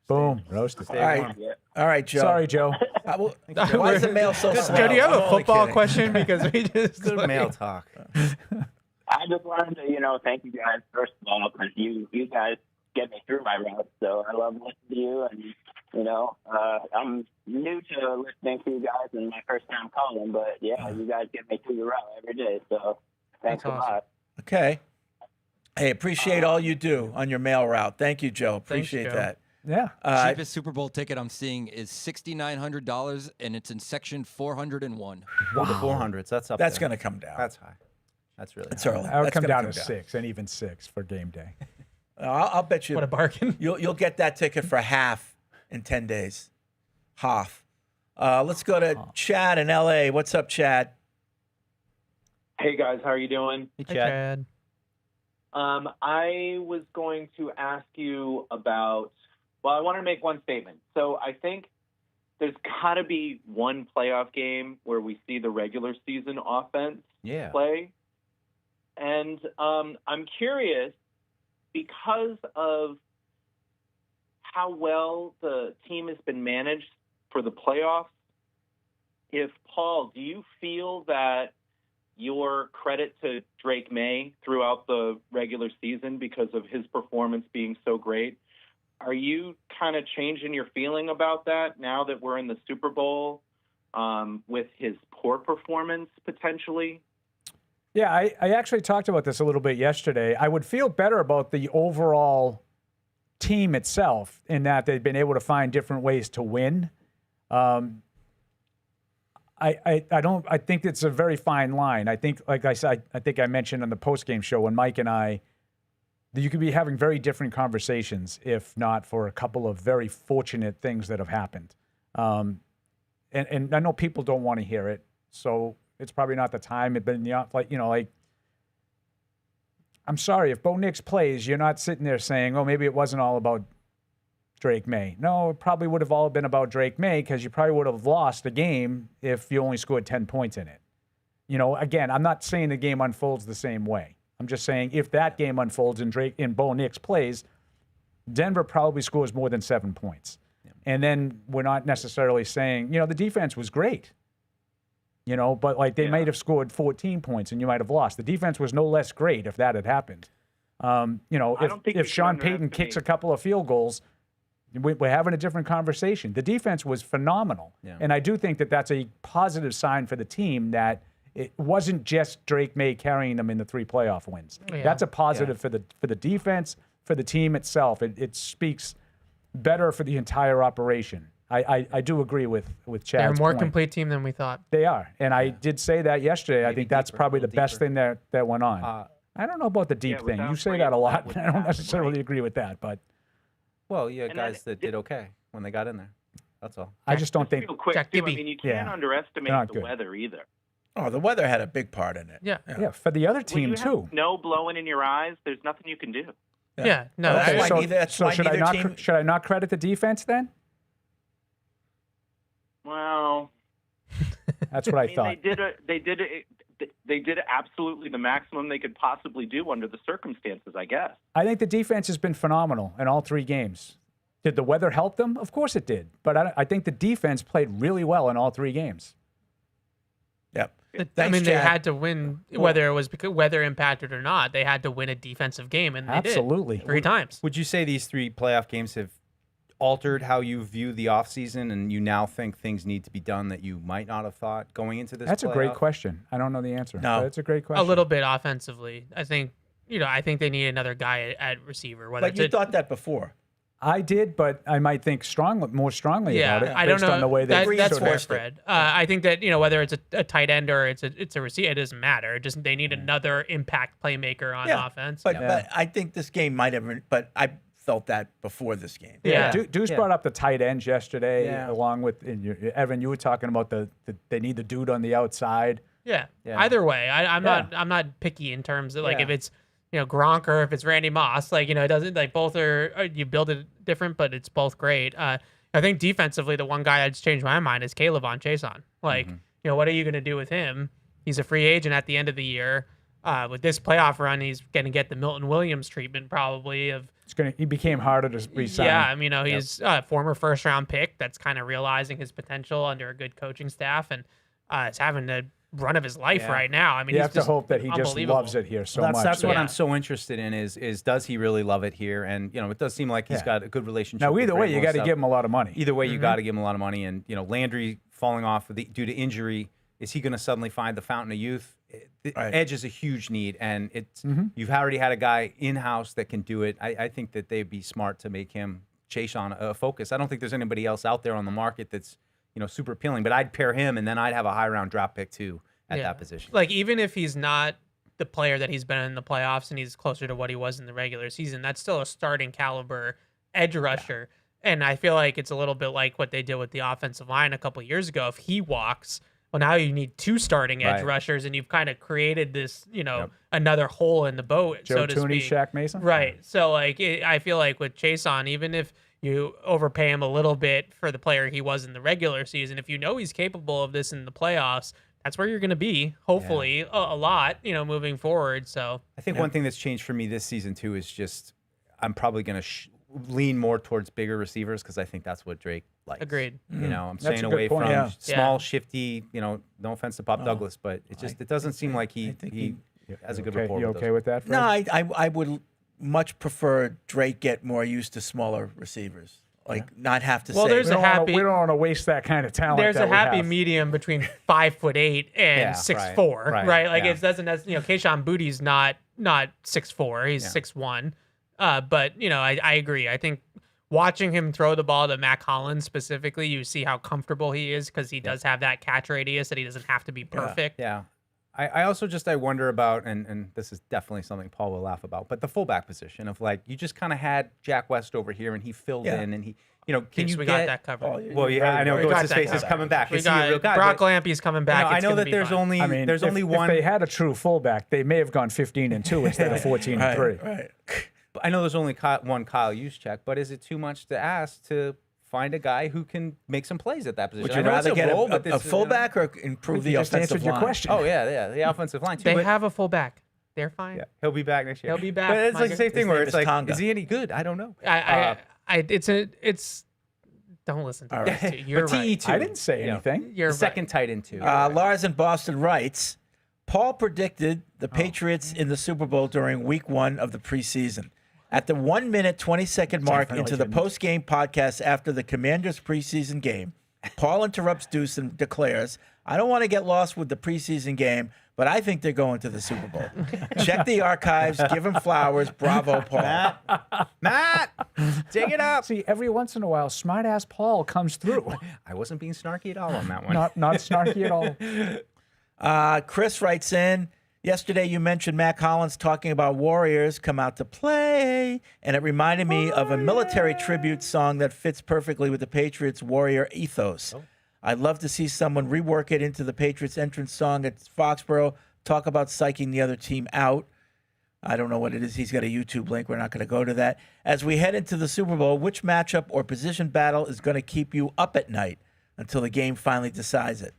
Boom, roasted. All right. All right, Joe. Sorry, Joe. Why is the mail so slow? Joe, do you have I'm a only football kidding. question? Because we just Good mail talk. I just wanted to, thank you guys first of all because you guys get me through my route. So I love listening to you, and I'm new to listening to you guys and my first time calling, but yeah, you guys get me through the route every day. So thanks That's a awesome. lot. Okay. Hey, appreciate all you do on your mail route. Thank you, Joe. Appreciate Joe. that. Yeah. Cheapest Super Bowl ticket I'm seeing is $6,900, and it's in section 401. Well, the 400s, that's up That's there. going to come down. That's high. That's really It's high. early. I would That's come gonna down to 6 and even 6 for game day. I'll bet you. What a bargain. You'll get that ticket for half in 10 days. Half. Let's go to Chad in L.A. What's up, Chad? Hey guys, how are you doing? Hey, Hey, Chad. Chad. I was going to ask you about. Well, I want to make one statement. So I think there's got to be one playoff game where we see the regular season offense Yeah. play, and I'm curious because of how well the team has been managed for the playoffs. If Paul, do you feel that your credit to Drake Maye throughout the regular season because of his performance being so great? Are you kind of changing your feeling about that now that we're in the Super Bowl with his poor performance potentially? Yeah, I actually talked about this a little bit yesterday. I would feel better about the overall team itself in that they've been able to find different ways to win. I think it's a very fine line. I think, like I said, I think I mentioned on the postgame show when Mike and I, that you could be having very different conversations if not for a couple of very fortunate things that have happened. And I know people don't want to hear it, so it's probably not the time. But I'm sorry, if Bo Nix plays, you're not sitting there saying, "Oh, maybe it wasn't all about Drake Maye." No, it probably would have all been about Drake Maye because you probably would have lost the game if you only scored 10 points in it. Again, I'm not saying the game unfolds the same way. I'm just saying if that game unfolds and Bo Nix plays, Denver probably scores more than 7 points. Yeah. And then we're not necessarily saying, the defense was great. But they might have scored 14 points and you might have lost. The defense was no less great if that had happened. If Sean Payton kicks a couple of field goals, we're having a different conversation. The defense was phenomenal. Yeah. And I do think that that's a positive sign for the team that it wasn't just Drake Maye carrying them in the 3 playoff wins. Yeah. That's a positive for the defense, for the team itself. It speaks better for the entire operation. I do agree with Chad's They're a more point. complete team than we thought. They are. And I did say that yesterday. Maybe I think that's probably the best thing that went on. I don't know about the deep thing. You say that a lot. I don't necessarily agree with that. But well, guys that did okay when they got in there. That's all. I just don't think. Real quick, too, you can't underestimate the weather either. Oh, the weather had a big part in it. Yeah, for the other team, too. Snow blowing in your eyes, there's nothing you can do. Yeah, no. Okay, so should I not credit the defense then? Well, that's what I thought. They did absolutely the maximum they could possibly do under the circumstances, I guess. I think the defense has been phenomenal in all 3 games. Did the weather help them? Of course it did. But I think the defense played really well in all 3 games. Yep. They had to win, whether it was because weather impacted or not. They had to win a defensive game, and they did 3 times. Would you say these 3 playoff games have altered how you view the offseason, and you now think things need to be done that you might not have thought going into this? That's a great question. I don't know the answer. No, it's a great question. A little bit offensively, I think. I think they need another guy at receiver. But you thought that before. I did, but I might think more strongly about it. I don't know. On the way that's fair, Fred. I think that whether it's a tight end or it's a receiver, it doesn't matter. They need another impact playmaker on offense. But I think this game might have. But I felt that before this game. Yeah, Deuce brought up the tight ends yesterday, along with Evan. You were talking about they need the dude on the outside. Yeah. Either way, I'm not picky in terms of if it's Gronk or if it's Randy Moss. It doesn't both are you build it different, but it's both great. I think defensively, the one guy that's changed my mind is Caleb on Chason. What are you going to do with him? He's a free agent at the end of the year. With this playoff run, he's going to get the Milton Williams treatment probably. He became harder to resign. Yeah, he's a former first-round pick that's kind of realizing his potential under a good coaching staff and is having the run of his life right now. You have to hope that he just loves it here so much. That's what I'm so interested in is does he really love it here? And it does seem like he's got a good relationship. Now, either way, you got to give him a lot of money. Either way, you got to give him a lot of money. And Landry falling off due to injury, is he going to suddenly find the fountain of youth? Edge is a huge need, and you've already had a guy in-house that can do it. I think that they'd be smart to make him chase on a focus. I don't think there's anybody else out there on the market that's super appealing, but I'd pair him, and then I'd have a high-round draft pick too at that position. Even if he's not the player that he's been in the playoffs and he's closer to what he was in the regular season, that's still a starting caliber edge rusher. And I feel like it's a little bit like what they did with the offensive line a couple of years ago. If he walks, well, now you need 2 starting edge rushers, and you've kind of created this, another hole in the boat, Joe so to Tooney, speak. Shaq Mason? Right. So, I feel like with Chason, even if you overpay him a little bit for the player he was in the regular season, if he's capable of this in the playoffs, that's where you're going to be, hopefully, a lot, moving forward. So I think one thing that's changed for me this season, too, is just I'm probably going to lean more towards bigger receivers because I think that's what Drake likes. Agreed. I'm staying away from small, shifty, no offense to Pop Douglas, but it doesn't seem like he has a good rapport You with okay those. with that, Fred? No, I would much prefer Drake get more used to smaller receivers. Not have to say. There's we don't want to waste that kind of talent. There's a happy medium between 5'8" and 6'4", right? It doesn't. Keyshawn Bootie's not 6'4", he's 6'1". But I agree. I think watching him throw the ball to Mac Hollins specifically, you see how comfortable he is because he does have that catch radius that he doesn't have to be perfect. Yeah. I also I wonder about, and this is definitely something Paul will laugh about, but the fullback position of you just kind of had Jack West over here and he filled in and he, can you we get, got that covered. Well, yeah, I know. What's his face is coming back. We got Brock Lampy's coming back. I know that there's only one. If they had a true fullback, they may have gone 15-2 instead of 14-3. Right. But I know there's only one Kyle Juszczyk, but is it too much to ask to find a guy who can make some plays at that position? Would you rather get a fullback or improve the offensive line? Your question. Oh, yeah, the offensive line, too. They have a fullback. They're fine. Yeah, he'll be back next year. He'll be back. But it's like the same thing where it's like, Tonga. is he any good? I don't know. It's don't listen to this. You're but right. TE2. I didn't say anything. You're the second tight end, too. Lars in Boston writes, Paul predicted the Patriots in the Super Bowl during week 1 of the preseason. At the 1 minute, 20-second mark into the post-game podcast after the Commanders preseason game, Paul interrupts Deuce and declares, I don't want to get lost with the preseason game, but I think they're going to the Super Bowl. Check the archives. Give him flowers. Bravo, Paul. Matt, dig it up. See, every once in a while, smart-ass Paul comes through. I wasn't being snarky at all on that one. Not snarky at all. Chris writes in, yesterday you mentioned Mac Hollins talking about Warriors come out to play, and it reminded me of a military tribute song that fits perfectly with the Patriots Warrior ethos. I'd love to see someone rework it into the Patriots entrance song at Foxborough, talk about psyching the other team out. I don't know what it is. He's got a YouTube link. We're not going to go to that. As we head into the Super Bowl, which matchup or position battle is going to keep you up at night until the game finally decides it?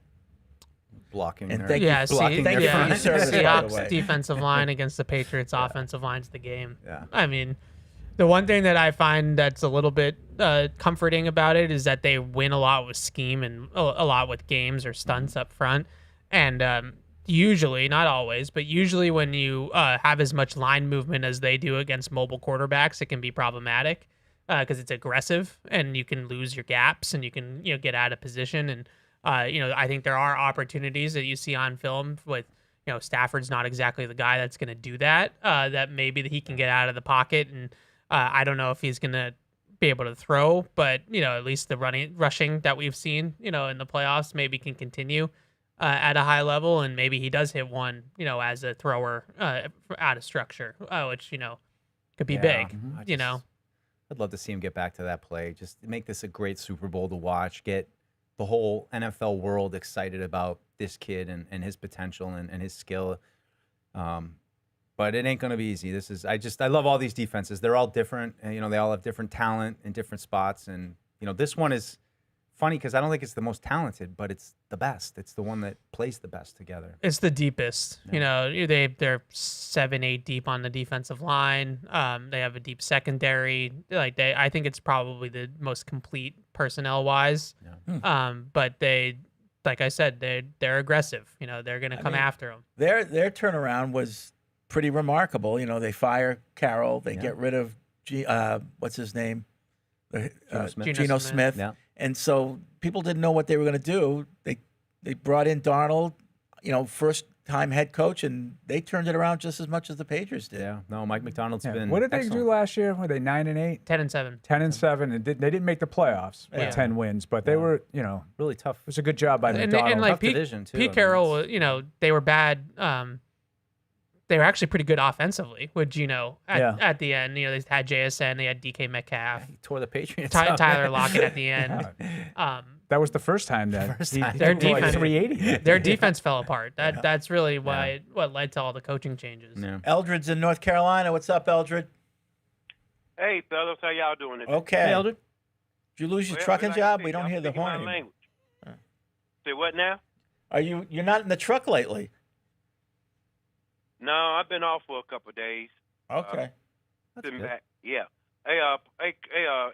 Blocking. And thank you for your service, by the way. Defensive line against the Patriots offensive line's the game. Yeah. I mean, the one thing that I find that's a little bit comforting about it is that they win a lot with scheme and a lot with games or stunts up front. And usually, not always, but usually when you have as much line movement as they do against mobile quarterbacks, it can be problematic because it's aggressive and you can lose your gaps and you can get out of position. And I think there are opportunities that you see on film with Stafford's not exactly the guy that's going to do that. That maybe that he can get out of the pocket, and I don't know if he's going to be able to throw, but at least the rushing that we've seen in the playoffs maybe can continue at a high level, and maybe he does hit one as a thrower out of structure, which could be big. I'd love to see him get back to that play. Just make this a great Super Bowl to watch. Get the whole NFL world excited about this kid and his potential and his skill. But it ain't going to be easy. I love all these defenses. They're all different. And, they all have different talent in different spots. And, this one is funny because I don't think it's the most talented, but it's the best. It's the one that plays the best together. It's the deepest. Yeah. They're 7-8 deep on the defensive line. They have a deep secondary. I think it's probably the most complete personnel wise. Yeah. But they, like I said, they're aggressive. They're going to come after them. Their turnaround was pretty remarkable. They fire Carroll. They get rid of what's his name? Geno Smith. Yeah. And so people didn't know what they were going to do. They brought in Darnold, first time head coach, and they turned it around just as much as the Patriots did. Yeah. No, Mike McDonald's been What did excellent. they do last year? Were they 9-8? 10-7. 10-7. And they didn't make the playoffs with 10 wins, but they were, really tough. It was a good job by McDonald. And like Tough division, too. Pete Carroll, they were bad. They were actually pretty good offensively with Geno at the end. They had JSN, they had DK Metcalf. He tore the Patriots Tyler Lockett at the end. That was the first time that their defense, like 380. Their defense fell apart. That's really what led to all the coaching changes. Yeah. Eldred's in North Carolina. What's up, Eldred? Hey, fellas, how y'all doing today? Okay. Hey, Eldred. Did you lose your trucking job? We don't hear the horn anymore. Say what now? You're not in the truck lately? No, I've been off for a couple of days. Okay. Sitting back. Yeah. Hey,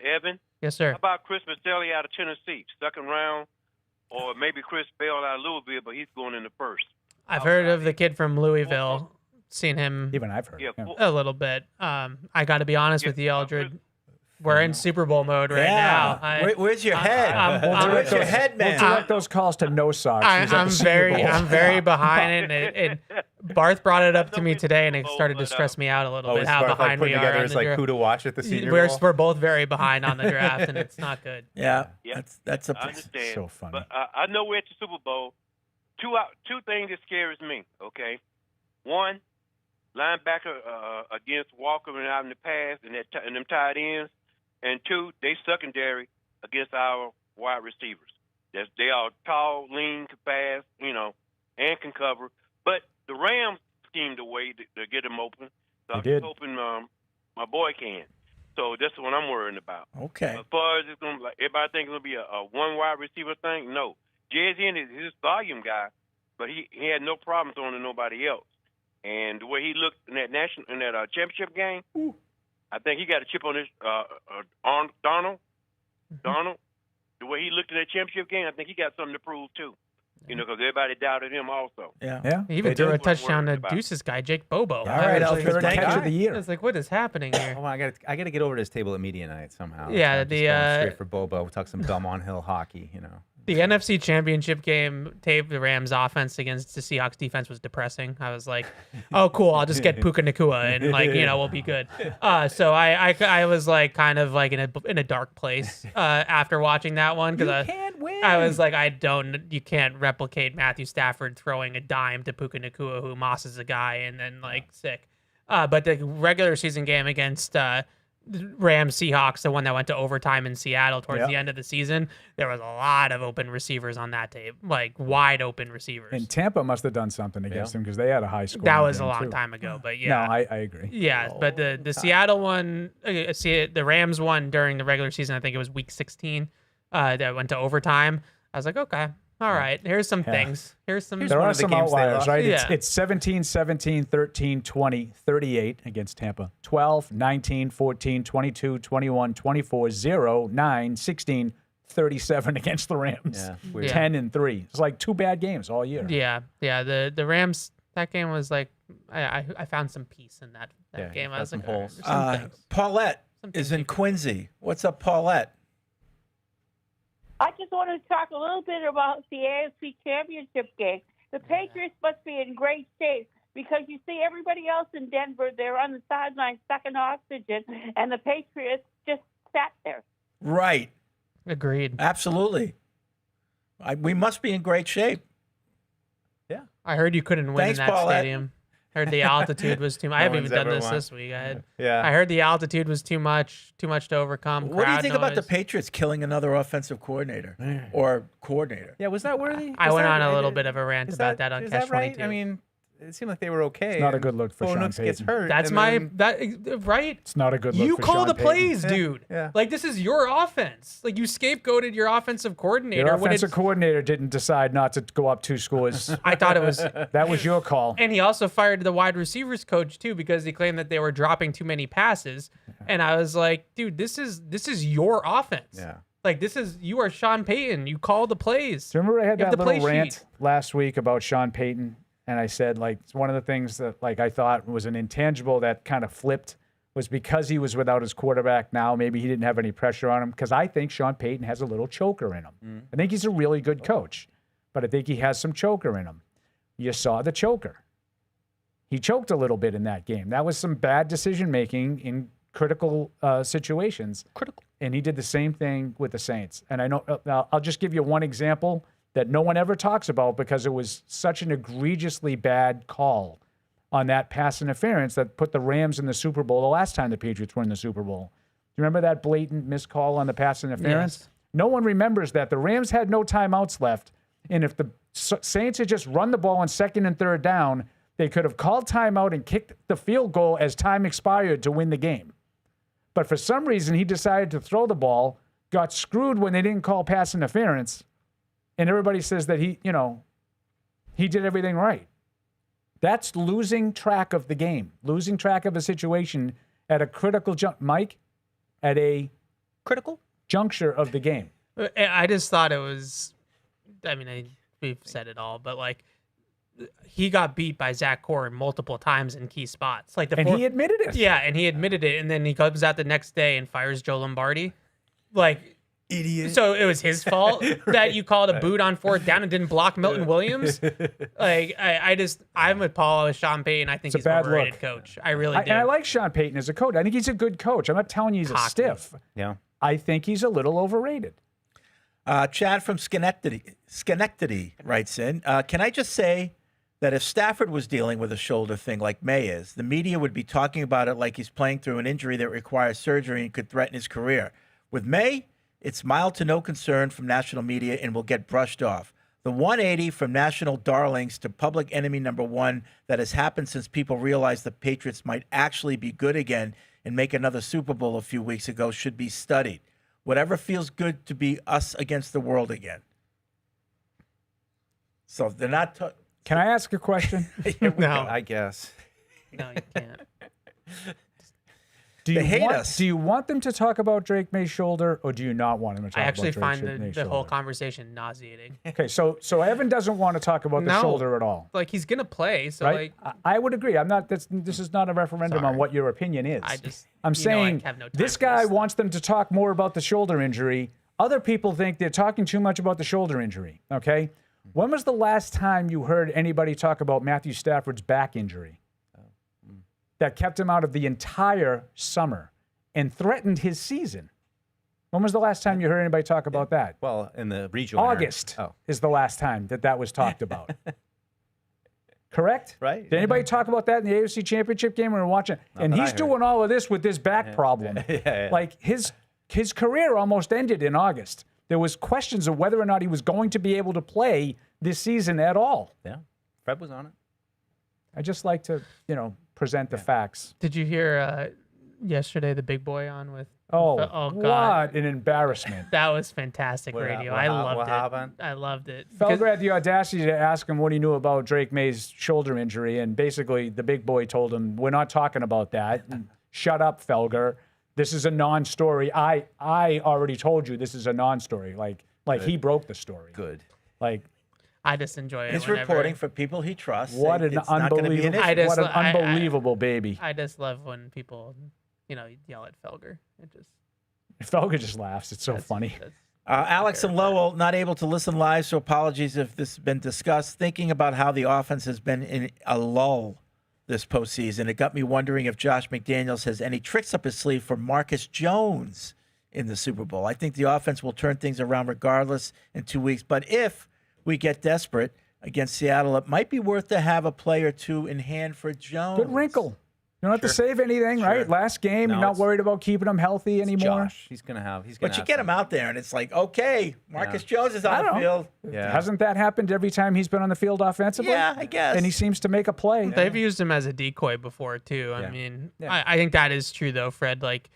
Evan. Yes, sir. How about Chris Maselli out of Tennessee, second round, or maybe Chris Bell out of Louisville, but he's going in the first. I've heard of the kid from Louisville. Seen him. Even I've heard. Yeah, a little bit. I got to be honest with you, Eldred. We're in Super Bowl mode right now. Where's your head? Where's your head, man? We'll direct those calls to No Socks. I'm very behind, and Barth brought it up to me today, and it started to stress me out a little bit how behind we are. It's like who to watch at the Senior Bowl. We're both very behind on the draft, and it's not good. Yeah, Yeah. that's I understand. so funny. But I know we're at the Super Bowl. Two things that scares me. Okay, one, linebacker against Walker and out in the pass and them tight ends, and two, they secondary against our wide receivers. They are tall, lean, can pass, and can cover. But the Rams schemed a way to get them open. So I'm just hoping my boy can. So that's what I'm worrying about. Okay. As far as it's gonna, everybody thinks it's gonna be a one wide receiver thing. No, Jay-Z is his volume guy, but he had no problem throwing to nobody else. And the way he looked in that championship game, I think he got a chip on his arm. Donald, the way he looked in that championship game, I think he got something to prove too. Because everybody doubted him also. Yeah. He even threw a touchdown to Deuce's guy, Jake Bobo. All right, third catch of the year. I was like, what is happening here? Oh, I got to get over to this table at media night somehow. Yeah, I'm just going straight for Bobo. We'll talk some Belmont Hill hockey. The NFC Championship game tape, the Rams offense against the Seahawks defense was depressing. I was like, oh, cool. I'll just get Puka Nacua and we'll be good. So I was like kind of like in a dark place after watching that one because I was like, you can't replicate Matthew Stafford throwing a dime to Puka Nacua who mosses a guy and then sick. But the regular season game against Rams Seahawks, the one that went to overtime in Seattle towards the end of the season, there was a lot of open receivers on that tape, wide open receivers. And Tampa must have done something against them because they had a high score. That was a long time ago, but yeah. No, I agree. Yeah, but the Seattle one, the Rams one during the regular season, I think it was week 16, that went to overtime. I was like, okay. All right, here's some things. There are some outliers, right? Yeah. It's 17, 17, 13, 20, 38 against Tampa. 12, 19, 14, 22, 21, 24, 0, 9, 16, 37 against the Rams. Yeah, 10 and 3. It's like 2 bad games all year. Yeah. The Rams, that game was like, I found some peace in that game. I was like, holes. Paulette is in Quincy. What's up, Paulette? I just want to talk a little bit about the AFC Championship game. The Patriots must be in great shape because you see everybody else in Denver, they're on the sideline sucking oxygen, and the Patriots just sat there. Right. Agreed. Absolutely. We must be in great shape. Yeah. I heard you couldn't win Thanks, in that Paulette. stadium. Heard the altitude was too much. I haven't even done this week. I heard the altitude was too much to overcome. What do you think about the noise. Patriots killing another offensive coordinator or coordinator? Yeah, was that worthy? I went on a little bit of a rant about that on Is Catch that right? 22. I mean, it seemed like they were okay. It's not a good look for Sean Nix gets Payton. hurt. That's and then- right. It's not a good look You for call Sean the Payton. plays, dude. Yeah. Like this is your offense. Like you scapegoated your offensive coordinator. Your when offensive coordinator didn't decide not to go up 2 scores. I thought it was. That was your call. And he also fired the wide receivers coach too because he claimed that they were dropping too many passes. And I was like, dude, this is your offense. Yeah. Like you are Sean Payton. You call the plays. Do you remember I had You have that the little play rant sheet. last week about Sean Payton? And I said, it's one of the things that, I thought was an intangible that kind of flipped was because he was without his quarterback now. Maybe he didn't have any pressure on him because I think Sean Payton has a little choker in him. I think he's a really good coach, but I think he has some choker in him. You saw the choker. He choked a little bit in that game. That was some bad decision-making in critical situations. Critical. And he did the same thing with the Saints. And I know I'll just give you one example that no one ever talks about because it was such an egregiously bad call on that pass interference that put the Rams in the Super Bowl the last time the Patriots were in the Super Bowl. Do you remember that blatant missed call on the pass interference? Yes. No one remembers that. The Rams had no timeouts left, and if the Saints had just run the ball on 2nd and 3rd down, they could have called timeout and kicked the field goal as time expired to win the game. But for some reason, he decided to throw the ball, got screwed when they didn't call pass interference, and everybody says that he did everything right. That's losing track of the game, losing track of a situation at a critical at a critical juncture of the game. I just thought it was. I mean, we've said it all, but he got beat by Zach Corrin multiple times in key spots. Like he admitted it. Yeah, and he admitted it, and then he comes out the next day and fires Joe Lombardi. Like, idiot. So it was his fault that you called a boot on 4th down and didn't block Milton Williams. Like, I'm with Paul with Sean Payton. I think he's an overrated coach. I really do. And I like Sean Payton as a coach. I think he's a good coach. I'm not telling you he's a stiff. Yeah. I think he's a little overrated. Chad from Schenectady writes in, can I just say that if Stafford was dealing with a shoulder thing like Maye is, the media would be talking about it like he's playing through an injury that requires surgery and could threaten his career. With Maye, it's mild to no concern from national media and will get brushed off. The 180 from national darlings to public enemy number one that has happened since people realized the Patriots might actually be good again and make another Super Bowl a few weeks ago should be studied. Whatever feels good to be us against the world again. So they're not... Can I ask a question? No. I guess. No, you can't. Do They hate want, us. Do you want them to talk about Drake May's shoulder, or do you not want them to talk I about actually Drake find May's the shoulder? whole conversation nauseating. Okay, so Evan doesn't want to talk about the No. shoulder at all, Like, he's going to play, so, right? like... I would agree. I'm not. This is not a referendum on what your opinion is. I just... I'm you know I saying have no time this for guy wants them to talk more about the shoulder injury. Other people think they're talking too much about the shoulder injury. Okay, when was the last time you heard anybody talk about Matthew Stafford's back injury that kept him out of the entire summer and threatened his season? When was the last time you heard anybody talk about that? Well, in the regional area. August is the last time that was talked about. Correct? Right. Did anybody talk about that in the AFC Championship game when we were watching? And that I he's heard. doing all of this with this back problem. Yeah. Like his career almost ended in August. There was questions of whether or not he was going to be able to play this season at all. Yeah. Fred was on it. I just like to, present the facts. Did you hear yesterday the big boy on with... Oh, God. what an embarrassment. That was fantastic radio. I loved it. happened? I loved it. Felger had the audacity to ask him what he knew about Drake May's shoulder injury, and basically the big boy told him, we're not talking about that. Shut up, Felger. This is a non-story. I already told you this is a non-story. Like he broke the story. Good. Like, I just enjoy it. He's whenever- reporting for people he trusts. what an It's not gonna be an unbelievable, issue. what an unbelievable baby. I just love when people, yell at Felger. It just... Felger just laughs. It's so funny. Alex and Lowell, not able to listen live, so apologies if this has been discussed. Thinking about how the offense has been in a lull this postseason, it got me wondering if Josh McDaniels has any tricks up his sleeve for Marcus Jones in the Super Bowl. I think the offense will turn things around regardless in 2 weeks, but if we get desperate against Seattle, it might be worth to have a play or two in hand for Jones. Good wrinkle. You don't have to save anything, right? Last game, No, you're not it's- worried about keeping him healthy anymore. Josh. He's gonna have. But you get him out there, and it's like, okay, Marcus Jones is I on the don't field. Yeah. Hasn't that happened every time he's been on the field offensively? Yeah, I guess. And he seems to make a play. They've used him as a decoy before, too. I mean, I think that is true, though, Fred. Like,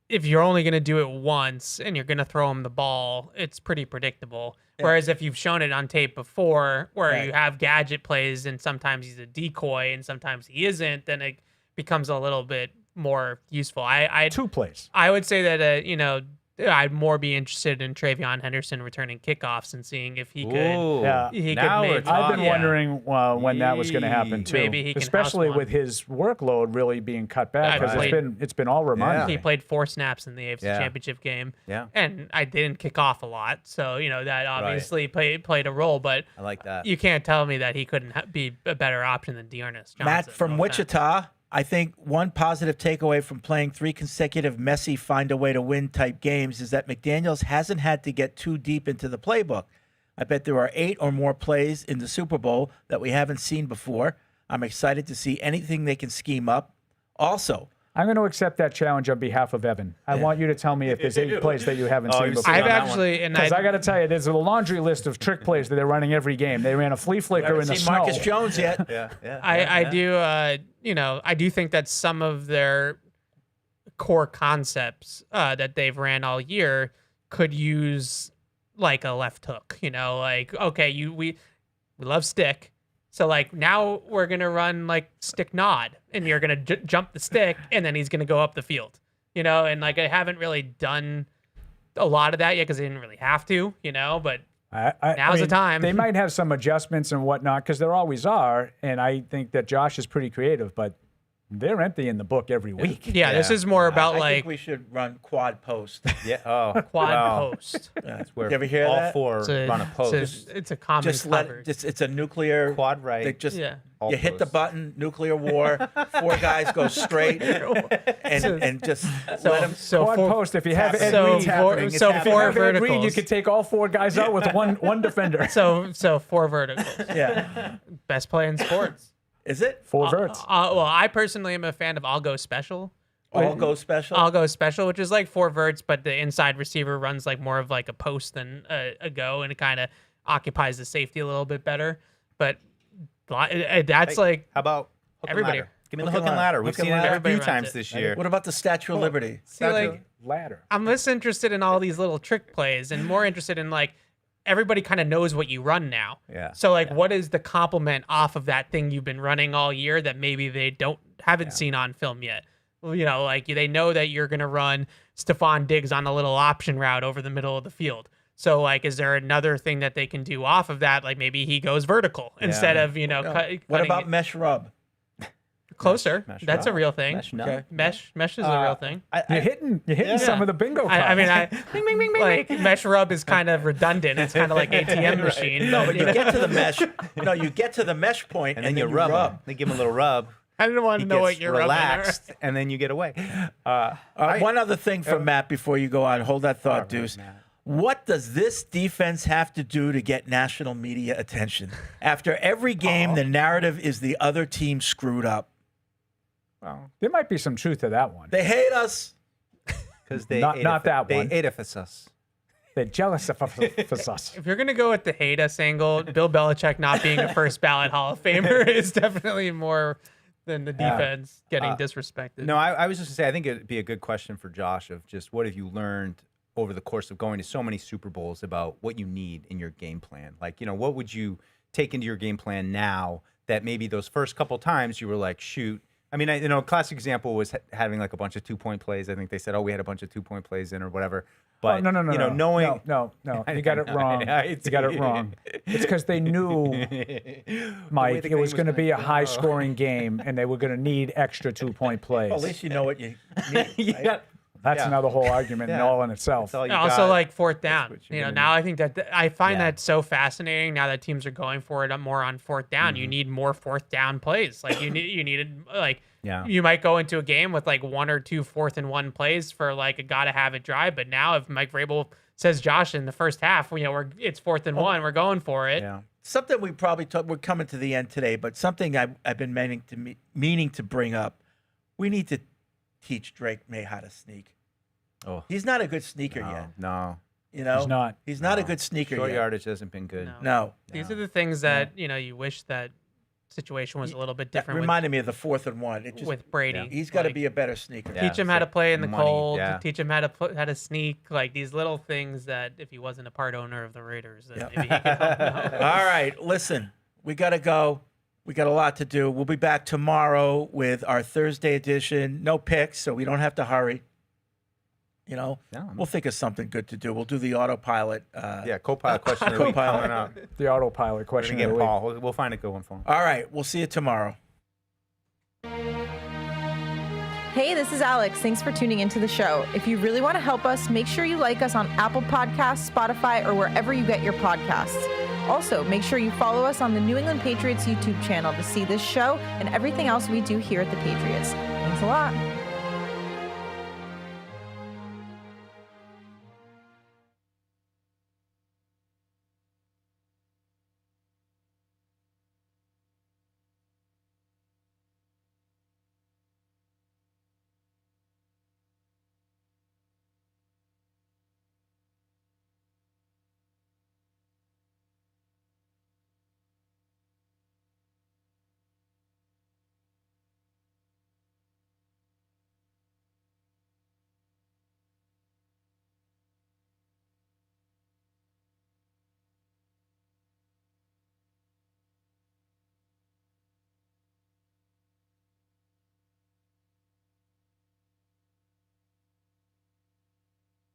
if you're only going to do it once and you're going to throw him the ball, it's pretty predictable. Whereas if you've shown it on tape before where you have gadget plays and sometimes he's a decoy and sometimes he isn't, then it becomes a little bit more useful. I 2 plays. I would say that, I'd more be interested in Travion Henderson returning kickoffs and seeing if he could. Yeah. He now could we're maybe. I've been wondering when that was going to happen too. Maybe he can especially house one. with his workload really being cut back because it's been all Ramondre. He played 4 snaps in the AFC Yeah. Championship game. Yeah. And I didn't kick off a lot, so that obviously played a role. But I like that. you can't tell me that he couldn't be a better option than Dearness Johnson. Matt from No offense. Wichita, I think one positive takeaway from playing 3 consecutive messy find a way to win type games is that McDaniels hasn't had to get too deep into the playbook. I bet there are 8 or more plays in the Super Bowl that we haven't seen before. I'm excited to see anything they can scheme up. Also, I'm going to accept that challenge on behalf of Evan. I want you to tell me if there's 8 plays that you haven't seen before. I've actually, and Because I got to tell you, there's a laundry list of trick plays that they're running every game. They ran a flea flicker in the seen snow. Marcus Jones yet. I do think that some of their core concepts that they've ran all year could use like a left hook. Okay, we love stick. So like now we're gonna run like stick nod, and you're gonna jump the stick, and then he's gonna go up the field. And like I haven't really done a lot of that yet because they didn't really have to. But Now's the time. They might have some adjustments and whatnot because there always are, and I think that Josh is pretty creative, but they're emptying the book every week. Yeah, this is more about I think we should run quad post. Yeah. Oh, quad post. That's where You ever hear all that? four run a post. It's a common Just it's a nuclear quad right. They just all you hit the posts. button, nuclear war. 4 guys go straight and just let them. Quad post. If you have Ed Reed happening, so if you 4 have Ed Reed, verticals. you could take all 4 guys out with one defender. So 4 verticals. Yeah. Best play in sports. Is it 4 verts? Well, I personally am a fan of I'll Go Special. All go special. I'll Go Special, which is like 4 verts, but the inside receiver runs like more of like a post than a go, and it kind of occupies the safety a little bit better. But that's like how about hook and everybody. ladder? Give me the hook and ladder. We've seen it a few times this year. What about the Statue of Liberty? See, like, ladder. I'm less interested in all these little trick plays and more interested in like everybody kind of knows what you run now. Yeah. So like, what is the complement off of that thing you've been running all year that maybe they haven't seen on film yet? You know, like they know that you're gonna run Stephon Diggs on a little option route over the middle of the field. So like, is there another thing that they can do off of that? Like maybe he goes vertical instead of What about mesh rub? Closer. Mesh That's a rub. real thing. Mesh, no. Okay. Mesh is a real thing. You're hitting some of the bingo cards. I mean, like mesh rub is kind of redundant. It's kind of like ATM machine. No, but you get to the mesh. No, you get to the mesh point, And then you rub. 'em. They give him a little rub. I didn't want to He know what gets you're relaxed, and then you get away. One other thing from Matt before you go on. Hold that thought, Deuce. What does this defense have to do to get national media attention? After every game, the narrative is the other team screwed up. Well, there might be some truth to that one. They hate us. Because they not that one. They edifice us. They're jealous of us. If you're gonna go with the hate us angle, Bill Belichick not being a first ballot Hall of Famer is definitely more than the defense getting disrespected. No, I was just gonna say I think it'd be a good question for Josh of just what have you learned over the course of going to so many Super Bowls about what you need in your game plan? Like, what would you take into your game plan now that maybe those first couple times you were like, shoot. I mean, a classic example was having like a bunch of 2-point plays. I think they said, we had a bunch of 2-point plays in or whatever. But no, knowing no, you got it wrong. You got it wrong. It's because they knew, Mike, it was going to be a high-scoring game, and they were going to need extra 2-point plays. Well, at least you know what you need. Right? That's another whole argument all in itself. Also, like 4th down. Now I think that I find that so fascinating. Now that teams are going for it more on 4th down, you need more 4th down plays. Like you needed like you might go into a game with like 1 or 2 4th and 1 plays for like a gotta have it drive. But now if Mike Vrabel says Josh in the first half, it's 4th and 1, we're going for it. Yeah. Something we probably we're coming to the end today, but something I've been meaning to bring up. We need to teach Drake Maye how to sneak. Oh, he's not a good sneaker yet. No, he's not a good sneaker Short yet. yardage hasn't been good. No. These are the things that you wish that situation was a little bit different. Reminded me of the 4th and 1. With Brady, he's got to be a better sneaker. Teach him how to play in the cold. Yeah. Teach him how to sneak. Like these little things that if he wasn't a part owner of the Raiders, then maybe he could help out. All right, listen, we got to go. We got a lot to do. We'll be back tomorrow with our Thursday edition. No picks, so we don't have to hurry. We'll think of something good to do. We'll do the autopilot. Co-pilot question of the week coming up. The autopilot question of the week. Paul. We'll find a good one for him. All right, we'll see you tomorrow. Hey, this is Alex. Thanks for tuning into the show. If you really want to help us, make sure you like us on Apple Podcasts, Spotify, or wherever you get your podcasts. Also, make sure you follow us on the New England Patriots YouTube channel to see this show and everything else we do here at the Patriots. Thanks a lot.